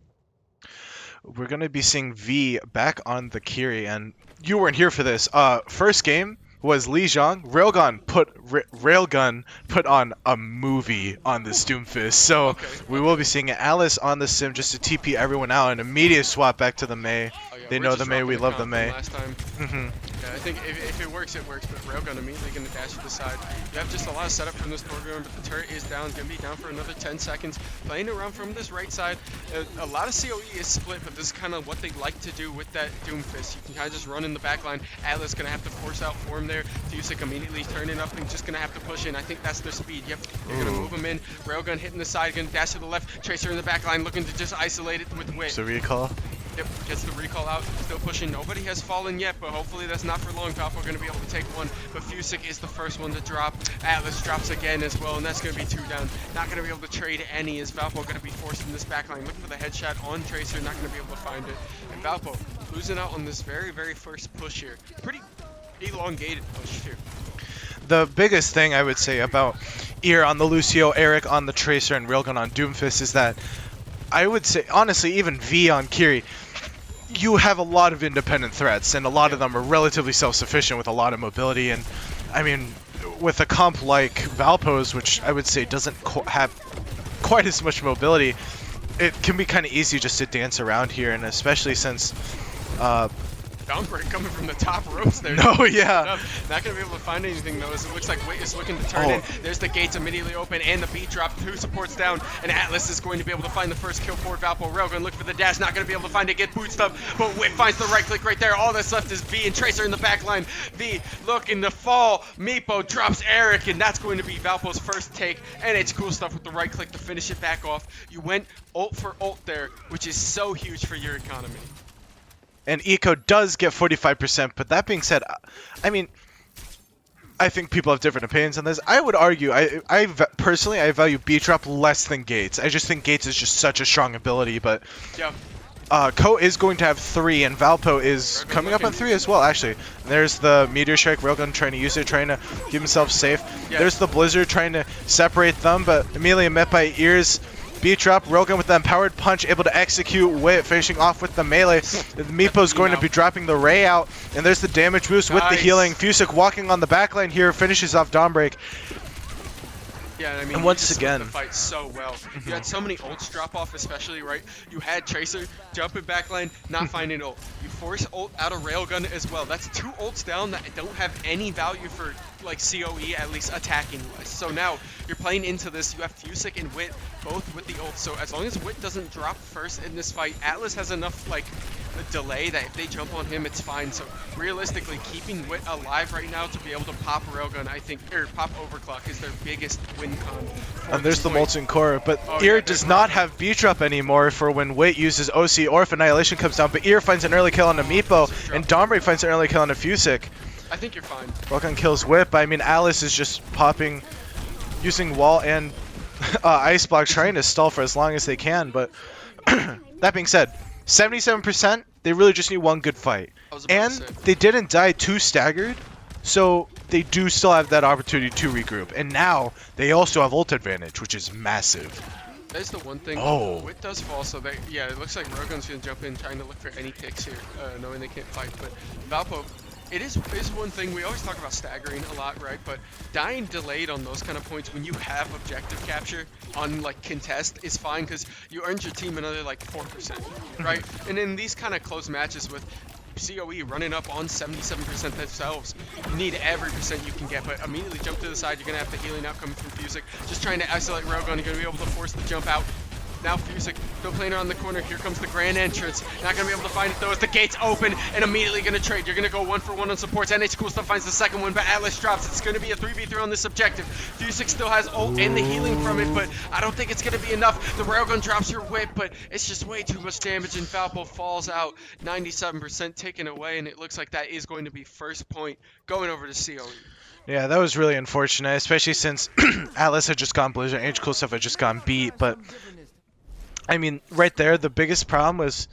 We're going to be seeing V back on the Kiri, and you weren't here for this. First game was Li Zhang. Railgun put on a movie on the Doomfist. So we will be seeing Alice on the sim just to TP everyone out and immediate swap back to the Mei. Oh, yeah, They know the Mei, we love the Mei. Last time. Yeah, I think if it works, it works. But Railgun immediately going to dash to the side. You have just a lot of setup from this program, but the turret is down. Going to be down for another 10 seconds. Playing around from this right side. A lot of COE is split, but this is kind of what they like to do with that Doomfist. You can kind of just run in the back line. Atlas going to have to force out form there. Fusik immediately turning up and just going to have to push in. I think that's their speed. Yep, they're going to move him in. Railgun hitting the side, going to dash to the left. Tracer in the back line looking to just isolate it with Wit. So recall. Yep, gets the recall out, still pushing. Nobody has fallen yet, but hopefully that's not for long. Valpo going to be able to take one, but Fusik is the first one to drop. Atlas drops again as well, and that's going to be 2 down. Not going to be able to trade any, as Valpo going to be forced in this backline. Looking for the headshot on Tracer, not going to be able to find it. And Valpo losing out on this very, very first push here. Pretty elongated push too. The biggest thing I would say about Ear on the Lucio, Eric on the Tracer, and Railgun on Doomfist is that I would say, honestly, even V on Kiri, you have a lot of independent threats, and a lot of them are relatively self-sufficient with a lot of mobility. And I mean, with a comp like Valpo's, which I would say doesn't have quite as much mobility, it can be kind of easy just to dance around here, and especially since Downbreak coming from the top ropes there. No, yeah. Not going to be able to find anything, though, as it looks like Wit is looking to turn in. There's the gates immediately open and the beat drop. 2 supports down, and Atlas is going to be able to find the first kill for Valpo. Railgun looking for the dash, not going to be able to find it, get boots up, but Wit finds the right click right there. All that's left is V and Tracer in the back line. V looking to fall. Meepo drops Eric, and that's going to be Valpo's first take, and it's cool stuff with the right click to finish it back off. You went ult for ult there, which is so huge for your economy. And Eco does get 45%, but that being said, I mean, I think people have different opinions on this. I would argue, personally, I value B-Drop less than Gates. I just think Gates is just such a strong ability, but Ko is going to have 3, and Valpo is coming up on 3 as well, actually. There's the Meteor Strike, Railgun trying to use it, trying to keep himself safe. There's the Blizzard trying to separate them, but immediately met by Ears. Beat drop, Railgun with the empowered punch, able to execute Wit, finishing off with the melee. Meepo's going to be dropping the Ray out, and there's the damage boost with the healing. Fusik walking on the backline here, finishes off Dawnbreak. Yeah, I mean, and once again, the fight so well. You had so many ults drop off, especially, right? You had Tracer jumping backline, not finding ult. You force ult out of Railgun as well. That's 2 ults down that don't have any value for like COE, at least attacking wise. So now you're playing into this. You have Fusik and Wit both with the ult. So as long as Wit doesn't drop first in this fight, Atlas has enough like a delay that if they jump on him, it's fine. So realistically, keeping Wit alive right now to be able to pop Railgun, I think, or pop Overclock is their biggest win con. And there's the Molten Core, but Ear does not have B-Drop anymore for when Wit uses OC or if Annihilation comes down, but Ear finds an early kill on a Meepo, and Dawnbreak finds an early kill on a Fusik. I think you're fine. Railgun kills Whip. I mean, Alice is just popping, using Wall and Ice Block, trying to stall for as long as they can, but that being said, 77%, they really just need one good fight. And they didn't die too staggered, so they do still have that opportunity to regroup. And now they also have ult advantage, which is massive. That's the one thing. Wit does fall, so they, it looks like Railgun's going to jump in trying to look for any picks here, knowing they can't fight. But Valpo, it is one thing, we always talk about staggering a lot, right? But dying delayed on those kind of points when you have objective capture on like contest is fine because you earned your team another like 4%, right? And in these kind of close matches with COE running up on 77% themselves, you need every percent you can get, but immediately jump to the side, you're going to have the healing out coming from Fusik, just trying to isolate Railgun, you're going to be able to force the jump out. Now Fusic still playing around the corner. Here comes the grand entrance. Not going to be able to find it though as the gates open and immediately going to trade. You're going to go 1-for-1 on supports. NH Cool Stuff finds the second one, but Atlas drops. It's going to be a 3v3 on this objective. Fusic still has ult and the healing from it, but I don't think it's going to be enough. The railgun drops your whip, but it's just way too much damage, and Valpo falls out. 97% taken away, and it looks like that is going to be first point going over to COE. Yeah, that was really unfortunate, especially since Atlas had just gone Blizzard and Cool Stuff had just gone beat. But, I mean, right there, the biggest problem was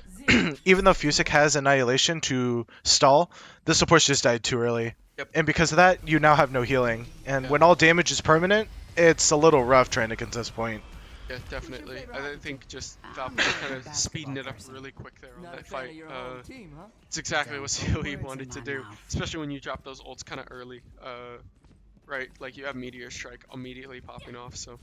even though Fusic has Annihilation to stall, the supports just died too early. Yep. And because of that, you now have no healing. And when all damage is permanent, it's a little rough trying to contest point. Yeah, definitely. I think just Valpo kind of speeding it up really quick there on that fight. It's exactly what COE wanted to do, especially when you drop those ults kind of early. Right, like you have Meteor Strike immediately popping off, so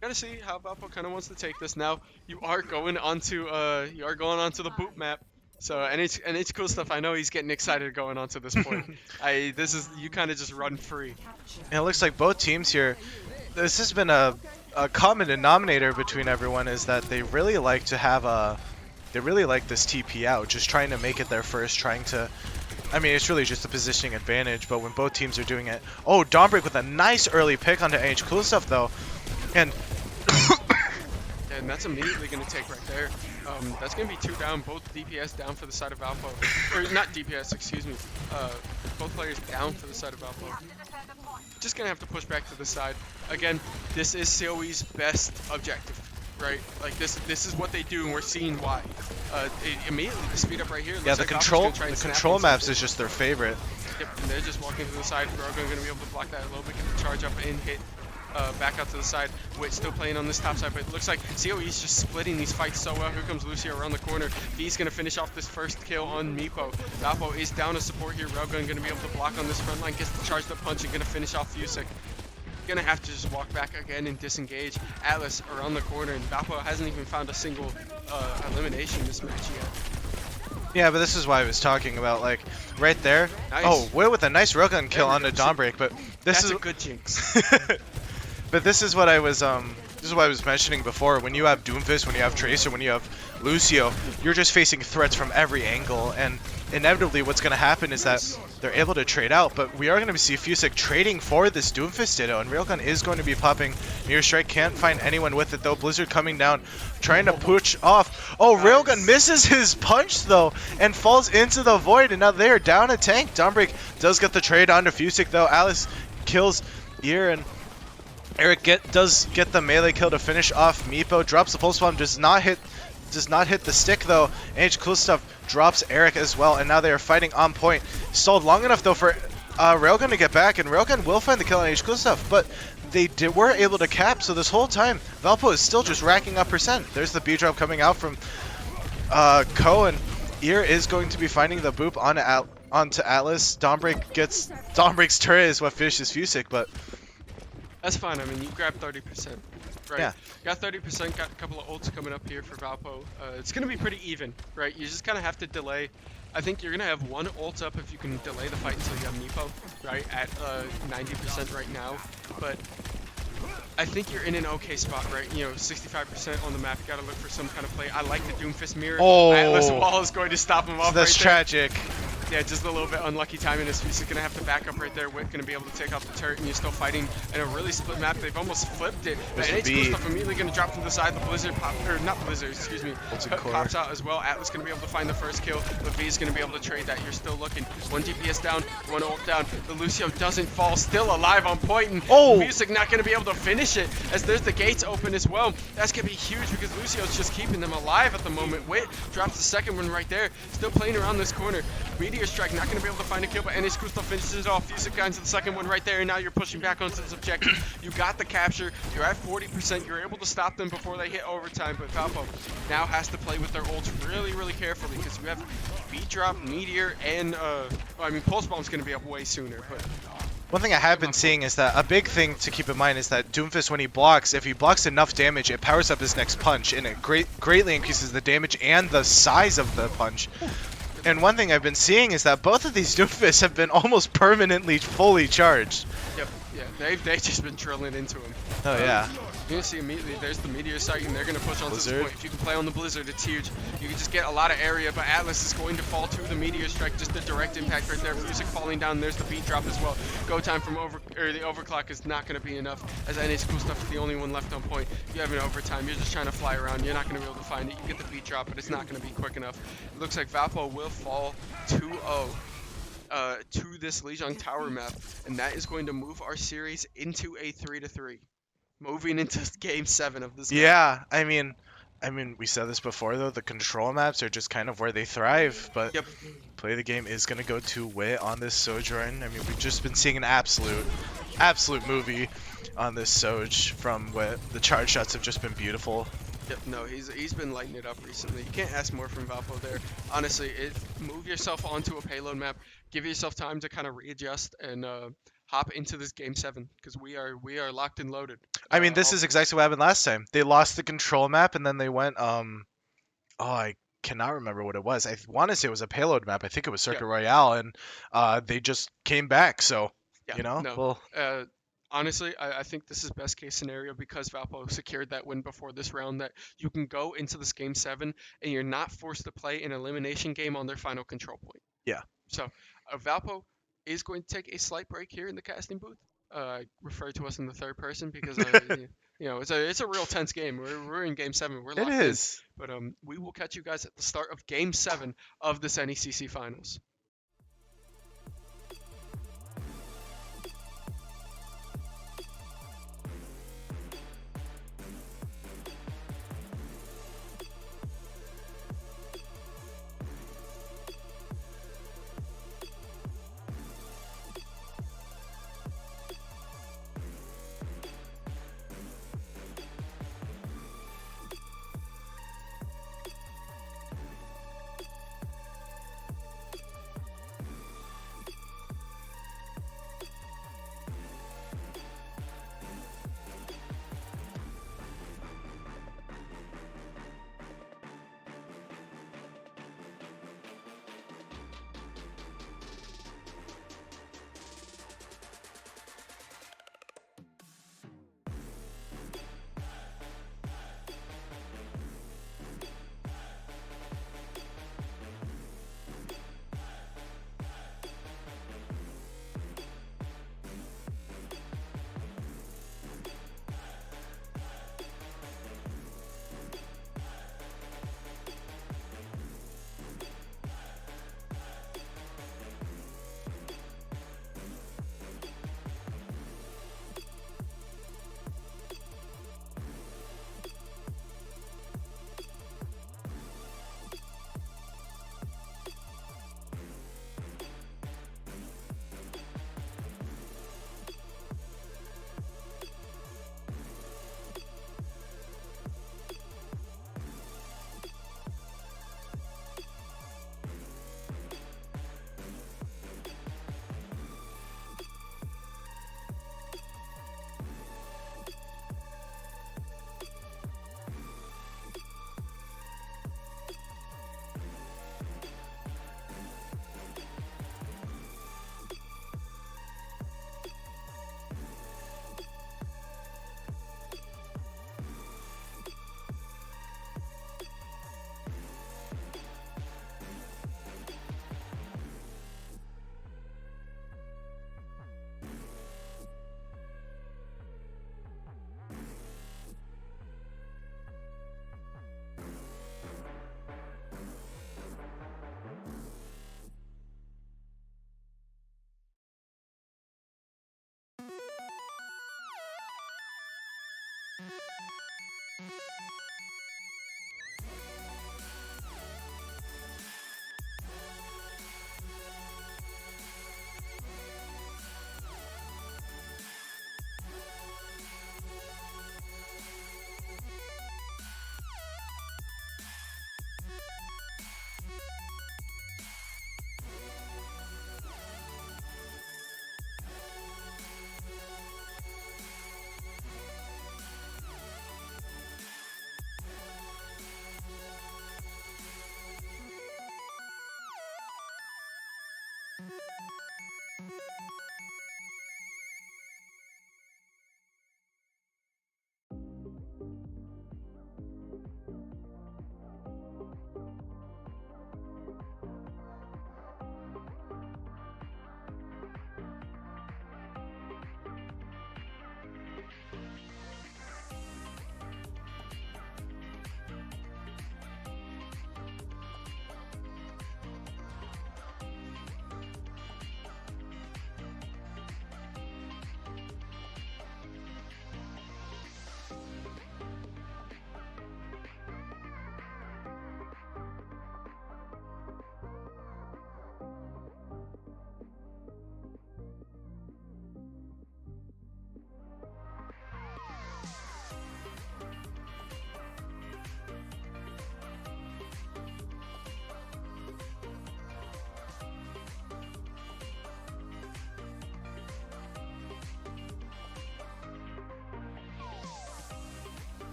gotta see how Valpo kind of wants to take this. Now you are going onto the boot map. So NH Cool Stuff, I know he's getting excited going on to this point. You kind of just run free. And it looks like both teams here, this has been a common denominator between everyone is that they really like to have they really like this TP out, just trying to make it their first, trying to, I mean, it's really just a positioning advantage, but when both teams are doing it, oh, Dawnbreak with a nice early pick onto NH Cool Stuff though, and and that's immediately going to take right there. That's going to be 2 down, both DPS down for the side of Valpo. Or not DPS, excuse me. Both players down for the side of Valpo. Just going to have to push back to the side. Again, this is COE's best objective, right? Like this is what they do, and we're seeing why. Immediately, the speed up right here. Yeah, the control maps is just their favorite. Yep, and they're just walking to the side. Rogan going to be able to block that a little bit, get the charge up and hit. Back out to the side. Wit still playing on this top side, but it looks like COE is just splitting these fights so well. Here comes Lucio around the corner. V's going to finish off this first kill on Meepo. Valpo is down to support here. Railgun going to be able to block on this front line. Gets the charged up punch and going to finish off Fusic. Going to have to just walk back again and disengage. Atlas around the corner, and Valpo hasn't even found a single elimination this match yet. Yeah, but this is why I was talking about, like, right there. Nice. Oh, Will with a nice railgun kill onto Dawnbreak, but this is a good jinx. But this is what I was mentioning before. When you have Doomfist, when you have Tracer, when you have Lucio, you're just facing threats from every angle, and inevitably what's going to happen is that they're able to trade out, but we are going to see Fusic trading for this Doomfist Ditto, and Railgun is going to be popping. Meteor Strike can't find anyone with it though. Blizzard coming down, trying to push off. Oh, nice. Railgun misses his punch though, and falls into the void, and now they are down a tank. Dawnbreak does get the trade onto Fusic though. Alice kills Ear, and Eric does get the melee kill to finish off Meepo. Drops the pulse bomb, does not hit the stick though. NH Cool Stuff drops Eric as well, and now they are fighting on point. Stalled long enough though for Railgun to get back, and Railgun will find the kill on NH Cool Stuff, but they were able to cap. So this whole time, Valpo is still just racking up percent. There's the B drop coming out from Ko, and Ear is going to be finding the boop onto Atlas. Dawnbreak's turret is what finishes Fusic, but that's fine. I mean, you grabbed 30%, right? Yeah. Got 30%, got a couple of ults coming up here for Valpo. It's going to be pretty even, right? You just kind of have to delay. I think you're going to have one ult up if you can delay the fight until you have Meepo, right? At 90% right now. But I think you're in an okay spot, right? You know, 65% on the map. You got to look for some kind of play. I like the Doomfist mirror. Oh. Atlas Wall is going to stop him off that's right there. tragic. Yeah, just a little bit unlucky timing. This Fusic going to have to back up right there. Wit going to be able to take out the turret, and you're still fighting in a really split map. They've almost flipped it. But NH Cool Stuff immediately going to drop from the side. The Blizzard pops out as well. Atlas going to be able to find the first kill. The V is going to be able to trade that. You're still looking. One DPS down, one ult down. The Lucio doesn't fall, still alive on point, and Fusic not going to be able to finish it as there's the gates open as well. That's going to be huge because Lucio's just keeping them alive at the moment. Wit drops the second one right there. Still playing around this corner. Meteor Strike not going to be able to find a kill, but NH Cool Stuff finishes it off. Fusic finds the second one right there, and now you're pushing back onto this objective. You got the capture. You're at 40%. You're able to stop them before they hit overtime, but Valpo now has to play with their ults really, really carefully because you have beat drop, Meteor, and Pulse Bomb's going to be up way sooner. But one thing I have been seeing is that a big thing to keep in mind is that Doomfist, when he blocks, if he blocks enough damage, it powers up his next punch, and it greatly increases the damage and the size of the punch. And one thing I've been seeing is that both of these Doomfists have been almost permanently fully charged. Yep, yeah, they've just been drilling into him. Oh yeah. You're gonna see immediately there's the meteor site, and they're gonna push onto Blizzard. this point. If you can play on the Blizzard, it's huge. You can just get a lot of area, but Atlas is going to fall to the meteor strike. Just the direct impact right there. Music falling down. There's the beat drop as well. Go time from the overclock is not gonna be enough, as NECC stuff is the only one left on point. You have an overtime. You're just trying to fly around. You're not gonna be able to find it. You get the beat drop, but it's not gonna be quick enough. It looks like Valpo will fall 2-0. To this Lijiang Tower map, and that is going to move our series into a 3-3. Moving into Game 7 of this game. Yeah, I mean, we said this before though. The control maps are just kind of where they thrive. But Yep. play the game is gonna go to Wit on this Sojourn. I mean, we've just been seeing an absolute movie on this Soj from Wit. The charge shots have just been beautiful. Yep. No, he's been lighting it up recently. You can't ask more from Valpo there. Honestly, move yourself onto a payload map. Give yourself time to kind of readjust and hop into this Game 7 because we are locked and loaded. I mean, this is exactly what happened last time. They lost the control map and then they went I cannot remember what it was. I want to say it was a payload map. I think it was Circuit Royale, and they just came back. So Yeah, well, honestly, I think this is best case scenario because Valpo secured that win before this round, that you can go into this Game 7 and you're not forced to play an elimination game on their final control point. Yeah. So Valpo is going to take a slight break here in the casting booth. Refer to us in the third person because it's a real tense game. We're in Game 7. We're locked it in. is. But we will catch you guys at the start of Game 7 of this NECC Finals.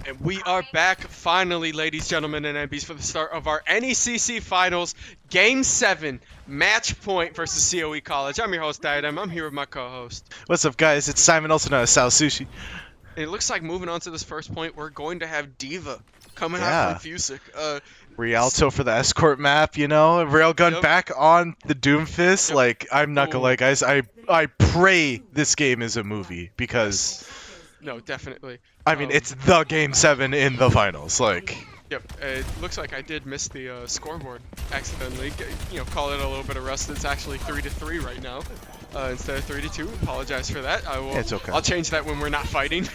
And we are back finally, ladies, gentlemen, and NBs, for the start of our NECC Finals, Game 7, Match Point versus COE College. I'm your host, Diadem. I'm here with my co-host. What's up, guys? It's Simon, also known as Sal Sushi. And it looks like moving on to this first point, we're going to have Diva coming out from Fusic. Rialto for the escort map, you know? Railgun Yep. back on the Doomfist. Yep. Like, I'm not gonna lie, guys. I pray this game is a movie because, No, definitely. I mean, it's the Game 7 in the finals. Like, Yep, it looks like I did miss the scoreboard accidentally. Call it a little bit of rust. It's actually 3-3 right now instead of 3-2. Apologize for that. It's okay. I'll change that when we're not fighting.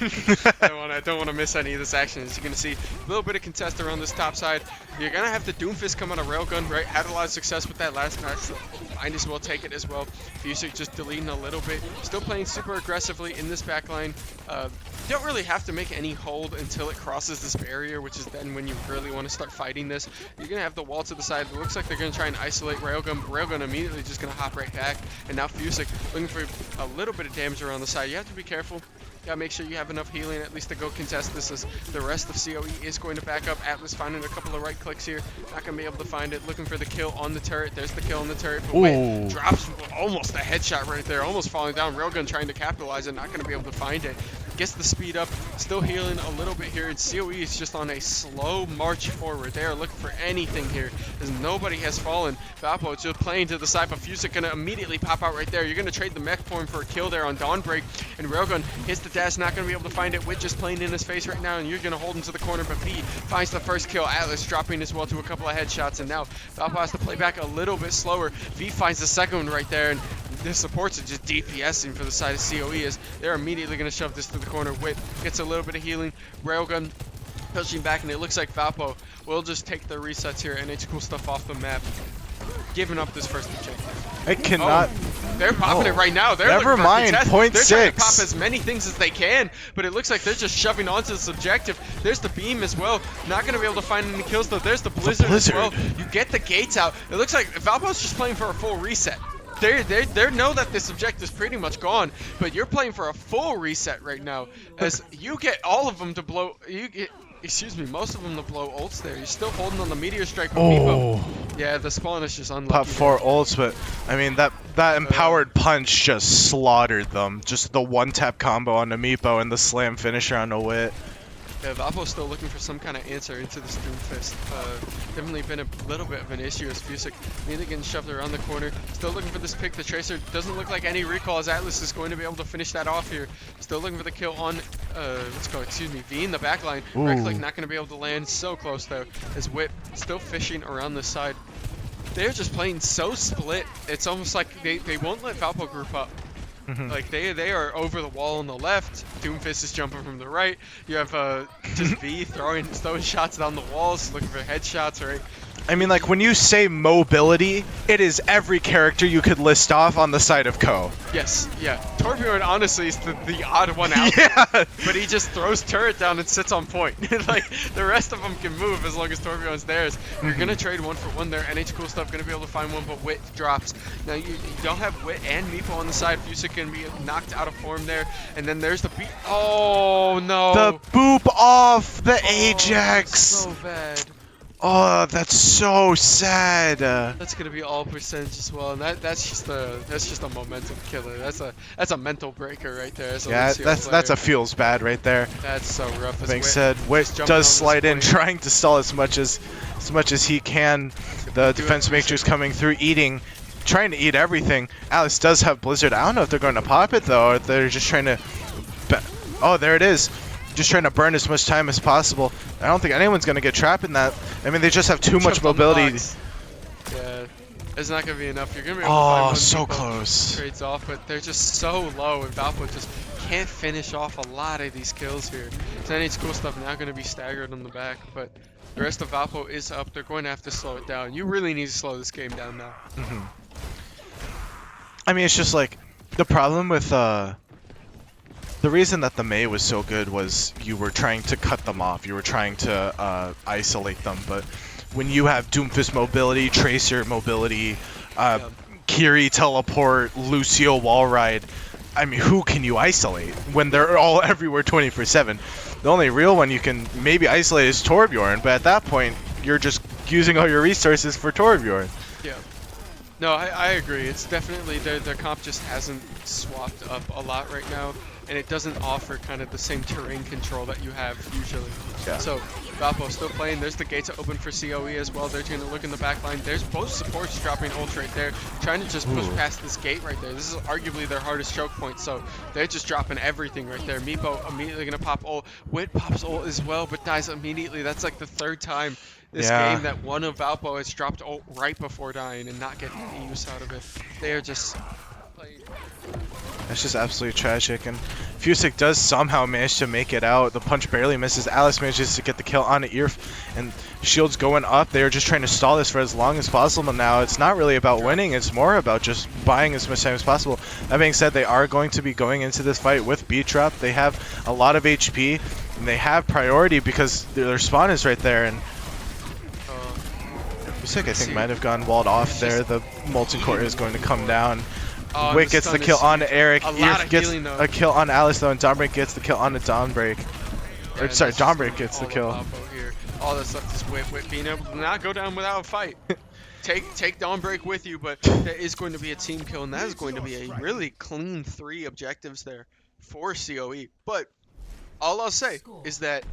I don't want to miss any of this action. As you can see, a little bit of contest around this top side. You're gonna have the Doomfist come on a railgun, right? Had a lot of success with that last match. So might as well take it as well. Fusic just deleting a little bit. Still playing super aggressively in this backline. You don't really have to make any hold until it crosses this barrier, which is then when you really want to start fighting this. You're going to have the wall to the side. It looks like they're going to try and isolate Railgun. Railgun immediately just going to hop right back. And now Fusic looking for a little bit of damage around the side. You have to be careful. You gotta make sure you have enough healing at least to go contest this, as the rest of COE is going to back up. Atlas finding a couple of right clicks here. Not gonna be able to find it. Looking for the kill on the turret. There's the kill on the turret. But wait, drops almost a headshot right there. Almost falling down. Railgun trying to capitalize it. Not gonna be able to find it. Gets the speed up. Still healing a little bit here. And COE is just on a slow march forward. They are looking for anything here, as nobody has fallen. Valpo just playing to the side, but Fusic gonna immediately pop out right there. You're gonna trade the mech for him for a kill there on Dawnbreak. And Railgun hits the dash. Not gonna be able to find it. Wit just playing in his face right now, and you're gonna hold him to the corner. But V finds the first kill. Atlas dropping as well to a couple of headshots, and now Valpo has to play back a little bit slower. V finds the second one right there, and the supports are just DPSing for the side of COE, as they're immediately gonna shove this to the corner. Wit gets a little bit of healing. Railgun pushing back, and it looks like Valpo will just take the resets here and it's cool stuff off the map, giving up this first objective. I cannot. They're popping it right now. They're Never mind. Point They're 6. trying to pop as many things as they can, but it looks like they're just shoving onto this objective. There's the beam as well. Not going to be able to find any kills though. There's the blizzard as well. You get the gates out. It looks like Valpo's just playing for a full reset. They know that this objective is pretty much gone, but you're playing for a full reset right now, as you get all of them to blow. Most of them to blow ults there. You're still holding on the meteor strike with Meepo. Yeah, the spawn is just unlucky. Pop 4 ults, but I mean that empowered punch just slaughtered them. Just the one-tap combo on the Meepo and the slam finisher on the Wit. Yeah, Valpo's still looking for some kind of answer into this Doomfist. Definitely been a little bit of an issue as Fusic immediately getting shoved around the corner. Still looking for this pick. The Tracer doesn't look like any recall, as Atlas is going to be able to finish that off here. Still looking for the kill on, V in the backline. Right click not going to be able to land. So close though, as Whip still fishing around the side. They're just playing so split. It's almost like they won't let Valpo group up. Like they are over the wall on the left. Doomfist is jumping from the right. You have just V throwing shots down the walls, looking for headshots, right? I mean, like, when you say mobility, it is every character you could list off on the side of Ko. Yes, yeah. Torbjorn honestly is the odd one out. Yeah. But he just throws turret down and sits on point. Like, the rest of them can move as long as Torbjorn's theirs. You're going to trade 1 for 1 there. NH Cool Stuff going to be able to find one, but Wit drops. Now, you don't have Wit and Meepo on the side. Fusic can be knocked out of form there. And then there's the beat. Oh, no. The boop off the Ajax. So bad. Oh, that's so sad. That's gonna be all percentage as well, and that's just a momentum killer. That's a mental breaker right there. Yeah, that's a feels bad right there. That's so rough. Being said, Wit does slide in, trying to stall as much as he can. The defense matrix coming through, trying to eat everything. Alice does have Blizzard. I don't know if they're going to pop it though, or if they're just trying to. Oh, there it is. Just trying to burn as much time as possible. I don't think anyone's going to get trapped in that. I mean, they just have too much mobility. Yeah, it's not going to be enough. You're going to be able to find one so close. Trades off, but they're just so low, and Valpo just can't finish off a lot of these kills here. So NH Cool Stuff now going to be staggered on the back, but the rest of Valpo is up. They're going to have to slow it down. You really need to slow this game down now. I mean, it's just like the problem with the reason that the Mei was so good was you were trying to cut them off. You were trying to isolate them. But when you have Doomfist mobility, Tracer mobility, Kiri teleport, Lucio wall ride, I mean, who can you isolate when they're all everywhere 24/7? The only real one you can maybe isolate is Torbjorn, but at that point, you're just using all your resources for Torbjorn. Yeah. No, I agree. It's definitely their comp just hasn't swapped up a lot right now, and it doesn't offer kind of the same terrain control that you have usually. Yeah. So Valpo still playing. There's the gates open for COE as well. They're going to look in the back line. There's both supports dropping ult right there, trying to just push past this gate right there. This is arguably their hardest choke point, so they're just dropping everything right there. Meepo immediately going to pop ult. Wit pops ult as well, but dies immediately. That's like the third time this game that one of Valpo has dropped ult right before dying and not getting any use out of it. They are just playing. That's just absolutely tragic, and Fusick does somehow manage to make it out. The punch barely misses. Alice manages to get the kill on Irf, and shields going up. They're just trying to stall this for as long as possible now. It's not really about winning, it's more about just buying as much time as possible. That being said, they are going to be going into this fight with beat drop. They have a lot of HP, and they have priority because their spawn is right there, and Fusick, I think, might have gone walled off there. The Molten Core is going to come down. Wit gets the kill on Eric. Irf gets a kill on Alice though, and Dawnbreak gets the kill on the Dawnbreak. Or sorry, Dawnbreak gets the kill. All that's left is Wit being able to not go down without a fight. Take Dawnbreak with you, but there is going to be a team kill, and that is going to be a really clean 3 objectives there for COE. But all I'll say is that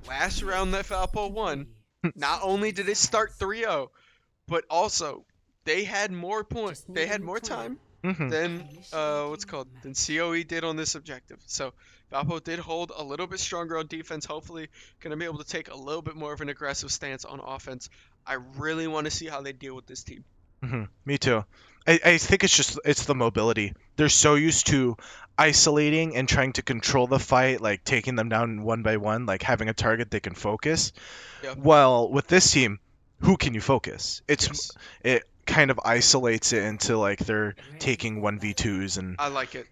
last round that Valpo won, not only did it start 3-0, but also they had more points. They had more time than than COE did on this objective. So Valpo did hold a little bit stronger on defense. Hopefully, gonna be able to take a little bit more of an aggressive stance on offense. I really want to see how they deal with this team. Me too. I think it's the mobility. They're so used to isolating and trying to control the fight, like taking them down one by one, like having a target they can focus. Yep. Well, with this team, who can you focus? It kind of isolates it into like they're taking 1v2s, and I like it.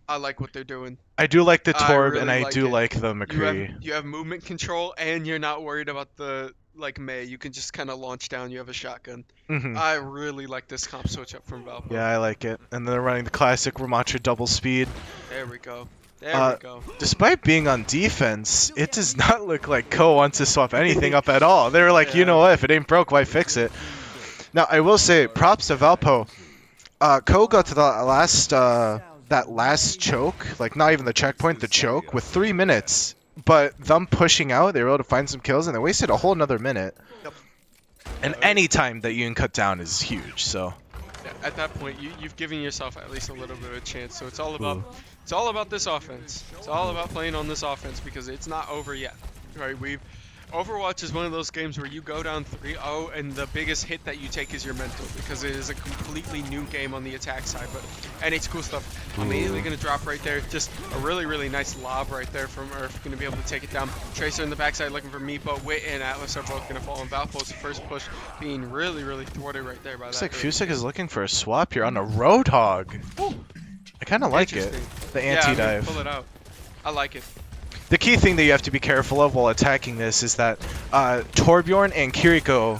I like what they're doing. I do like the Torb, really and I like do it. like the McCree. You have movement control, and you're not worried about the Mei. You can just kind of launch down. You have a shotgun. I really like this comp switch up from Valpo. Yeah, I like it. And they're running the classic Ramattra double speed. There we go. There we go. Despite being on defense, it does not look like Ko wants to swap anything up at all. They were like, you know what, if it ain't broke, why fix it? Now, I will say, props to Valpo. Ko got to the that last choke, like not even the checkpoint, the choke, with 3 minutes. But them pushing out, they were able to find some kills, and they wasted a whole another minute. Yep. And any time that you can cut down is huge, so. Yeah, at that point, you've given yourself at least a little bit of a chance. So it's all about this offense. It's all about playing on this offense because it's not over yet, right? Overwatch is one of those games where you go down 3-0 and the biggest hit that you take is your mental because it is a completely new game on the attack side. And it's cool stuff. Immediately going to drop right there. Just a really, really nice lob right there from Earth. Going to be able to take it down. Tracer in the backside looking for Meepo. Wit and Atlas are both going to fall. And Valpo's first push being really, really thwarted right there by Looks that. like Fusick is looking for a swap here on a Roadhog. I kind of like it. The anti-dive. Pull it out. I like it. The key thing that you have to be careful of while attacking this is that Torbjorn and Kiriko,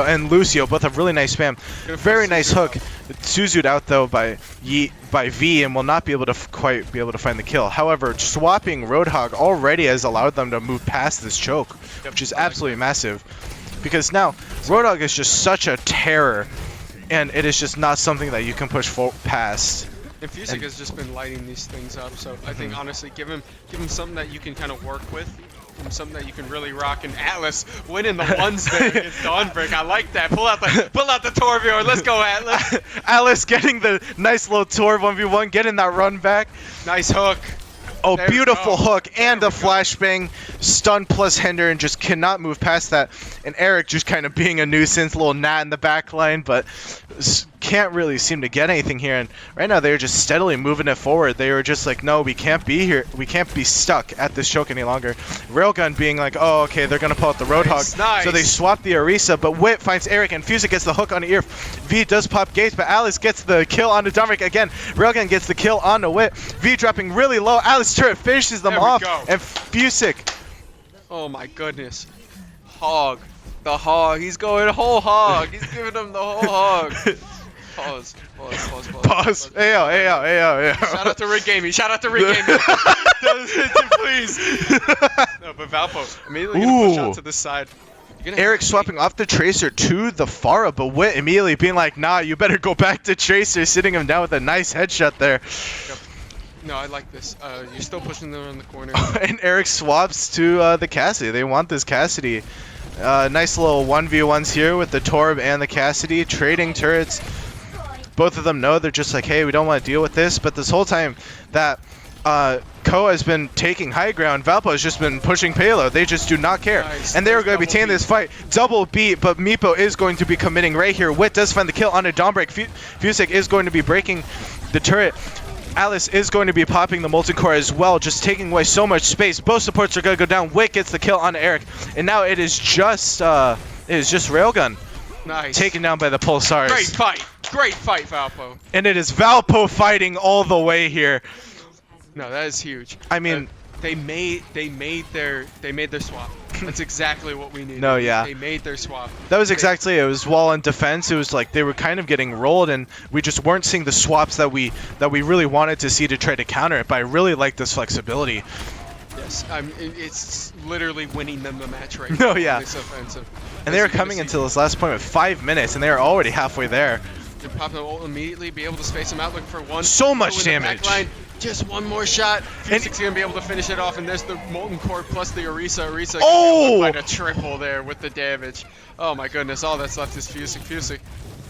and Lucio both have really nice spam. Very nice hook. Suzu'd out though by V and will not be able to quite be able to find the kill. However, swapping Roadhog already has allowed them to move past this choke, which is absolutely massive. Because now Roadhog is just such a terror, and it is just not something that you can push past. And Fusick has just been lighting these things up, so I think honestly, give him something that you can kind of work with, something that you can really rock. And Atlas winning the ones there against Dawnbreak, I like that. Pull out the Torbjorn, let's go Atlas. Atlas getting the nice little Torb 1v1, getting that run back. Nice hook. Oh, there beautiful hook and a flashbang, stun plus hinder, and just cannot move past that. And Eric just kind of being a nuisance, little gnat in the back line, but can't really seem to get anything here. And right now they're just steadily moving it forward. They were just like, no, we can't be here. We can't be stuck at this choke any longer. Railgun being like, oh, okay, they're going to pull out the Roadhog. Nice. So they swap the Orisa, but Wit finds Eric, and Fusick gets the hook on the ear. V does pop gates, but Alice gets the kill onto Dawnbreak again. Railgun gets the kill onto Wit. V dropping really low. Alice turret finishes them off, and Fusick. Oh my goodness. Hog. The hog. He's going whole hog. He's giving them the whole hog. Pause. Ayo. Shout out to Rick Gaming. Please. No, but Valpo immediately gonna push out to the side. Eric swapping off the Tracer to the Pharah, but Wit immediately being like, nah, you better go back to Tracer, sitting him down with a nice headshot there. Yep. No, I like this. You're still pushing them in the corner. And Eric swaps to the Cassidy. They want this Cassidy. Nice little 1v1s here with the Torb and the Cassidy, trading turrets. Both of them know they're just like, hey, we don't want to deal with this, but this whole time that Ko has been taking high ground, Valpo has just been pushing payload. They just do not care. Nice. And they're going to be taking this fight. Double beat, but Meepo is going to be committing right here. Wit does find the kill on a Dawn Break. Fusik is going to be breaking the turret. Alice is going to be popping the Molten Core as well, just taking away so much space. Both supports are going to go down. Wit gets the kill on Eric. And now it is just Railgun. Nice. Taken down by the Pulsars. Great fight, Valpo. And it is Valpo fighting all the way here. No, that is huge. I mean, they made their swap. That's exactly what we needed. No, yeah. They made their swap. That was exactly it. It was wall and defense. It was like they were kind of getting rolled, and we just weren't seeing the swaps that we really wanted to see to try to counter it. But I really like this flexibility. Yes, it's literally winning them the match right now. No, yeah. This offensive. And they were coming into this last point with 5 minutes, and they were already halfway there. They're popping the ult immediately, be able to space them out, looking for one. So much Go in the damage. back line. Just one more shot. Fusik's gonna be able to finish it off, and there's the Molten Core plus the Orisa. Orisa Oh! like a triple there with the damage. Oh my goodness, all that's left is Fusik. Fusik,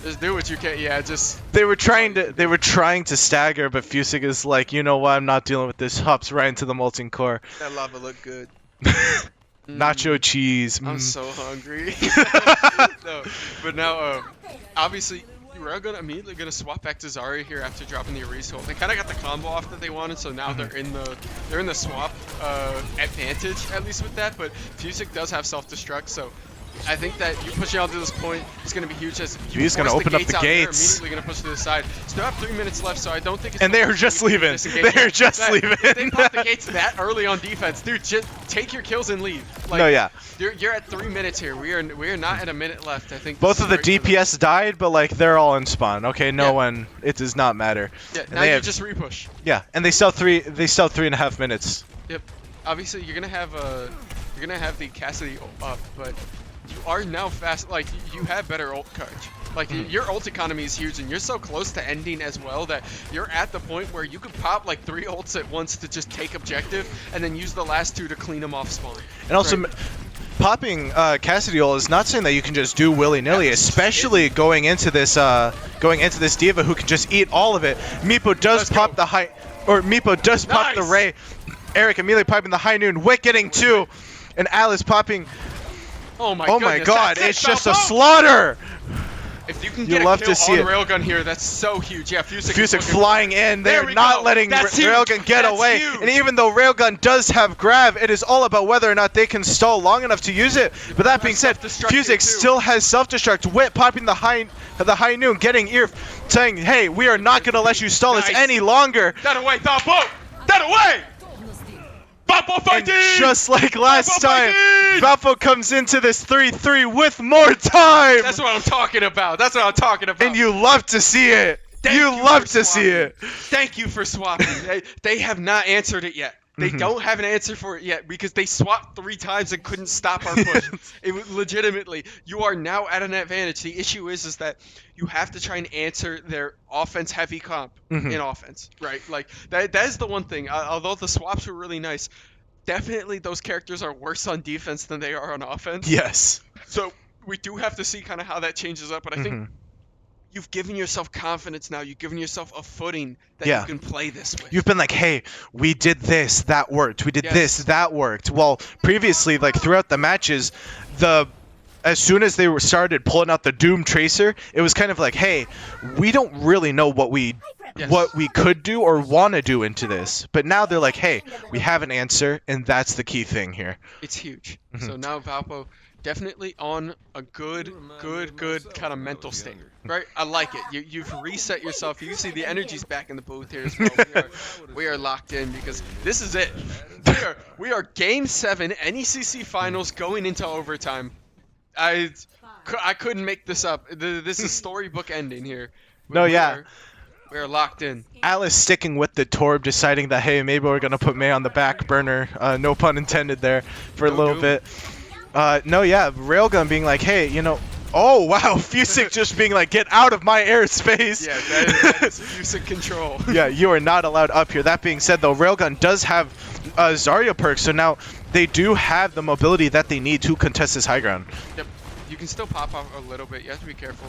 just do what you can. Yeah, just. They were trying to stagger, but Fusik is like, you know what? I'm not dealing with this. Hops right into the Molten Core. That lava looked good. Nacho cheese. I'm so hungry. No, but now, obviously, we're immediately gonna swap back to Zarya here after dropping the Orisa ult. They kind of got the combo off that they wanted, so now they're in the swap advantage at least with that. But Fusik does have self-destruct, so I think that you pushing out to this point is going to be huge. As He's going to open up the out, gates. They're immediately going to push to the side. Still have 3 minutes left, so I don't think it's. And they're just leaving. They're just leaving. If they pop the gates that early on defense, dude, just take your kills and leave. Like, no, yeah. You're at 3 minutes here. We are not at a minute left. I think both of the DPS died, but like they're all in spawn. Okay, no one. It does not matter. Yeah, and now you just repush. Yeah, and they sell 3.5 minutes. Yep. Obviously, you're gonna have the Cassidy up, but you are now fast. Like you have better ult coverage. Like your ult economy is huge, and you're so close to ending as well that you're at the point where you could pop like 3 ults at once to just take objective, and then use the last 2 to clean them off spawn. And also, popping Cassidy ult is not something that you can just do willy-nilly, especially going into this diva who can just eat all of it. Meepo does pop the high, or Meepo does pop the Ray. Eric immediately popping the high noon, Wick getting 2, and Alice popping. Oh my god, it's just a slaughter! If you can get a kill on Railgun here, that's so huge. Yeah, Fusik flying in. They're not letting Railgun get away. Huge. And even though Railgun does have grab, it is all about whether or not they can stall long enough to use it. But that being said, Fusik still has self-destruct. Wit popping the high noon, getting ear, saying, hey, we are not going to let you stall this any longer. That away, Valpo! That away! Valpo fighting! And just like last time, Valpo comes into this 3-3 with more time! That's what I'm talking about. That's what I'm talking about. And you love to see it. You love to see it. Thank you for swapping. They have not answered it yet. They don't have an answer for it yet because they swapped 3 times and couldn't stop our push. It was legitimately, you are now at an advantage. The issue is that you have to try and answer their offense-heavy comp in offense, right? Like that is the one thing. Although the swaps were really nice, definitely those characters are worse on defense than they are on offense. Yes. So we do have to see kind of how that changes up, but I think you've given yourself confidence now. You've given yourself a footing that you can play this with. You've been like, hey, we did this, that worked. We did this, that worked. Well, previously, like throughout the matches, as soon as they started pulling out the Doom Tracer, it was kind of like, hey, we don't really know what we could do or want to do into this. But now they're like, hey, we have an answer, and that's the key thing here. It's huge. So now Valpo definitely on a good kind of mental state, right? I like it. You've reset yourself. You see the energy's back in the booth here as well. We are locked in because this is it. We are Game 7 NECC Finals going into overtime. I couldn't make this up. This is storybook ending here. We're locked in. Atlas sticking with the Torb, deciding that, hey, maybe we're going to put May on the back burner. No pun intended there for a little bit. No, yeah, Railgun being like, hey, you know, oh, wow, Fusick just being like, get out of my airspace. Yeah, that is Fusick control. Yeah, you are not allowed up here. That being said, though, Railgun does have Zarya perks, so now they do have the mobility that they need to contest this high ground. Yep. You can still pop off a little bit. You have to be careful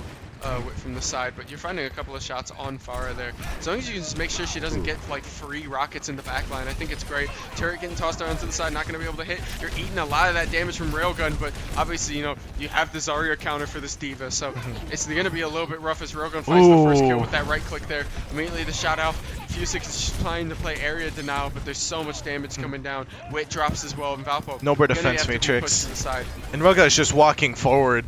from the side, but you're finding a couple of shots on Farah there. As long as you can just make sure she doesn't get like free rockets in the back line, I think it's great. Turret getting tossed around to the side, not going to be able to hit. You're eating a lot of that damage from Railgun, but obviously, you know, you have the Zarya counter for this D.Va, so it's going to be a little bit rough as Railgun finds the first kill with that right click there. Immediately the shot out. Fusick is just trying to play area denial, but there's so much damage coming down. Wit drops as well, and Valpo. No more defense matrix. To the side. And Railgun is just walking forward.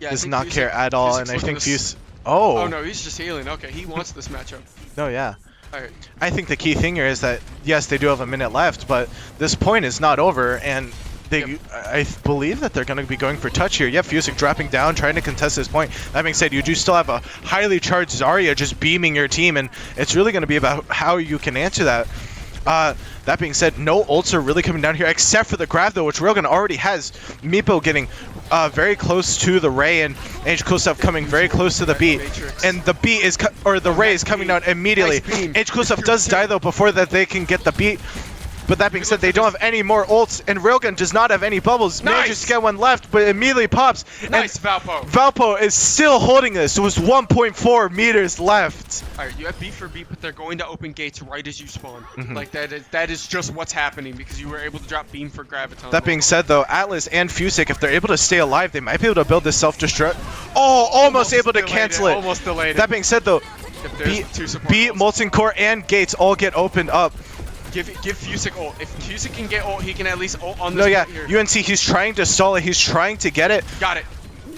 Yeah, Does not care at all, and I think Fusick... Oh no, he's just healing. Okay, he wants this matchup. No, yeah. Alright. I think the key thing here is that, yes, they do have a minute left, but this point is not over, and they, I believe that they're going to be going for touch here. Yep, Fusick dropping down, trying to contest this point. That being said, you do still have a highly charged Zarya just beaming your team, and it's really going to be about how you can answer that. That being said, no ults are really coming down here, except for the grab, though, which Railgun already has. Meepo getting very close to the Ray, and HKlustov coming very close to the beat. And the beat is, the Ray is coming down immediately. HKlustov does die, though, before that they can get the beat. But that being said, they don't have any more ults, and Railgun does not have any bubbles. Nice. Manages to get one left, but immediately pops. Nice, Valpo. Valpo is still holding this. It was 1.4 meters left. Alright, you have beat for beat, but they're going to open gates right as you spawn. Like, that is just what's happening, because you were able to drop beam for Graviton. That being said, though, Atlas and Fusick, if they're able to stay alive, they might be able to build this self-destruct. Oh, almost able to cancel it. Almost delayed it. That being said, though, beat, Molten Core, and Gates all get opened up. Give Fusick ult. If Fusick can get ult, he can at least ult on this. No, yeah, here. UNC, he's trying to stall it. He's trying to get it. Got it.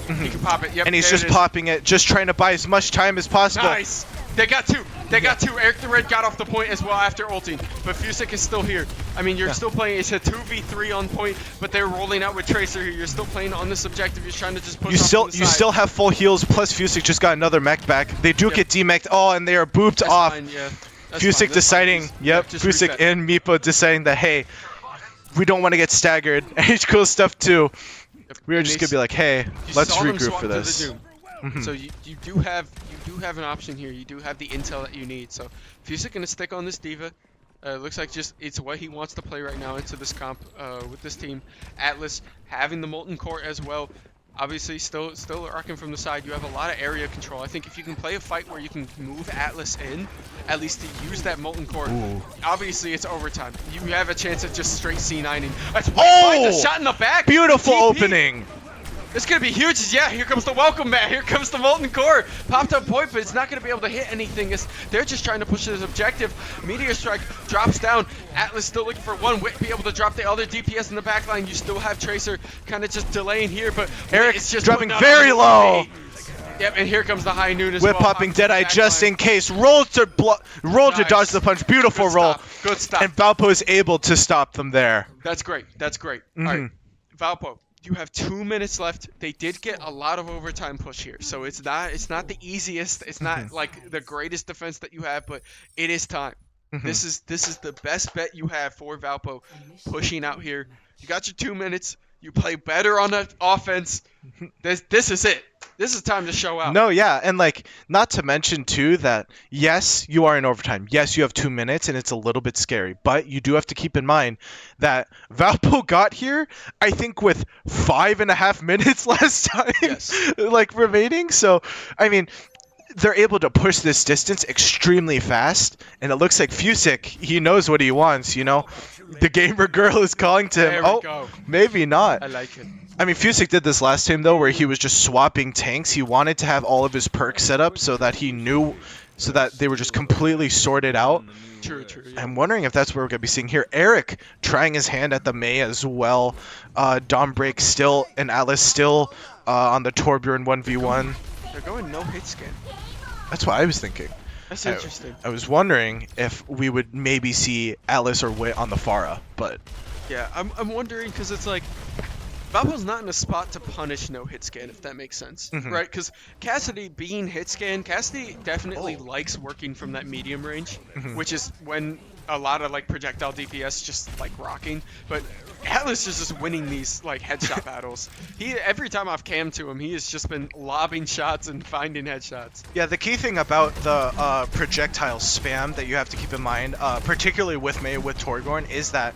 He can pop it. Yep, and he's just popping it, just trying to buy as much time as possible. Nice. They got two. They got two. Eric the Red got off the point as well after ulting, but Fusick is still here. I mean, you're still playing. It's a 2v3 on point, but they're rolling out with Tracer here. You're still playing on this objective. You're trying to just push. You still have full heals. Plus, Fusick just got another mech back. They do get demeched. Oh, and they are booped off. Fine, yeah. Fusick deciding, Fusick and Meepo deciding that, hey, we don't want to get staggered. HKlustov too. We are just gonna be like, hey, let's regroup for this. So you do have an option here. You do have the intel that you need. So Fusick gonna stick on this D.Va. Looks like just it's what he wants to play right now into this comp with this team. Atlas having the Molten Core as well. Obviously, still arcing from the side. You have a lot of area control. I think if you can play a fight where you can move Atlas in, at least to use that Molten Core, obviously it's overtime. You have a chance at just straight C9ing. That's the shot in the back. Beautiful TP. opening. It's going to be huge. Yeah, here comes the welcome mat. Here comes the Molten Core. Popped up point, but it's not going to be able to hit anything. They're just trying to push this objective. Meteor Strike drops down. Atlas still looking for one. Wit be able to drop the other DPS in the back line. You still have Tracer kind of just delaying here, but Eric is just dropping very low. Yep, and here comes the high noon as Whip well. popping Deadeye just in case. Roll to dodge the punch. Beautiful roll. Good stop. And Valpo is able to stop them there. That's great. That's great. All right, Valpo. You have 2 minutes left. They did get a lot of overtime push here, so it's not the easiest. It's not like the greatest defense that you have, but it is time. This is the best bet you have for Valpo pushing out here. You got your 2 minutes. You play better on the offense. This is it. This is time to show out. No, yeah, and like not to mention too that yes, you are in overtime. Yes, you have 2 minutes, and it's a little bit scary. But you do have to keep in mind that Valpo got here, I think, with 5.5 minutes last time, like remaining. So, I mean, they're able to push this distance extremely fast, and it looks like Fusick, he knows what he wants. You know, the gamer girl is calling to him. There we go. Maybe not. I like it. I mean, Fusick did this last time, though, where he was just swapping tanks. He wanted to have all of his perks set up so that he knew, so that they were just completely sorted out. True. Yeah. I'm wondering if that's what we're going to be seeing here. Eric trying his hand at the Mei as well. Dom Break still, and Atlas still on the Torbjorn 1v1. They're going no hit scan. That's what I was thinking. That's interesting. I was wondering if we would maybe see Atlas or Wit on the Pharah, but... Yeah, I'm wondering because it's like Valpo's not in a spot to punish no hit scan, if that makes sense, Mhm. right? Because Cassidy being hit scan, Cassidy definitely Oh. likes working from that medium range, Mhm. which is when a lot of like projectile DPS just like rocking. But Atlas is just winning these like headshot battles. Every time I've cammed to him, he has just been lobbing shots and finding headshots. Yeah, the key thing about the projectile spam that you have to keep in mind, particularly with Mei with Torgorn, is that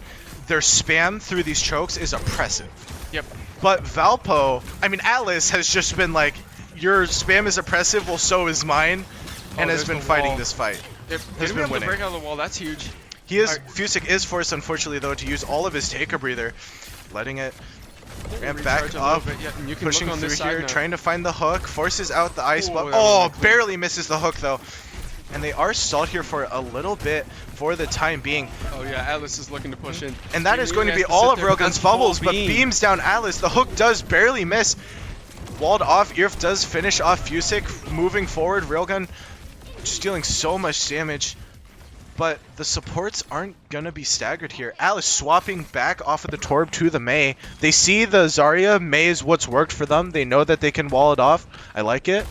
their spam through these chokes is oppressive. Yep. But Valpo, I mean, Atlas has just been like, your spam is oppressive, well, so is mine, and has there's been the fighting wall. this fight. If Has been been able winning. to break out of the wall, that's huge. He is, Alright. Fusick is forced, unfortunately, though, to use all of his take-a-breather, letting it ramp Recharge back a little up, bit. Yeah, and you can pushing look on through this side here, now. trying to find the hook, forces out the ice Ooh, block. that was Oh, unclean. barely misses the hook, though. And they are stalled here for a little bit for the time being. Oh yeah, Atlas is looking to push in. And that He is going to really be has all sit of there, but Railgun's that's full bubbles, but beam. beams down Atlas. The hook does barely miss. Walled off. Irf does finish off Fusick. Moving forward, Railgun just dealing so much damage. But the supports aren't going to be staggered here. Atlas swapping back off of the Torb to the Mei. They see the Zarya. Mei is what's worked for them. They know that they can wall it off. I like it.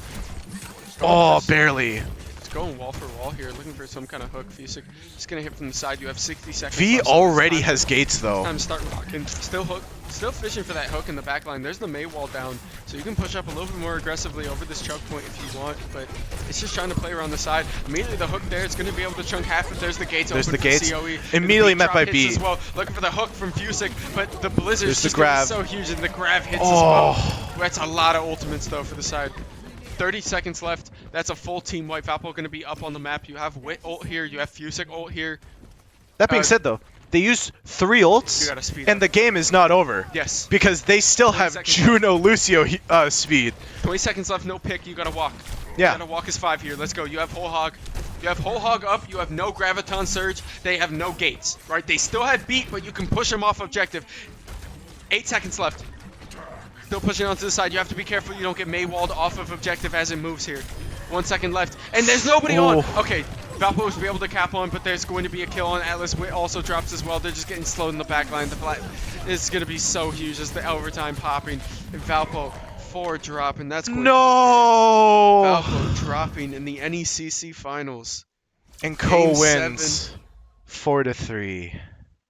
Oh, barely. It's going wall for wall here, looking for some kind of hook. Fusick just gonna hit from the side. You have 60 seconds. V left, so it's already time- has gates, though. Time to start rocking. Still hook. Still fishing for that hook in the back line. There's the Mei wall down, so you can push up a little bit more aggressively over this choke point if you want, but it's just trying to play around the side. Immediately the hook there, it's going to be able to chunk half of. There's the gates There's open the for gates. COE. Immediately And the met beat by drop hits B. as well. Looking for the hook from Fusick, but the Blizzard's There's the just gonna be grab. so huge, and the grab hits as Oh. well. That's a lot of ultimates though for the side. 30 seconds left. That's a full team wipe. Valpo going to be up on the map. You have Wit ult here. You have Fusick ult here. That being said, though, they used 3 ults, You gotta speed and up. the game is not over. Yes. Because they still 20 have seconds Juno Lucio speed. 20 seconds left. No pick. You got to walk. Yeah. You got to walk is 5 here. Let's go. You have whole hog. You have whole hog up. You have no graviton surge. They have no gates. Right? They still have beat, but you can push them off objective. 8 seconds left. Still pushing onto the side. You have to be careful you don't get Maywalled off of objective as it moves here. 1 second left. And there's nobody on. Oh. Okay. Valpo was able to cap on, but there's going to be a kill on Atlas. Wit also drops as well. They're just getting slowed in the back line. It's going to be so huge as the overtime popping. And Valpo 4 drop, and that's going No! Valpo dropping in the NECC finals. And Game Co wins 4-3.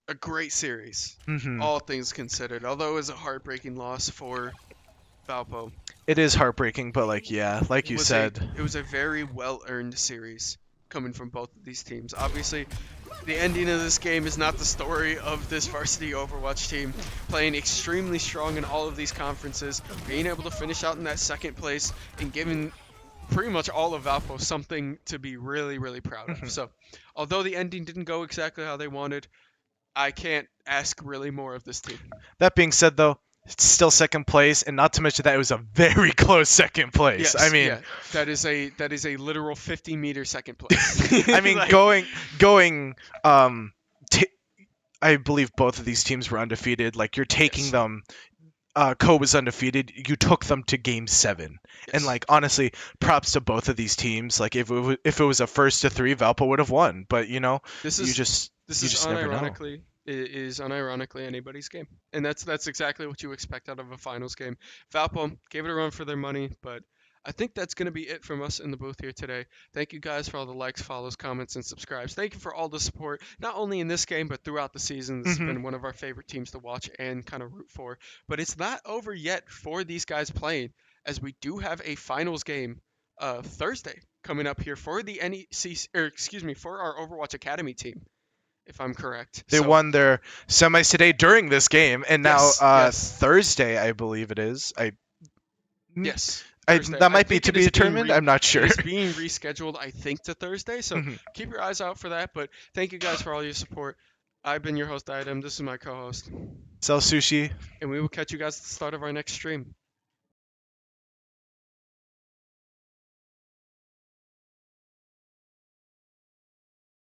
A great series, Mhm. all things considered. Although it was a heartbreaking loss for Valpo. It is heartbreaking, but like you said, It was a very well-earned series coming from both of these teams. Obviously, the ending of this game is not the story of this Varsity Overwatch team playing extremely strong in all of these conferences, being able to finish out in that second place, and giving pretty much all of Valpo something to be really, really proud of. So, although the ending didn't go exactly how they wanted, I can't ask really more of this team. that being said, though, it's still second place, and not to mention that it was a very close second place. Yes, I mean, yeah, that is a literal 50-meter second place. I mean, Like, going, I believe both of these teams were undefeated. Like, you're taking Yes. them. Co was undefeated. You took them to Game 7, and yes. like honestly, props to both of these teams. Like, if it was a 1-3, Valpo would have won. But you know, This you is just never know. unironically it is unironically anybody's game, and that's exactly what you expect out of a finals game. Valpo gave it a run for their money, but I think that's going to be it from us in the booth here today. Thank you guys for all the likes, follows, comments, and subscribes. Thank you for all the support, not only in this game, but throughout the season. This Mhm. has been one of our favorite teams to watch and kind of root for. But it's not over yet for these guys playing, as we do have a finals game Thursday coming up here for the NECC, or excuse me, for our Overwatch Academy team, if I'm correct. They So- won their semis today during this game, and now Yes, yes. Thursday, I believe it is. Yes. Thursday. That might be think to it be is being determined. I'm not sure. It's being rescheduled, I think, to Thursday. So Mhm. keep your eyes out for that. But thank you guys for all your support. I've been your host, Item. This is my co-host. Sell sushi. And we will catch you guys at the start of our next stream.